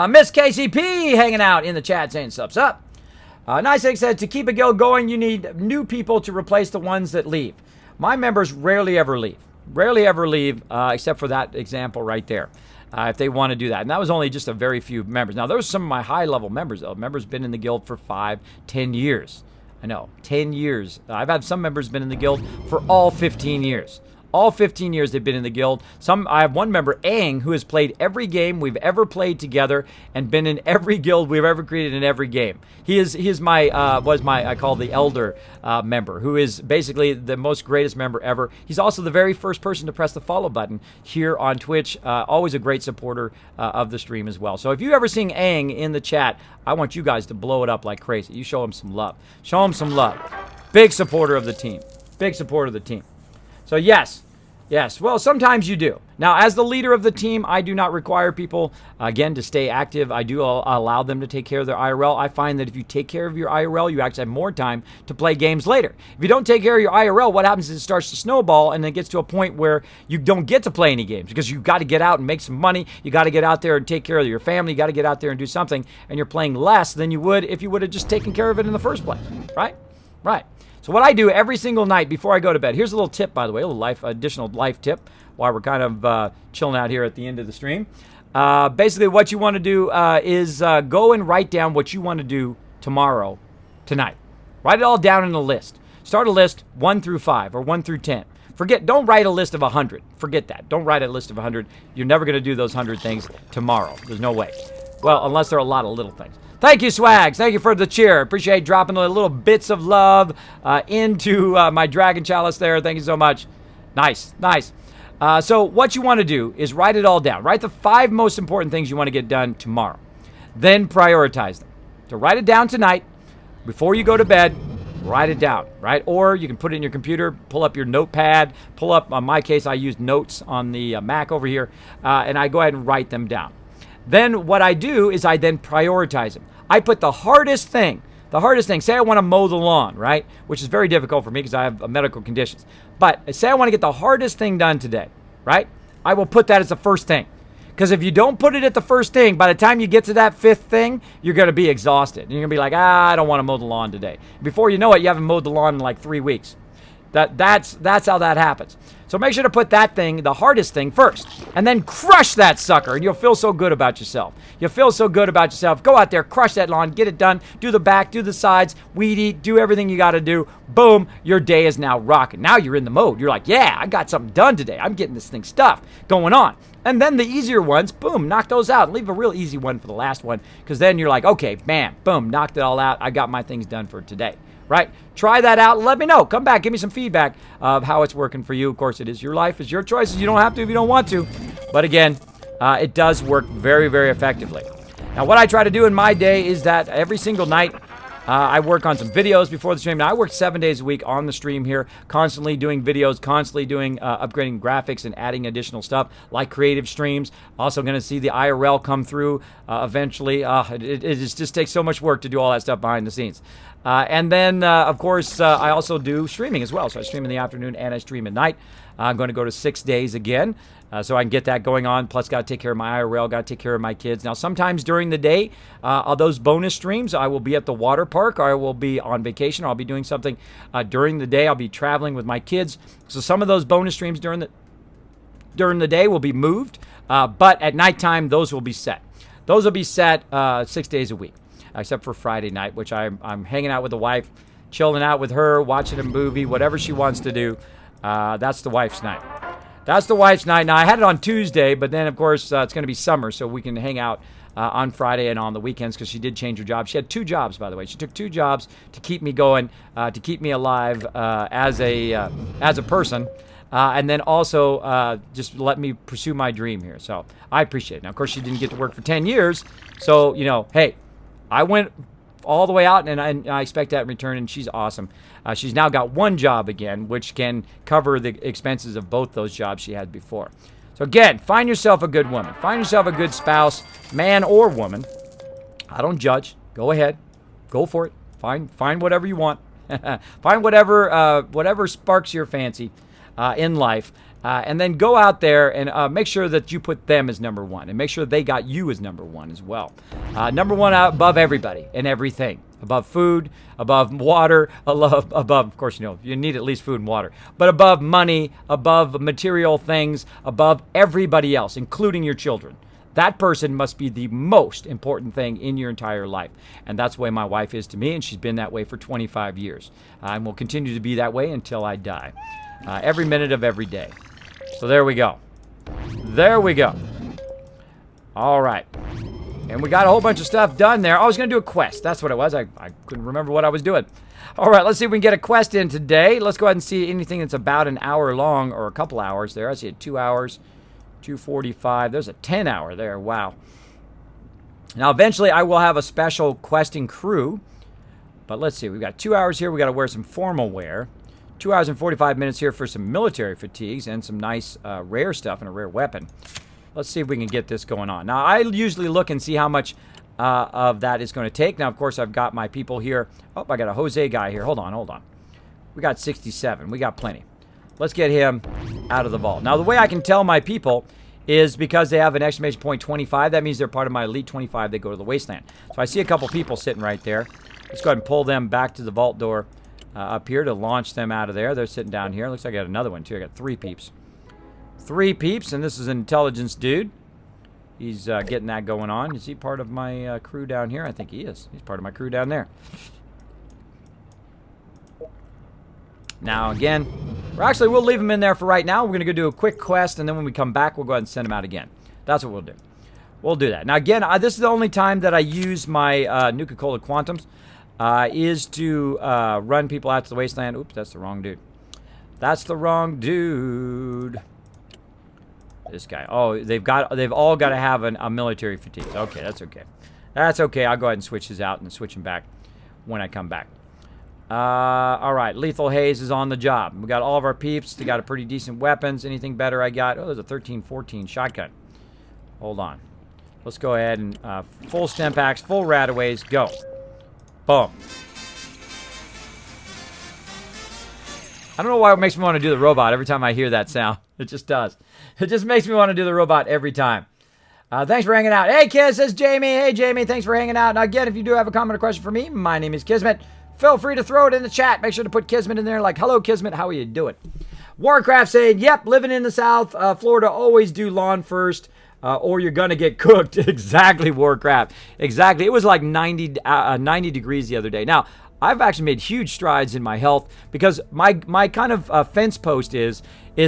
Miss KCP hanging out in the chat saying subs up. Nice said, to keep a guild going, you need new people to replace the ones that leave. My members rarely ever leave. Rarely ever leave, except for that example right there. If they want to do that. And that was only just a very few members. Now, those are some of my high-level members, though. Members been in the guild for 5, 10 years. I know, 10 years. I've had some members been in the guild for all 15 years. All 15 years they've been in the guild. I have one member, Aang, who has played every game we've ever played together and been in every guild we've ever created in every game. He is my I call the elder member, who is basically the most greatest member ever. He's also the very first person to press the follow button here on Twitch. Always a great supporter of the stream as well. So if you ever seen Aang in the chat, I want you guys to blow it up like crazy. You show him some love. Show him some love. Big supporter of the team. Big supporter of the team. So yes, well, sometimes you do. Now, as the leader of the team, I do not require people, again, to stay active. I do allow them to take care of their IRL. I find that if you take care of your IRL, you actually have more time to play games later. If you don't take care of your IRL, what happens is it starts to snowball, and it gets to a point where you don't get to play any games because you've got to get out and make some money. You got to get out there and take care of your family. You got to get out there and do something, and you're playing less than you would if you would have just taken care of it in the first place, right? Right. So what I do every single night before I go to bed, here's a little tip, by the way, a little additional life tip while we're kind of chilling out here at the end of the stream. Basically, what you want to do is go and write down what you want to do tonight. Write it all down in a list. Start a list 1 through 5 or 1 through 10. Don't write a list of 100. Forget that. Don't write a list of 100. You're never going to do those 100 things tomorrow. There's no way. Well, unless there are a lot of little things. Thank you, Swags. Thank you for the cheer. Appreciate dropping the little bits of love into my Dragon Chalice there. Thank you so much. Nice. So what you want to do is write it all down. Write the 5 most important things you want to get done tomorrow. Then prioritize them. So write it down tonight. Before you go to bed, write it down, right? Or you can put it in your computer, pull up your notepad, pull up, in my case, I use notes on the Mac over here, and I go ahead and write them down. Then what I do is I then prioritize them. I put the hardest thing, say I want to mow the lawn, right? Which is very difficult for me because I have medical conditions. But say I want to get the hardest thing done today, right? I will put that as the first thing. Because if you don't put it at the first thing, by the time you get to that 5th thing, you're going to be exhausted. And you're going to be like, I don't want to mow the lawn today. Before you know it, you haven't mowed the lawn in like 3 weeks. That's how that happens. So make sure to put that thing, the hardest thing, first. And then crush that sucker, and you'll feel so good about yourself. You'll feel so good about yourself. Go out there, crush that lawn, get it done. Do the back, do the sides, weed eat, do everything you got to do. Boom, your day is now rocking. Now you're in the mode. You're like, yeah, I got something done today. I'm getting this thing stuff going on. And then the easier ones, boom, knock those out. Leave a real easy one for the last one, because then you're like, okay, bam, boom, knocked it all out. I got my things done for today. Right? Try that out. Let me know. Come back. Give me some feedback of how it's working for you. Of course, it is your life. It's your choices. You don't have to if you don't want to. But again, it does work very, very effectively. Now, what I try to do in my day is that every single night, I work on some videos before the stream. Now, I work 7 days a week on the stream here, constantly doing videos, constantly doing upgrading graphics and adding additional stuff like creative streams. Also going to see the IRL come through eventually. It just takes so much work to do all that stuff behind the scenes. And then, of course, I also do streaming as well. So I stream in the afternoon and I stream at night. I'm going to go to 6 days again. So I can get that going on. Plus, got to take care of my IRL, got to take care of my kids. Now, sometimes during the day, those bonus streams, I will be at the water park, or I will be on vacation, or I'll be doing something during the day. I'll be traveling with my kids. So some of those bonus streams during the day will be moved, but at nighttime, those will be set. Those will be set 6 days a week, except for Friday night, which I'm hanging out with the wife, chilling out with her, watching a movie, whatever she wants to do. That's the wife's night. That's the wife's night. Now, I had it on Tuesday, but then, of course, it's going to be summer, so we can hang out on Friday and on the weekends because she did change her job. She had 2 jobs, by the way. She took 2 jobs to keep me going, to keep me alive as a person, and then also just let me pursue my dream here. So I appreciate it. Now, of course, she didn't get to work for 10 years, so, hey, I went all the way out, and I expect that in return, and she's awesome. She's now got 1 job again, which can cover the expenses of both those jobs she had before. So again, find yourself a good woman. Find yourself a good spouse, man or woman. I don't judge. Go ahead. Go for it. Find whatever you want. Find whatever sparks your fancy. in life. And then go out there and make sure that you put them as number one, and make sure they got you as number one as well. Number one out above everybody and everything. Above food, above water, above, of course, you need at least food and water, but above money, above material things, above everybody else, including your children. That person must be the most important thing in your entire life. And that's the way my wife is to me, and she's been that way for 25 years. And will continue to be that way until I die. Every minute of every day. So there we go. There we go. All right. And we got a whole bunch of stuff done there. I was going to do a quest. That's what it was. I couldn't remember what I was doing. All right, let's see if we can get a quest in today. Let's go ahead and see anything that's about an hour long or a couple hours there. I see it 2 hours, 2:45. There's a 10 hour there. Wow. Now, eventually, I will have a special questing crew. But let's see. We've got 2 hours here. We got to wear some formal wear. 2 hours and 45 minutes here for some military fatigues and some nice rare stuff and a rare weapon. Let's see if we can get this going on. Now, I usually look and see how much of that is going to take. Now, of course, I've got my people here. Oh, I got a Jose guy here. Hold on. We got 67. We got plenty. Let's get him out of the vault. Now, the way I can tell my people is because they have an exclamation point 25. That means they're part of my elite 25. They go to the wasteland. So I see a couple people sitting right there. Let's go ahead and pull them back to the vault door up here to launch them out of there. They're sitting down here. Looks like I got another one, too. I got 3 peeps. 3 peeps, and this is an intelligence dude. He's getting that going on. Is he part of my crew down here? I think he is. He's part of my crew down there. Now, again, we'll leave him in there for right now. We're going to go do a quick quest, and then when we come back, we'll go ahead and send him out again. That's what we'll do. We'll do that. Now, again, this is the only time that I use my Nuka-Cola Quantums, is to run people out to the wasteland. Oops, that's the wrong dude. That's the wrong dude. This guy. Oh, they've all got to have a military fatigue. Okay, that's okay. That's okay. I'll go ahead and switch his out and switch him back when I come back. All right, Lethal Haze is on the job. We got all of our peeps. They got a pretty decent weapons. Anything better I got? Oh, there's a 13-14 shotgun. Hold on. Let's go ahead and full stem packs, full rataways, go. Boom. I don't know why it makes me want to do the robot every time I hear that sound. It just does. It just makes me want to do the robot every time. Thanks for hanging out. Hey, Kiss, it's Jamie. Hey, Jamie, thanks for hanging out. Now, again, if you do have a comment or question for me, my name is Kismet. Feel free to throw it in the chat. Make sure to put Kismet in there like, hello, Kismet, how are you doing? Warcraft saying, yep, living in the South, Florida, always do lawn first, or you're going to get cooked. Exactly, Warcraft. Exactly. It was like 90 degrees the other day. Now, I've actually made huge strides in my health because my kind of fence post is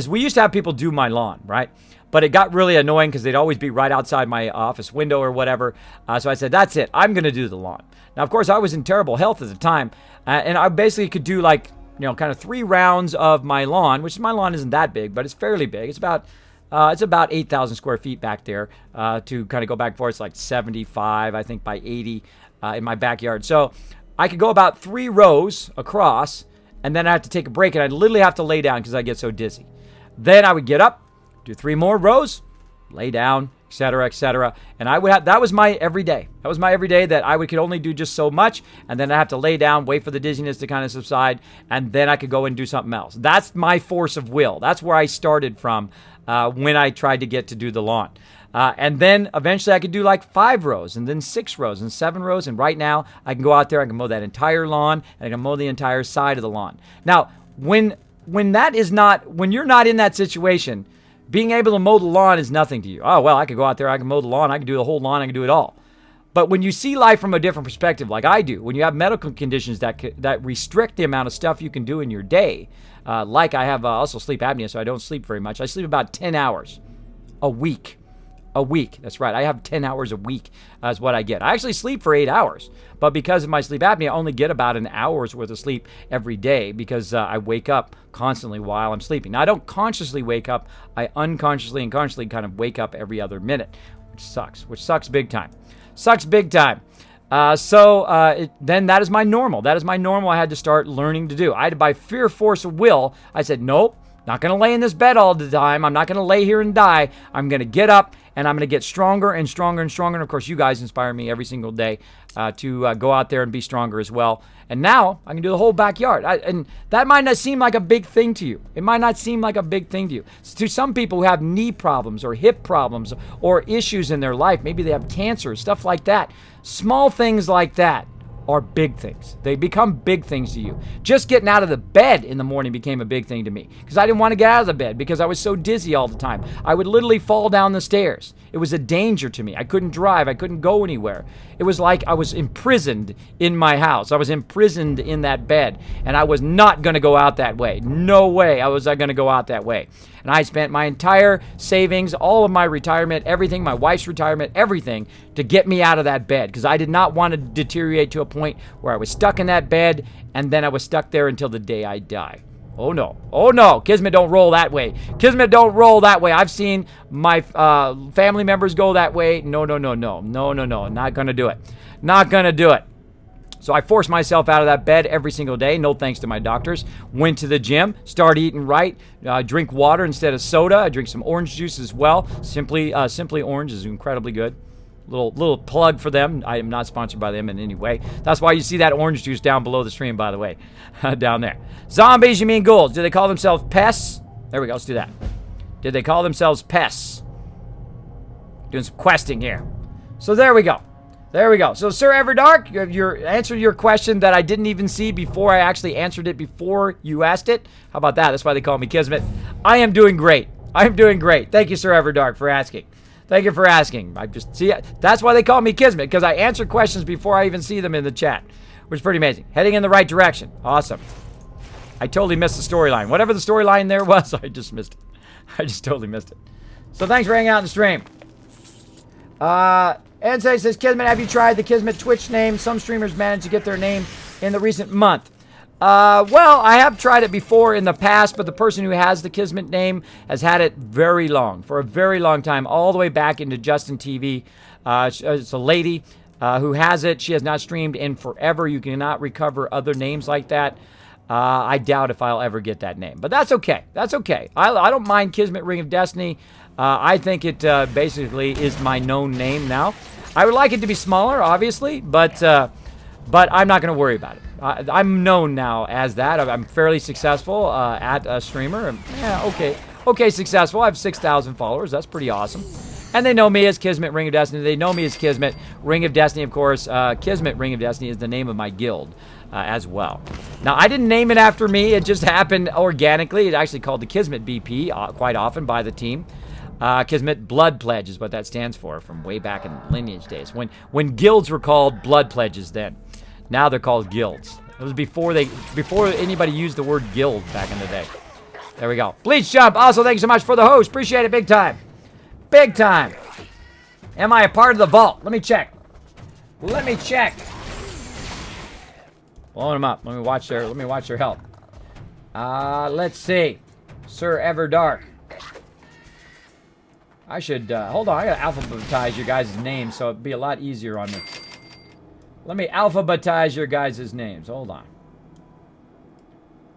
we used to have people do my lawn, right? But it got really annoying because they'd always be right outside my office window or whatever. So I said, that's it. I'm going to do the lawn. Now, of course, I was in terrible health at the time. And I basically could do like, kind of 3 rounds of my lawn, which my lawn isn't that big, but it's fairly big. It's about 8,000 square feet back there to kind of go back and forth. It's like 75, I think, by 80 in my backyard. So I could go about 3 rows across, and then I have to take a break, and I'd literally have to lay down because I get so dizzy. Then I would get up, do 3 more rows, lay down, etc., etc. And that was my everyday. That was my everyday that could only do just so much, and then I have to lay down, wait for the dizziness to kind of subside, and then I could go and do something else. That's my force of will. That's where I started from when I tried to get to do the lawn. And then eventually I could do like 5 rows and then 6 rows and 7 rows. And right now I can go out there, I can mow that entire lawn, and I can mow the entire side of the lawn. Now, when you're not in that situation, being able to mow the lawn is nothing to you. Oh, well, I could go out there, I can mow the lawn, I can do the whole lawn, I can do it all. But when you see life from a different perspective, like I do, when you have medical conditions that restrict the amount of stuff you can do in your day, like I have also sleep apnea, so I don't sleep very much. I sleep about 10 hours a week. A week. That's right. I have 10 hours a week is what I get. I actually sleep for 8 hours, but because of my sleep apnea, I only get about an hour's worth of sleep every day because I wake up constantly while I'm sleeping. Now, I don't consciously wake up. I unconsciously and consciously kind of wake up every other minute, which sucks big time. Sucks big time. Then that is my normal. That is my normal I had to start learning to do. By fear force of will, I said, nope. Not going to lay in this bed all the time. I'm not going to lay here and die. I'm going to get up, and I'm going to get stronger and stronger and stronger. And, of course, you guys inspire me every single day to go out there and be stronger as well. And now I can do the whole backyard. And that might not seem like a big thing to you. It might not seem like a big thing to you. To some people who have knee problems or hip problems or issues in their life, maybe they have cancer, stuff like that. Small things like that are big things. They become big things to you. Just getting out of the bed in the morning became a big thing to me because I didn't want to get out of the bed because I was so dizzy all the time. I would literally fall down the stairs. It was a danger to me. I couldn't drive. I couldn't go anywhere. It was like I was imprisoned in my house. I was imprisoned in that bed, and I was not going to go out that way. No way I was going to go out that way. And I spent my entire savings, all of my retirement, everything, my wife's retirement, everything, to get me out of that bed because I did not want to deteriorate to a point where I was stuck in that bed and then I was stuck there until the day I die. Oh no. Oh no. Kismet don't roll that way. Kismet don't roll that way. I've seen my family members go that way. No. Not going to do it. Not going to do it. So I forced myself out of that bed every single day, no thanks to my doctors. Went to the gym, started eating right, drink water instead of soda. I drink some orange juice as well. Simply Orange is incredibly good. Little plug for them. I am not sponsored by them in any way. That's why you see that orange juice down below the stream, by the way, down there. Zombies, you mean ghouls? Do they call themselves pests? There we go. Let's do that. Did they call themselves pests? Doing some questing here. So there we go. There we go. So, Sir Everdark, your answer to your question that I didn't even see before I actually answered it before you asked it. How about that? That's why they call me Kismet. I am doing great. I am doing great. Thank you, Sir Everdark, for asking. Thank you for asking. I just see it. That's why they call me Kismet, because I answer questions before I even see them in the chat, which is pretty amazing. Heading in the right direction. Awesome. I totally missed the storyline. Whatever the storyline there was, I just missed it. I just totally missed it. So thanks for hanging out in the stream. Ensei says, Kismet, have you tried the Kismet Twitch name? Some streamers managed to get their name in the recent month. Well, I have tried it before in the past, but the person who has the Kismet name has had it very long, for a very long time, all the way back into Justin TV. It's a lady who has it. She has not streamed in forever. You cannot recover other names like that. I doubt if I'll ever get that name, but that's okay. That's okay. I don't mind Kismet Ring of Destiny. I think it basically is my known name now. I would like it to be smaller, obviously, but I'm not going to worry about it. I'm known now as that. I'm fairly successful at a streamer. Yeah, okay, successful. I have 6,000 followers. That's pretty awesome. And they know me as Kismet Ring of Destiny. They know me as Kismet Ring of Destiny, of course. Kismet Ring of Destiny is the name of my guild as well. Now, I didn't name it after me. It just happened organically. It's actually called the Kismet BP quite often by the team. Kismet Blood Pledge is what that stands for from way back in Lineage days. When guilds were called Blood Pledges then. Now they're called guilds. It was before anybody used the word guild back in the day. There we go. Bleach Jump. Also, thank you so much for the host. Appreciate it big time. Big time. Am I a part of the vault? Let me check. Let me check. Blowing them up. Let me watch their health. Let's see. Sir Everdark. I should, hold on, I gotta alphabetize your guys' names so it'd be a lot easier on me. Let me alphabetize your guys' names, hold on.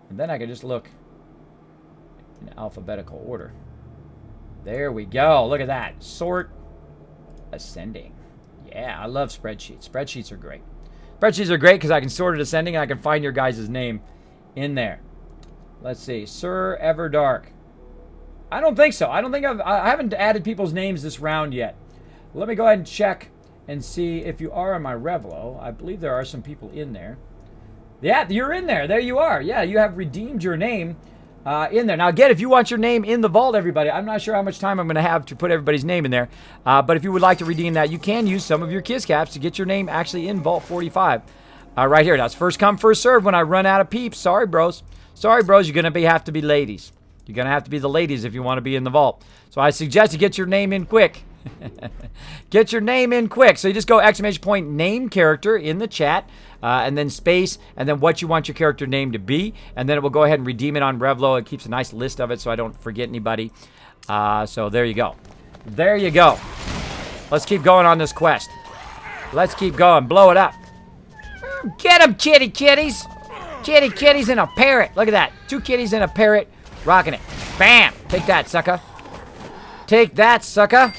And then I can just look in alphabetical order. There we go, look at that. Sort, ascending. Yeah, I love spreadsheets. Spreadsheets are great. Spreadsheets are great because I can sort it ascending and I can find your guys' name in there. Let's see, Sir Everdark. I don't think so. I haven't added people's names this round yet. Let me go ahead and check and see if you are on my Revlo. I believe there are some people in there. Yeah, you're in there. There you are. Yeah, you have redeemed your name in there. Now, again, if you want your name in the vault, everybody, I'm not sure how much time I'm going to have to put everybody's name in there. But if you would like to redeem that, you can use some of your Kiss Caps to get your name actually in Vault 45. Right here. That's first come, first serve when I run out of peeps. Sorry, bros. Sorry, bros. You're going to have to be ladies. You're going to have to be the ladies if you want to be in the vault. So I suggest you get your name in quick. Get your name in quick. So you just go ! Name character in the chat, and then space, and then what you want your character name to be, and then it will go ahead and redeem it on Revlo. It keeps a nice list of it so I don't forget anybody. So there you go. There you go. Let's keep going on this quest. Let's keep going. Blow it up. Get them, kitties. Kitties and a parrot. Look at that. 2 kitties and a parrot Rocking it. Bam! Take that, sucker. Take that, sucker.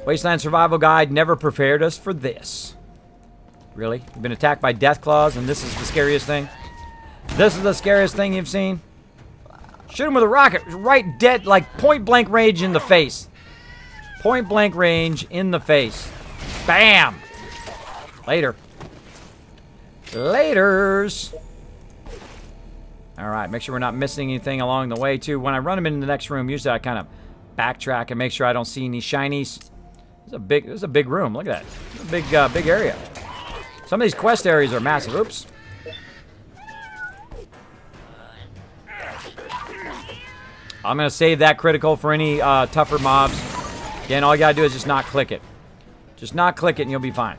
Wasteland Survival Guide never prepared us for this. Really? You've been attacked by death claws and this is the scariest thing? This is the scariest thing you've seen? Shoot him with a rocket. Right dead, like point blank range in the face. Point blank range in the face. Bam! Later. Laters. Alright, make sure we're not missing anything along the way, too. When I run them into the next room, usually I kind of backtrack and make sure I don't see any shinies. This is a big room. Look at that. It's a big area. Some of these quest areas are massive. Oops. I'm going to save that critical for any tougher mobs. Again, all you got to do is just not click it. Just not click it and you'll be fine.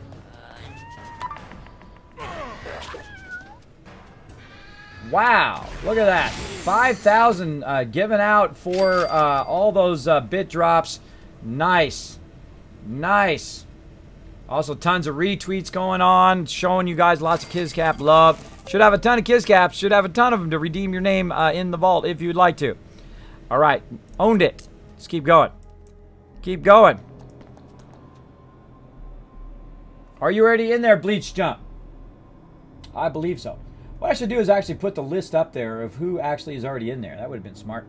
Wow, look at that. 5,000 given out for all those bit drops. Nice. Nice. Also, tons of retweets going on, showing you guys lots of Kiscap love. Should have a ton of Kiscaps. Should have a ton of them to redeem your name in the vault if you'd like to. All right, owned it. Let's keep going. Keep going. Are you already in there, Bleach Jump? I believe so. What I should do is actually put the list up there of who actually is already in there. That would have been smart.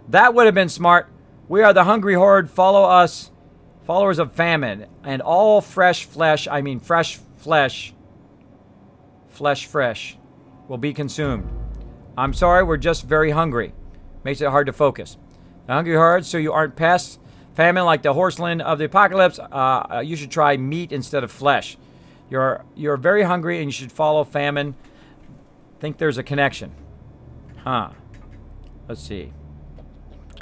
That would have been smart. We are the Hungry Horde. Follow us. Followers of famine. And all fresh flesh, I mean fresh flesh, fresh, will be consumed. I'm sorry, we're just very hungry. Makes it hard to focus. The Hungry Horde, so you aren't pests. Famine like the horseland of the apocalypse. You should try meat instead of flesh. You're very hungry and you should follow famine. Think there's a connection. Huh. Let's see.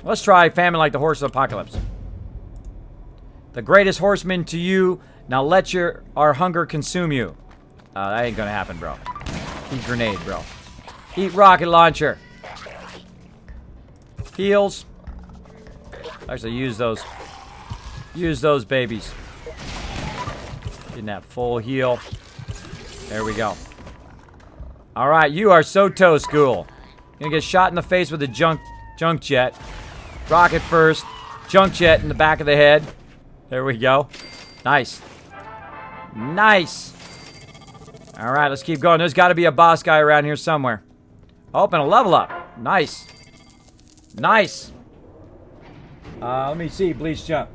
Let's try famine like the horse of apocalypse. The greatest horseman to you. Now let our hunger consume you. That ain't gonna happen, bro. Eat grenade, bro. Eat rocket launcher. Heals. Actually, use those. Use those babies. Getting that full heal. There we go. Alright, you are so toe school. Gonna get shot in the face with a junk jet. Rocket first. Junk jet in the back of the head. There we go. Nice. Nice. Alright, let's keep going. There's got to be a boss guy around here somewhere. Oh, and a level up. Nice. Nice. Let me see. Bleach Jump.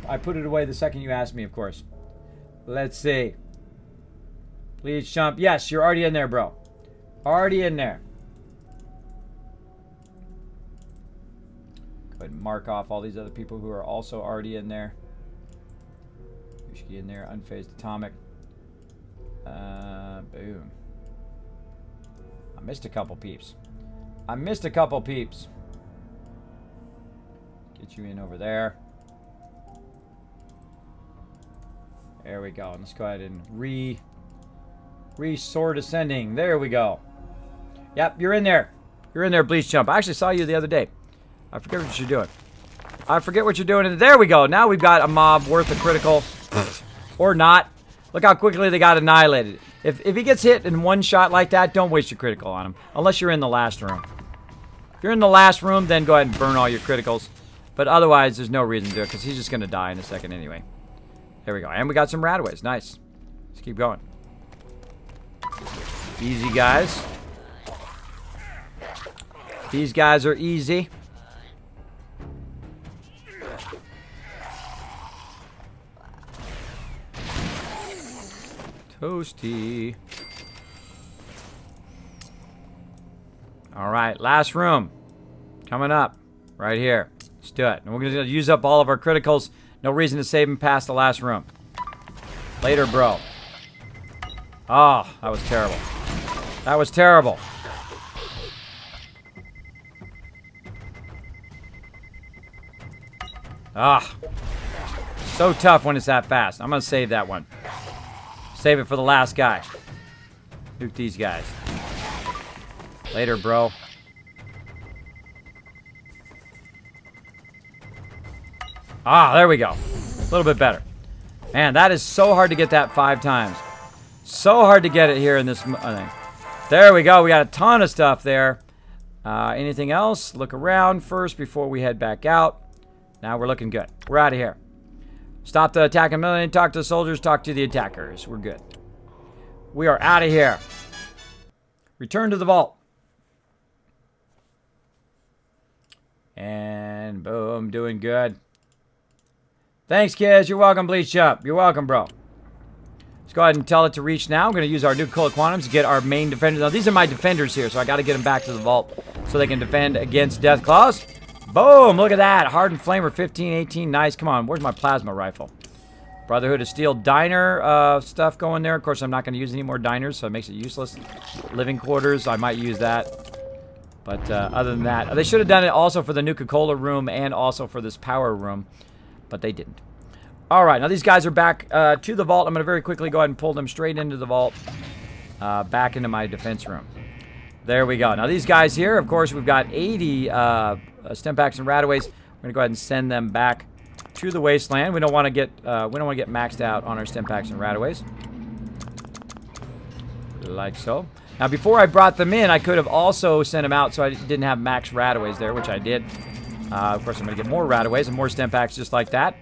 I put it away the second you asked me, of course. Let's see. Bleach Jump. Yes, you're already in there, bro. Already in there. Go ahead and mark off all these other people who are also already in there. You should get in there. Unfazed Atomic. Boom. I missed a couple peeps. I missed a couple peeps. Get you in over there. There we go. Let's go ahead and re-sword ascending. There we go. Yep, you're in there. You're in there, Bleach Jump. I actually saw you the other day. I forget what you're doing. I forget what you're doing. And there we go. Now we've got a mob worth a critical. Or not. Look how quickly they got annihilated. If he gets hit in one shot like that, don't waste your critical on him. Unless you're in the last room. If you're in the last room, then go ahead and burn all your criticals. But otherwise, there's no reason to do it, because he's just going to die in a second anyway. There we go. And we got some radaways. Nice. Let's keep going. Easy, guys. These guys are easy. Toasty. All right, last room. Coming up. Right here. Let's do it. And we're going to use up all of our criticals. No reason to save them past the last room. Later, bro. Oh, that was terrible. That was terrible. Ah. So tough when it's that fast. I'm going to save that one. Save it for the last guy. Nuke these guys. Later, bro. Ah, there we go. A little bit better. Man, that is so hard to get that 5 times. So hard to get it here in this thing. There we go. We got a ton of stuff there. Anything else? Look around first before we head back out. Now we're looking good. We're out of here. Stop the attacking military. Talk to the soldiers. Talk to the attackers. We're good. We are out of here. Return to the vault. And boom, doing good. Thanks, kids. You're welcome, Bleach Jump. You're welcome, bro. Let's go ahead and tell it to reach now. I'm going to use our Nuka-Cola Quantums to get our main defenders. Now, these are my defenders here, so I got to get them back to the vault so they can defend against Death Claws. Boom! Look at that. Hardened Flamer, 15-18. Nice. Come on. Where's my plasma rifle? Brotherhood of Steel diner stuff going there. Of course, I'm not going to use any more diners, so it makes it useless. Living quarters, I might use that. But other than that, they should have done it also for the Nuka-Cola room and also for this power room, but they didn't. All right, now these guys are back to the vault. I'm going to very quickly go ahead and pull them straight into the vault, back into my defense room. There we go. Now these guys here, of course, we've got 80 Stimpaks and Rataways. We're going to go ahead and send them back to the wasteland. We don't want to get maxed out on our Stimpaks and Rataways, like so. Now, before I brought them in, I could have also sent them out so I didn't have max Rataways there, which I did. Of course, I'm going to get more Rataways and more Stimpaks just like that.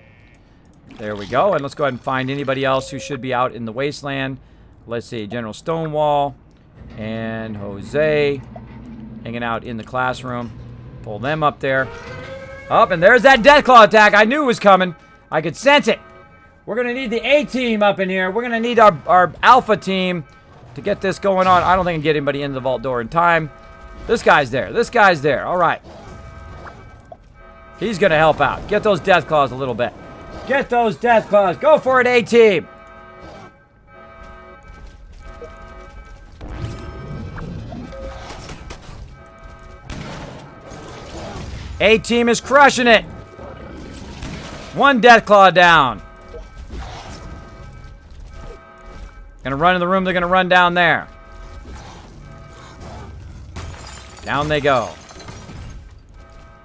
There we go. And let's go ahead and find anybody else who should be out in the wasteland. Let's see, General Stonewall and Jose hanging out in the classroom. Pull them up there. Up, and there's that Deathclaw attack. I knew it was coming. I could sense it. We're going to need the A team up in here. We're going to need our Alpha team to get this going on. I don't think I can get anybody into the vault door in time. This guy's there. This guy's there. All right. He's going to help out. Get those Deathclaws a little bit. Get those Deathclaws. Go for it, A team. A team is crushing it. One Deathclaw down. Gonna run in the room. They're gonna run down there. Down they go.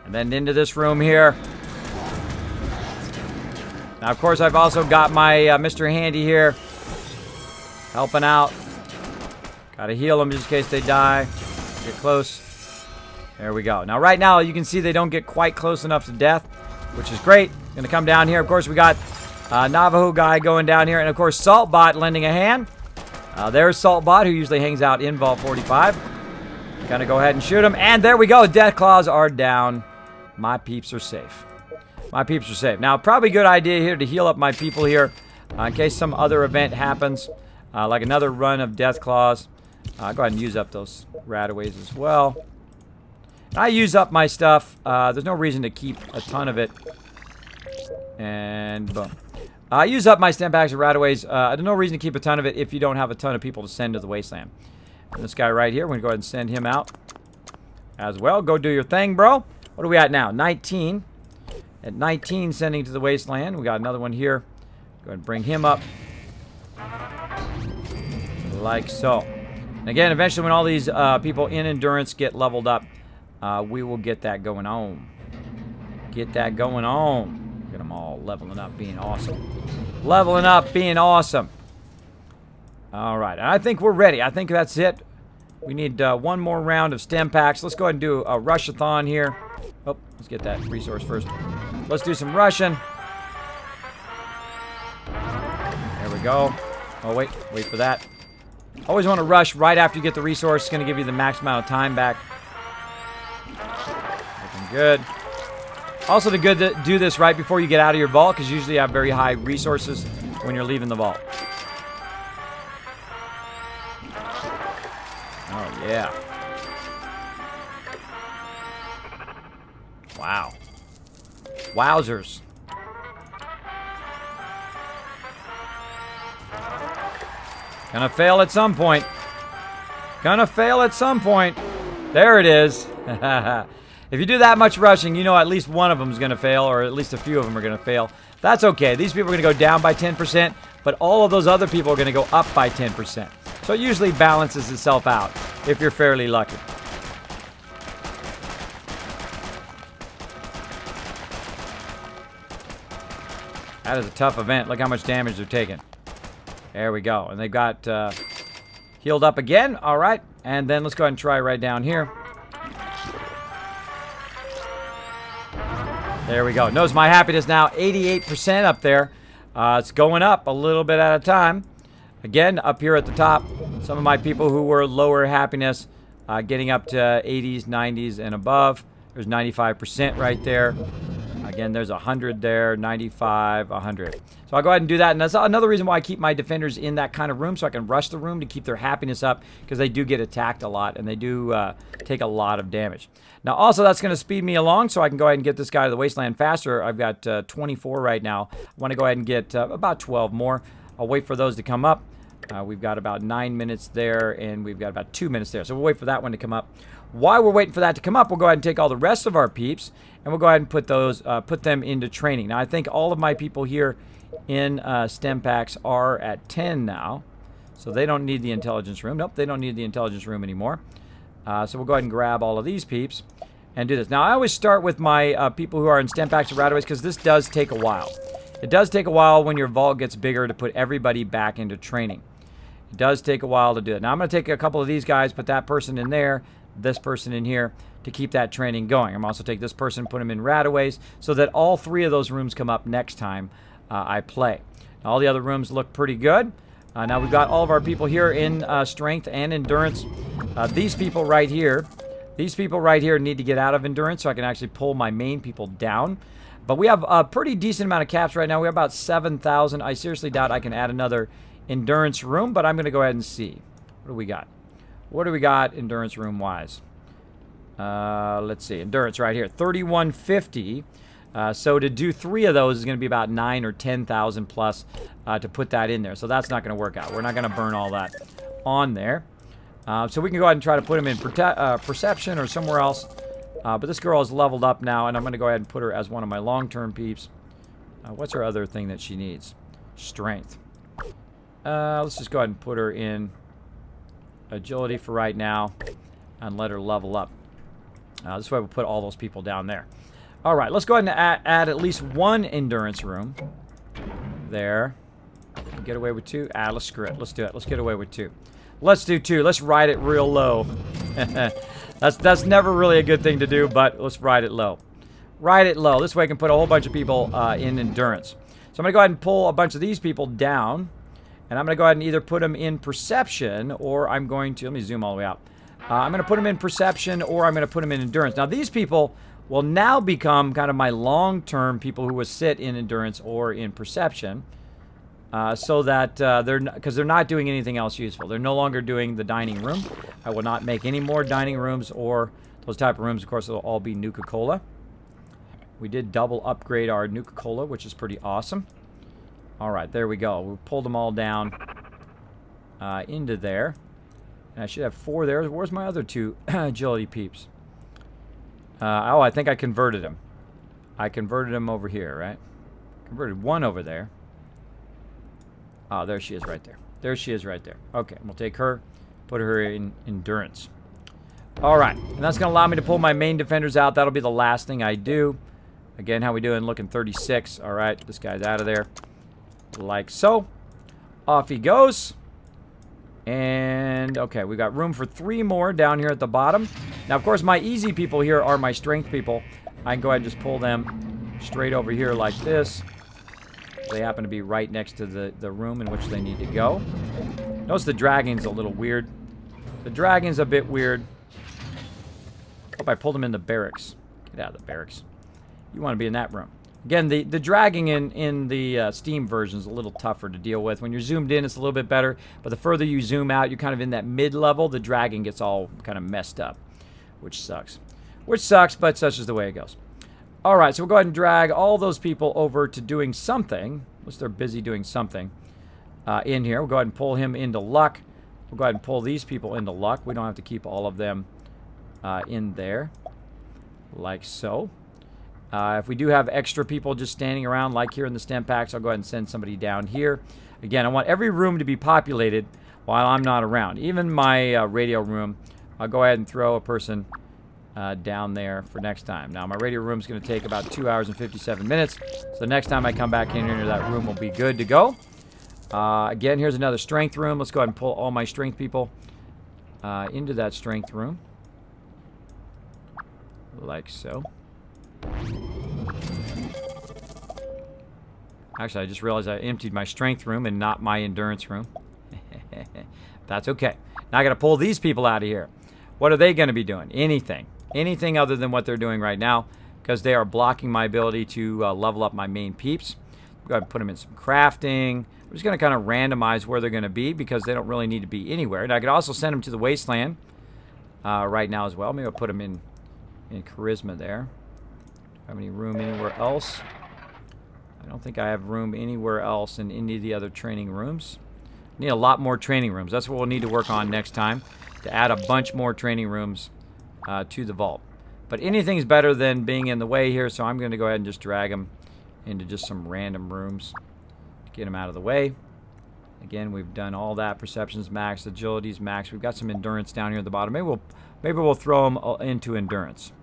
And then into this room here. Now, of course, I've also got my Mr. Handy here. Helping out. Gotta heal them just in case they die. Get close. There we go. Now, right now, you can see they don't get quite close enough to death, which is great. Gonna come down here. Of course, we got Navajo guy going down here. And, of course, Saltbot lending a hand. There's Saltbot, who usually hangs out in Vault 45. Gonna go ahead and shoot him. And there we go. Deathclaws are down. My peeps are safe. My peeps are safe. Now, probably a good idea here to heal up my people here in case some other event happens, like another run of Deathclaws. Go ahead and use up those Rataways as well. I use up my stuff. There's no reason to keep a ton of it. And boom. I use up my Stimpaks and Rataways. There's no reason to keep a ton of it if you don't have a ton of people to send to the wasteland. And this guy right here, we're going to go ahead and send him out as well. Go do your thing, bro. What are we at now? 19. At 19, sending to the wasteland. We got another one here. Go ahead and bring him up. Like so. And again, eventually when all these people in Endurance get leveled up, we will get that going on. Get that going on. Get them all leveling up, being awesome. Leveling up, being awesome. All right, and I think we're ready. I think that's it. We need one more round of Stimpaks. Let's go ahead and do a rush-a-thon here. Oh, let's get that resource first. Let's do some rushing. There we go. Oh, wait for that. Always want to rush right after you get the resource. It's going to give you the max amount of time back. Looking good. Also, the good to do this right before you get out of your vault, because usually you have very high resources when you're leaving the vault. Oh, yeah. Wow. Wowzers. Gonna fail at some point. Gonna fail at some point. There it is. If you do that much rushing, you know at least one of them is going to fail, or at least a few of them are going to fail. That's okay. These people are going to go down by 10%, but all of those other people are going to go up by 10%. So it usually balances itself out if you're fairly lucky. That is a tough event. Look how much damage they're taking. There we go. And they've got Healed up again. All right. And then let's go ahead and try right down here. There we go. Notice my happiness now 88% up there. It's going up a little bit at a time. Again, up here at the top, some of my people who were lower happiness getting up to 80s, 90s, and above. There's 95% right there. Again, there's 100 there, 95, 100. So I'll go ahead and do that. And that's another reason why I keep my defenders in that kind of room, so I can rush the room to keep their happiness up, because they do get attacked a lot, and they do take a lot of damage. Now, also, that's going to speed me along, so I can go ahead and get this guy to the wasteland faster. I've got 24 right now. I want to go ahead and get about 12 more. I'll wait for those to come up. We've got about 9 minutes there, and we've got about 2 minutes there. So we'll wait for that one to come up. While we're waiting for that to come up, we'll go ahead and take all the rest of our peeps, and we'll go ahead and put them into training. Now, I think all of my people here in STEM packs are at 10 now, so they don't need the intelligence room. Nope, they don't need the intelligence room anymore. So we'll go ahead and grab all of these peeps and do this. Now, I always start with my people who are in STEM packs or Radaways, because this does take a while. It does take a while when your vault gets bigger to put everybody back into training. It does take a while to do it. Now, I'm going to take a couple of these guys, put that person in there, this person in here, to keep that training going. I'm also take this person, put him in Radaways, so that all 3 of those rooms come up next time I play. Now, all the other rooms look pretty good. Now, we've got all of our people here in strength and endurance. These people right here need to get out of endurance, so I can actually pull my main people down. But we have a pretty decent amount of caps right now. We have about 7,000. I seriously doubt I can add another endurance room, but I'm going to go ahead and see. What do we got? What do we got endurance room wise? Let's see. Endurance right here, 3150. So to do 3 of those is going to be about 9 or 10,000 plus to put that in there. So that's not going to work out. We're not going to burn all that on there. So we can go ahead and try to put them in perception or somewhere else. But this girl is leveled up now, and I'm going to go ahead and put her as one of my long-term peeps. What's her other thing that she needs? Strength. Let's just go ahead and put her in agility for right now and let her level up. This way we'll put all those people down there. All right, let's go ahead and add at least 1 endurance room. There. Get away with 2. Let's screw it. Let's do it. Let's get away with 2. Let's do 2. Let's ride it real low. That's never really a good thing to do, but let's ride it low. Ride it low. This way I can put a whole bunch of people in endurance. So I'm going to go ahead and pull a bunch of these people down. And I'm going to go ahead and either put them in perception, or I'm going to... Let me zoom all the way out. I'm going to put them in perception, or I'm going to put them in endurance. Now, these people will now become kind of my long-term people who will sit in endurance or in perception. So that because they're not doing anything else useful. They're no longer doing the dining room. I will not make any more dining rooms or those type of rooms. Of course, it'll all be Nuka-Cola. We did double upgrade our Nuka-Cola, which is pretty awesome. All right, there we go. We pulled them all down into there. And I should have 4 there. Where's my other 2 agility peeps? Oh, I think I converted them. I converted them over here, right? Converted 1 over there. Oh, there she is right there. There she is right there. Okay, we'll take her, put her in endurance. All right, and that's going to allow me to pull my main defenders out. That'll be the last thing I do. Again, how we doing? Looking 36. All right, this guy's out of there. Like so. Off he goes. And, okay, we got room for 3 more down here at the bottom. Now, of course, my easy people here are my strength people. I can go ahead and just pull them straight over here like this. They happen to be right next to the room in which they need to go. Notice the dragon's a little weird. The dragon's a bit weird. Hope I pulled him in the barracks. Get out of the barracks. You want to be in that room. Again, the dragging in the Steam version is a little tougher to deal with. When you're zoomed in, it's a little bit better. But the further you zoom out, you're kind of in that mid-level. The dragging gets all kind of messed up, which sucks. Which sucks, but such is the way it goes. All right, so we'll go ahead and drag all those people over to doing something. Unless they're busy doing something in here. We'll go ahead and pull him into luck. We'll go ahead and pull these people into luck. We don't have to keep all of them in there. Like so. If we do have extra people just standing around, like here in the STEM packs, I'll go ahead and send somebody down here. Again, I want every room to be populated while I'm not around. Even my radio room, I'll go ahead and throw a person down there for next time. Now, my radio room is going to take about 2 hours and 57 minutes. So next time I come back in here, that room will be good to go. Again, here's another strength room. Let's go ahead and pull all my strength people into that strength room. Like so. Actually, I just realized I emptied my strength room and not my endurance room. That's okay. Now I got to pull these people out of here. What are they going to be doing? Anything. Anything other than what they're doing right now, because they are blocking my ability to level up my main peeps. Go ahead and put them in some crafting. I'm just going to kind of randomize where they're going to be because they don't really need to be anywhere. And I could also send them to the wasteland right now as well. Maybe I'll put them in charisma there. Have any room anywhere else? I don't think I have room anywhere else in any of the other training rooms. Need a lot more training rooms. That's what we'll need to work on next time, to add a bunch more training rooms to the vault. But anything's better than being in the way here, so I'm going to go ahead and just drag them into just some random rooms to get them out of the way. Again, we've done all that. Perception's max, agility's max. We've got some endurance down here at the bottom. Maybe we'll throw them into endurance.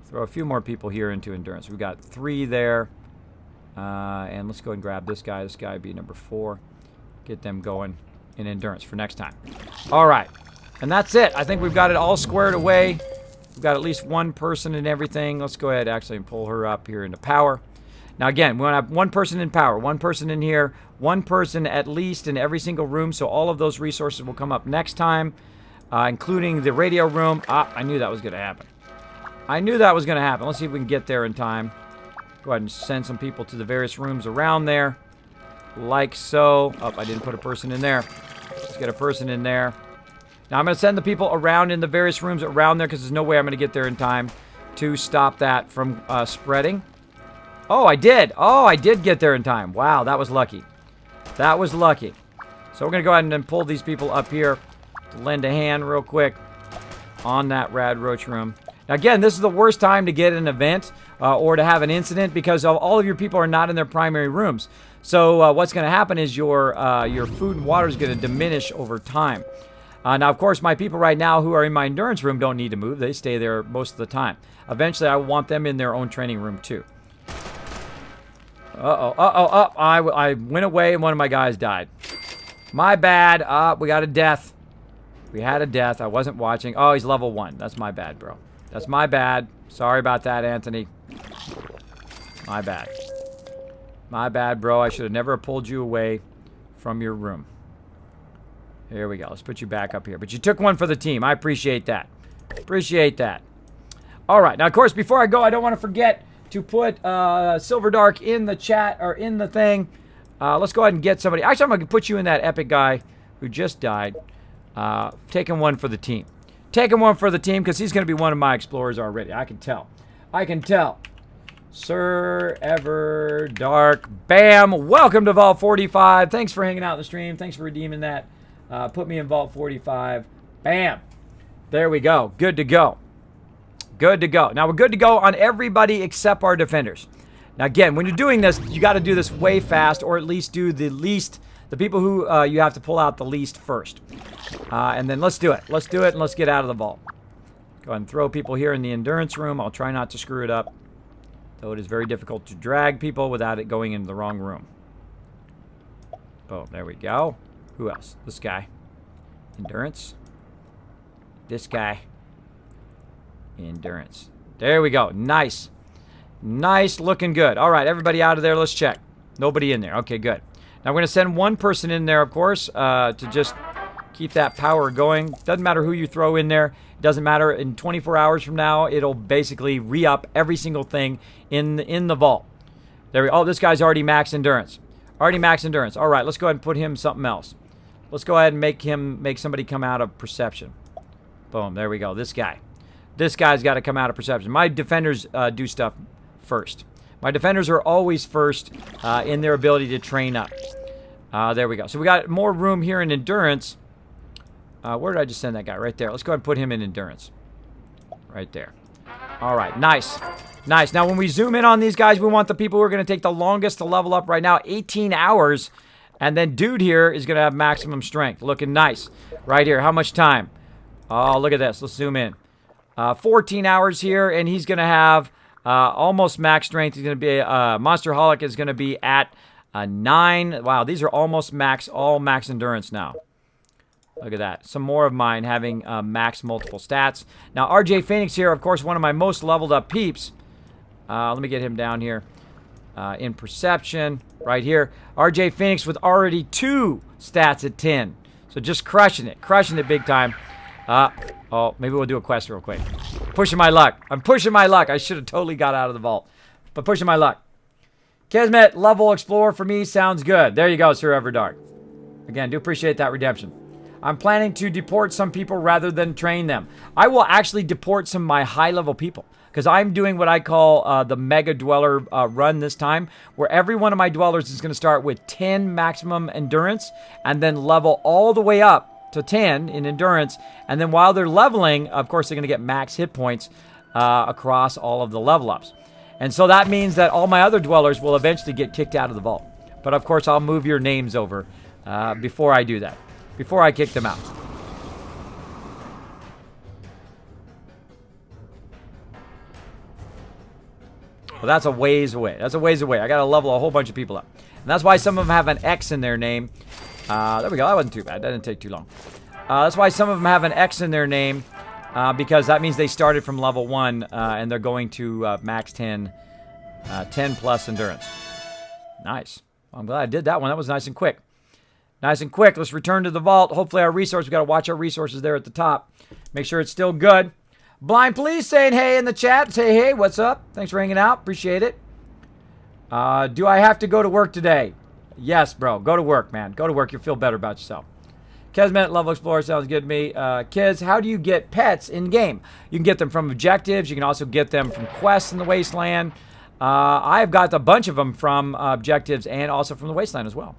Throw a few more people here into endurance. We've got 3 there. And let's go and grab this guy. This guy would be number 4. Get them going in endurance for next time. All right. And that's it. I think we've got it all squared away. We've got at least one person in everything. Let's go ahead actually and pull her up here into power. Now again, we want to have one person in power, one person in here, one person at least in every single room. So all of those resources will come up next time, including the radio room. I knew that was going to happen. I knew that was going to happen. Let's see if we can get there in time. Go ahead and send some people to the various rooms around there. Like so. Oh, I didn't put a person in there. Let's get a person in there. Now I'm going to send the people around in the various rooms around there because there's no way I'm going to get there in time to stop that from spreading. Oh, I did. Oh, I did get there in time. Wow, that was lucky. That was lucky. So we're going to go ahead and then pull these people up here to lend a hand real quick on that rad roach room. Now again, this is the worst time to get an event or to have an incident because all of your people are not in their primary rooms. So what's going to happen is your food and water is going to diminish over time. Now, of course, my people right now who are in my endurance room don't need to move. They stay there most of the time. Eventually, I want them in their own training room, too. I went away and one of my guys died. My bad. We got a death. We had a death. I wasn't watching. Oh, he's level 1. That's my bad, bro. That's my bad. Sorry about that, Anthony. My bad. My bad, bro. I should have never pulled you away from your room. Here we go. Let's put you back up here. But you took one for the team. I appreciate that. Appreciate that. All right. Now, of course, before I go, I don't want to forget to put Silver Dark in the chat or in the thing. Let's go ahead and get somebody. Actually, I'm going to put you in that epic guy who just died. Taking one for the team. Taking one for the team because he's going to be one of my explorers already. I can tell. I can tell. Sir Ever Dark. Bam. Welcome to Vault 45. Thanks for hanging out in the stream. Thanks for redeeming that. Put me in Vault 45. Bam. There we go. Good to go. Good to go. Now, we're good to go on everybody except our defenders. Now, again, when you're doing this, you got to do this way fast, or at least do the least, the people who you have to pull out the least first. And then let's do it. Let's do it, and let's get out of the vault. Go ahead and throw people here in the endurance room. I'll try not to screw it up, though it is very difficult to drag people without it going into the wrong room. Boom. There we go. Who else? This guy. Endurance. This guy. Endurance. There we go. Nice. Nice. Looking good. All right. Everybody out of there. Let's check. Nobody in there. Okay, good. Now, we're going to send one person in there, of course, to just keep that power going. Doesn't matter who you throw in there. It doesn't matter. In 24 hours from now, it'll basically re-up every single thing in the vault. There we go. Oh, this guy's already max endurance. Already max endurance. All right. Let's go ahead and put him something else. Let's go ahead and make somebody come out of perception. Boom. There we go. This guy. This guy's got to come out of perception. My defenders do stuff first. My defenders are always first in their ability to train up. There we go. So we got more room here in endurance. Where did I just send that guy? Right there. Let's go ahead and put him in endurance. Right there. All right. Nice. Nice. Now, when we zoom in on these guys, we want the people who are going to take the longest to level up right now. 18 hours. And then dude here is going to have maximum strength. Looking nice. Right here. How much time? Oh, look at this. Let's zoom in. 14 hours here, and he's going to have almost max strength. He's going to be Monsterholic is going to be at 9. Wow, these are almost max, all max endurance now. Look at that. Some more of mine having max multiple stats. Now, RJ Phoenix here, of course, one of my most leveled up peeps. Let me get him down here. In perception, right here. RJ Phoenix with already 2 stats at 10. So just crushing it big time. Oh, maybe we'll do a quest real quick. Pushing my luck. I'm pushing my luck. I should have totally got out of the vault. But pushing my luck. Kismet level explorer for me sounds good. There you go, Sir Everdark. Again, do appreciate that redemption. I'm planning to deport some people rather than train them. I will actually deport some of my high-level people because I'm doing what I call the Mega Dweller run this time, where every one of my dwellers is going to start with 10 maximum endurance and then level all the way up to 10 in endurance. And then while they're leveling, of course, they're going to get max hit points across all of the level ups. And so that means that all my other dwellers will eventually get kicked out of the vault. But of course, I'll move your names over before I do that. Before I kick them out. Well, that's a ways away. That's a ways away. I got to level a whole bunch of people up. And that's why some of them have an X in their name. There we go. That wasn't too bad. That didn't take too long. That's why some of them have an X in their name. Because that means they started from level 1 and they're going to max 10 plus endurance. Nice. Well, I'm glad I did that one. That was nice and quick. Nice and quick. Let's return to the vault. Hopefully our resource. We've got to watch our resources there at the top. Make sure it's still good. Blind Police saying hey in the chat. Say hey, what's up? Thanks for hanging out. Appreciate it. Do I have to go to work today? Yes, bro. Go to work, man. Go to work. You'll feel better about yourself. Kismet Level Explorer sounds good to me. Kids, how do you get pets in-game? You can get them from objectives. You can also get them from quests in the Wasteland. I've got a bunch of them from objectives and also from the Wasteland as well.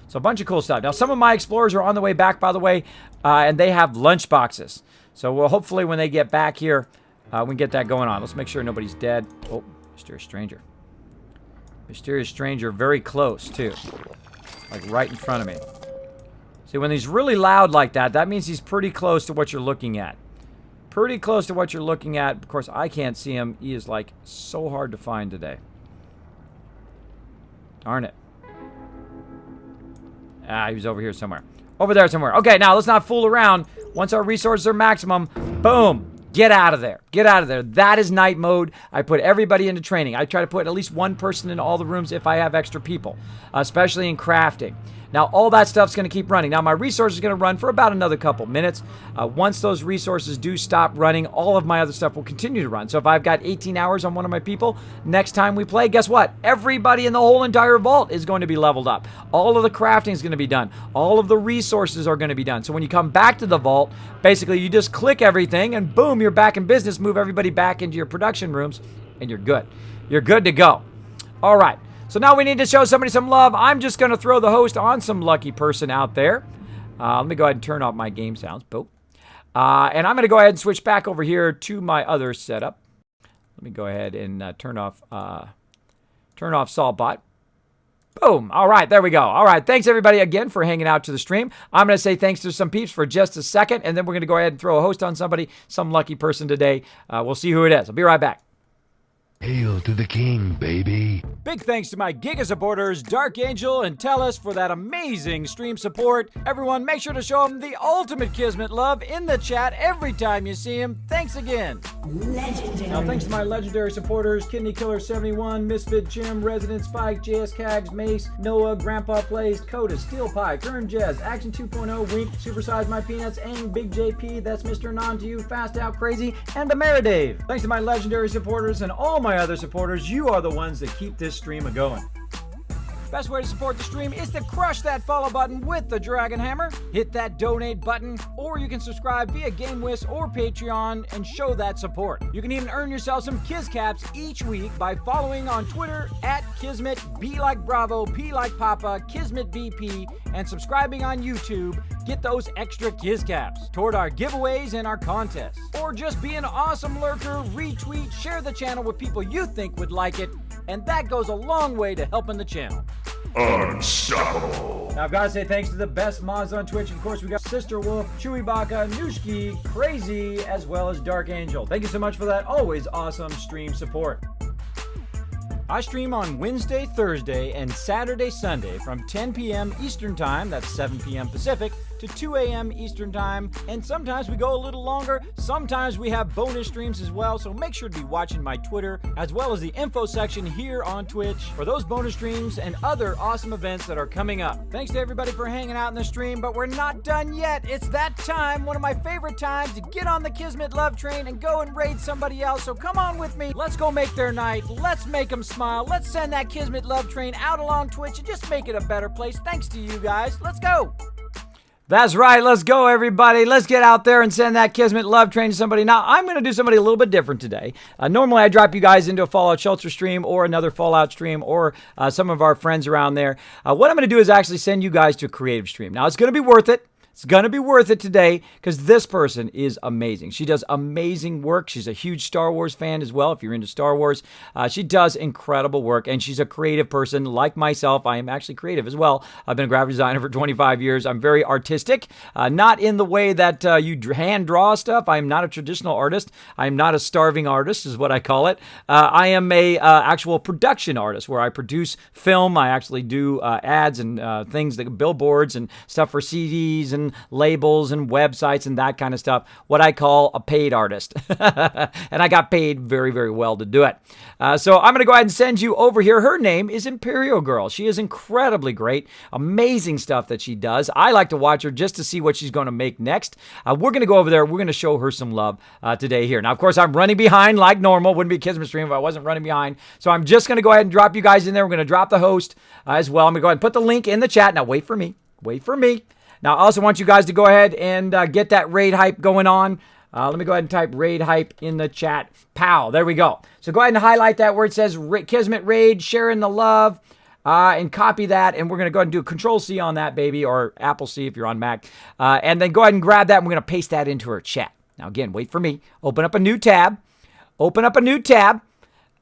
So a bunch of cool stuff. Now, some of my explorers are on the way back, by the way, and they have lunch boxes. So we'll hopefully when they get back here, we can get that going on. Let's make sure nobody's dead. Oh, Mysterious Stranger. Mysterious Stranger very close, too. Like right in front of me. See, when he's really loud like that, that means he's pretty close to what you're looking at. Pretty close to what you're looking at. Of course, I can't see him. He is, like, so hard to find today. Darn it. Ah, he was over here somewhere. Over there somewhere. Okay, now let's not fool around. Once our resources are maximum, boom. Get out of there. Get out of there. That is night mode. I put everybody into training. I try to put at least one person in all the rooms if I have extra people, especially in crafting. Now, all that stuff's going to keep running. Now, my resources are going to run for about another couple minutes. Once those resources do stop running, all of my other stuff will continue to run. So if I've got 18 hours on one of my people, next time we play, guess what? Everybody in the whole entire vault is going to be leveled up. All of the crafting is going to be done. All of the resources are going to be done. So when you come back to the vault, basically you just click everything and boom, you're back in business. Move everybody back into your production rooms and you're good. You're good to go. All right. So now we need to show somebody some love. I'm just going to throw the host on some lucky person out there. Let me go ahead and turn off my game sounds. Boom. And I'm going to go ahead and switch back over here to my other setup. Let me go ahead and turn off Saltbot. Boom. All right, there we go. All right, thanks everybody again for hanging out to the stream. I'm going to say thanks to some peeps for just a second, and then we're going to go ahead and throw a host on somebody, some lucky person today. We'll see who it is. I'll be right back. Hail to the king, baby. Big thanks to my Giga supporters, Dark Angel and Tellus, for that amazing stream support. Everyone, make sure to show them the ultimate Kismet love in the chat every time you see him. Thanks again. Legendary. Now, thanks to my legendary supporters, Kidney Killer 71, Misfit Jim, Resident Spike, JS Cags, Mace, Noah, Grandpa Plays, Coda, Steel Pie, Kern Jez, Action 2.0, Wink, Supersize My Peanuts, Aang, Big JP, That's Mr. Non to You, Fast Out Crazy, and Ameridave. Thanks to my legendary supporters and all my other supporters, you are the ones that keep this stream a-going. Best way to support the stream is to crush that follow button with the Dragon Hammer, hit that donate button, or you can subscribe via GameWiz or Patreon and show that support. You can even earn yourself some Kiz Caps each week by following on Twitter at Kismet, B like Bravo, P like Papa, Kismet BP, and subscribing on YouTube. Get those extra Kiz Caps toward our giveaways and our contests. Or just be an awesome lurker, retweet, share the channel with people you think would like it, and that goes a long way to helping the channel. Unstoppable. Now, I've got to say thanks to the best mods on Twitch. Of course, we got Sister Wolf, Chewy Baka, Nushki, Crazy, as well as Dark Angel. Thank you so much for that always awesome stream support. I stream on Wednesday, Thursday, and Saturday, Sunday from 10 p.m. Eastern Time, that's 7 p.m. Pacific, to 2 a.m. Eastern Time. And sometimes we go a little longer. Sometimes we have bonus streams as well. So make sure to be watching my Twitter as well as the info section here on Twitch for those bonus streams and other awesome events that are coming up. Thanks to everybody for hanging out in the stream, but we're not done yet. It's that time, one of my favorite times, to get on the Kismet Love Train and go and raid somebody else. So come on with me. Let's go make their night. Let's make them smile. Let's send that Kismet Love Train out along Twitch and just make it a better place. Thanks to you guys. Let's go. That's right. Let's go, everybody. Let's get out there and send that Kismet Love Train to somebody. Now, I'm going to do somebody a little bit different today. Normally, I drop you guys into a Fallout Shelter stream or another Fallout stream or some of our friends around there. What I'm going to do is actually send you guys to a creative stream. Now, it's going to be worth it. It's going to be worth it today because this person is amazing. She does amazing work. She's a huge Star Wars fan as well, if you're into Star Wars. She does incredible work, and she's a creative person like myself. I am actually creative as well. I've been a graphic designer for 25 years. I'm very artistic, not in the way that you hand draw stuff. I'm not a traditional artist. I'm not a starving artist is what I call it. I am a actual production artist where I produce film. I actually do ads and things like billboards and stuff for CDs and labels and websites and that kind of stuff, what I call a paid artist. And I got paid very, very well to do it. So I'm going to go ahead and send you over here. Her name is Imperial Girl. She is incredibly great. Amazing stuff that she does. I like to watch her just to see what she's going to make next. We're going to go over there. We're going to show her some love today here. Now, of course, I'm running behind like normal. Wouldn't be a Kismet stream if I wasn't running behind. So I'm just going to go ahead and drop you guys in there. We're going to drop the host as well. I'm going to go ahead and put the link in the chat. Now, wait for me. Wait for me. Now, I also want you guys to go ahead and get that raid hype going on. Let me go ahead and type raid hype in the chat. Pow, there we go. So go ahead and highlight that where it says Kismet Raid, sharing the love, and copy that. And we're going to go ahead and do Control-C on that, baby, or Apple-C if you're on Mac. And then go ahead and grab that, and we're going to paste that into her chat. Now, again, wait for me. Open up a new tab. Open up a new tab.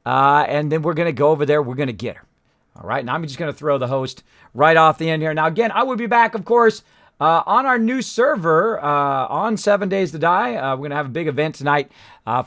And then we're going to go over there. We're going to get her. All right, now I'm just going to throw the host right off the end here. Now, again, I will be back, of course, on our new server on 7 Days to Die. We're going to have a big event tonight.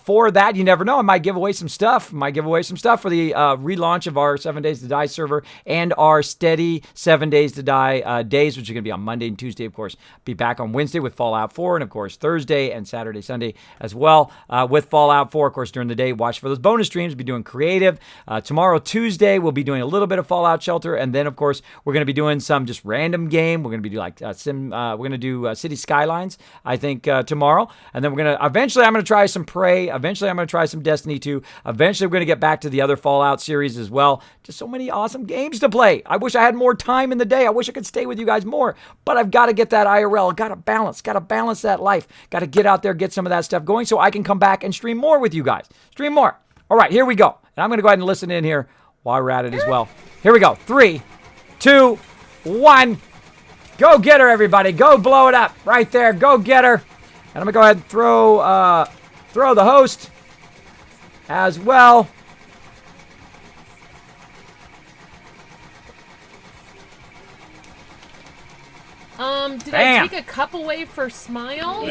For that, you never know, I might give away some stuff. For the relaunch of our 7 Days to Die server and our steady 7 Days to Die days, which are going to be on Monday and Tuesday, of course. Be back on Wednesday with Fallout 4, and of course Thursday and Saturday, Sunday as well with Fallout 4. Of course, during the day, watch for those bonus streams. We'll be doing creative. Tomorrow, Tuesday, we'll be doing a little bit of Fallout Shelter, and then of course we're going to be doing some just random game. We're going to be like we're going to do City Skylines, I think, tomorrow, and then we're going to eventually I'm going to try some Prey. Eventually, I'm going to try some Destiny 2. Eventually, we're going to get back to the other Fallout series as well. Just so many awesome games to play. I wish I had more time in the day. I wish I could stay with you guys more. But I've got to get that IRL. Got to balance that life. Got to get out there, get some of that stuff going so I can come back and stream more with you guys. Stream more. All right, here we go. And I'm going to go ahead and listen in here while we're at it as well. Here we go. 3, 2, 1. Go get her, everybody. Go blow it up right there. Go get her. And I'm going to go ahead and throw the host as well. Did I take a cup away for Smile?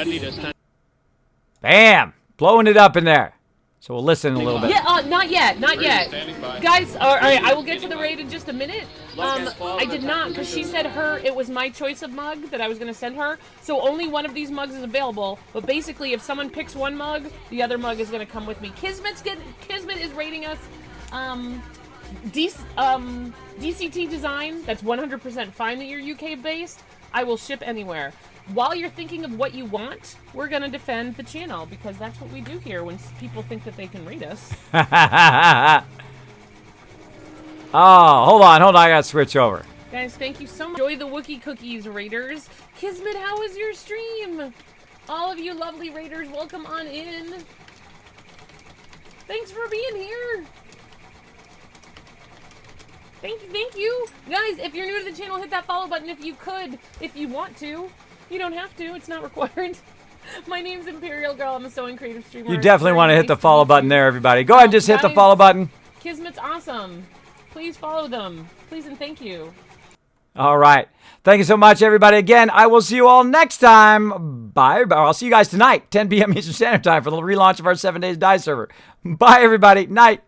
Bam! Blowing it up in there. So we'll listen a little bit. Yeah, not yet. Guys, all right, I will get to the raid in just a minute. I did not, because she said it was my choice of mug that I was going to send her. So only one of these mugs is available. But basically, if someone picks one mug, the other mug is going to come with me. Kismet is rating us. DCT design, that's 100% fine that you're UK-based. I will ship anywhere. While you're thinking of what you want, we're going to defend the channel, because that's what we do here when people think that they can read us. Oh, hold on. I got to switch over. Guys, thank you so much. Enjoy the Wookiee cookies, Raiders. Kismet, how was your stream? All of you lovely Raiders, welcome on in. Thanks for being here. Thank you. Guys, if you're new to the channel, hit that follow button if you want to. You don't have to. It's not required. My name's Imperial Girl. I'm a sewing creative streamer. You definitely want to hit the follow button there, everybody. Go ahead and just hit the follow button. Kismet's awesome. Please follow them. Please and thank you. All right. Thank you so much, everybody. Again, I will see you all next time. Bye. I'll see you guys tonight, 10 p.m. Eastern Standard Time for the relaunch of our 7 Days Die server. Bye, everybody. Night.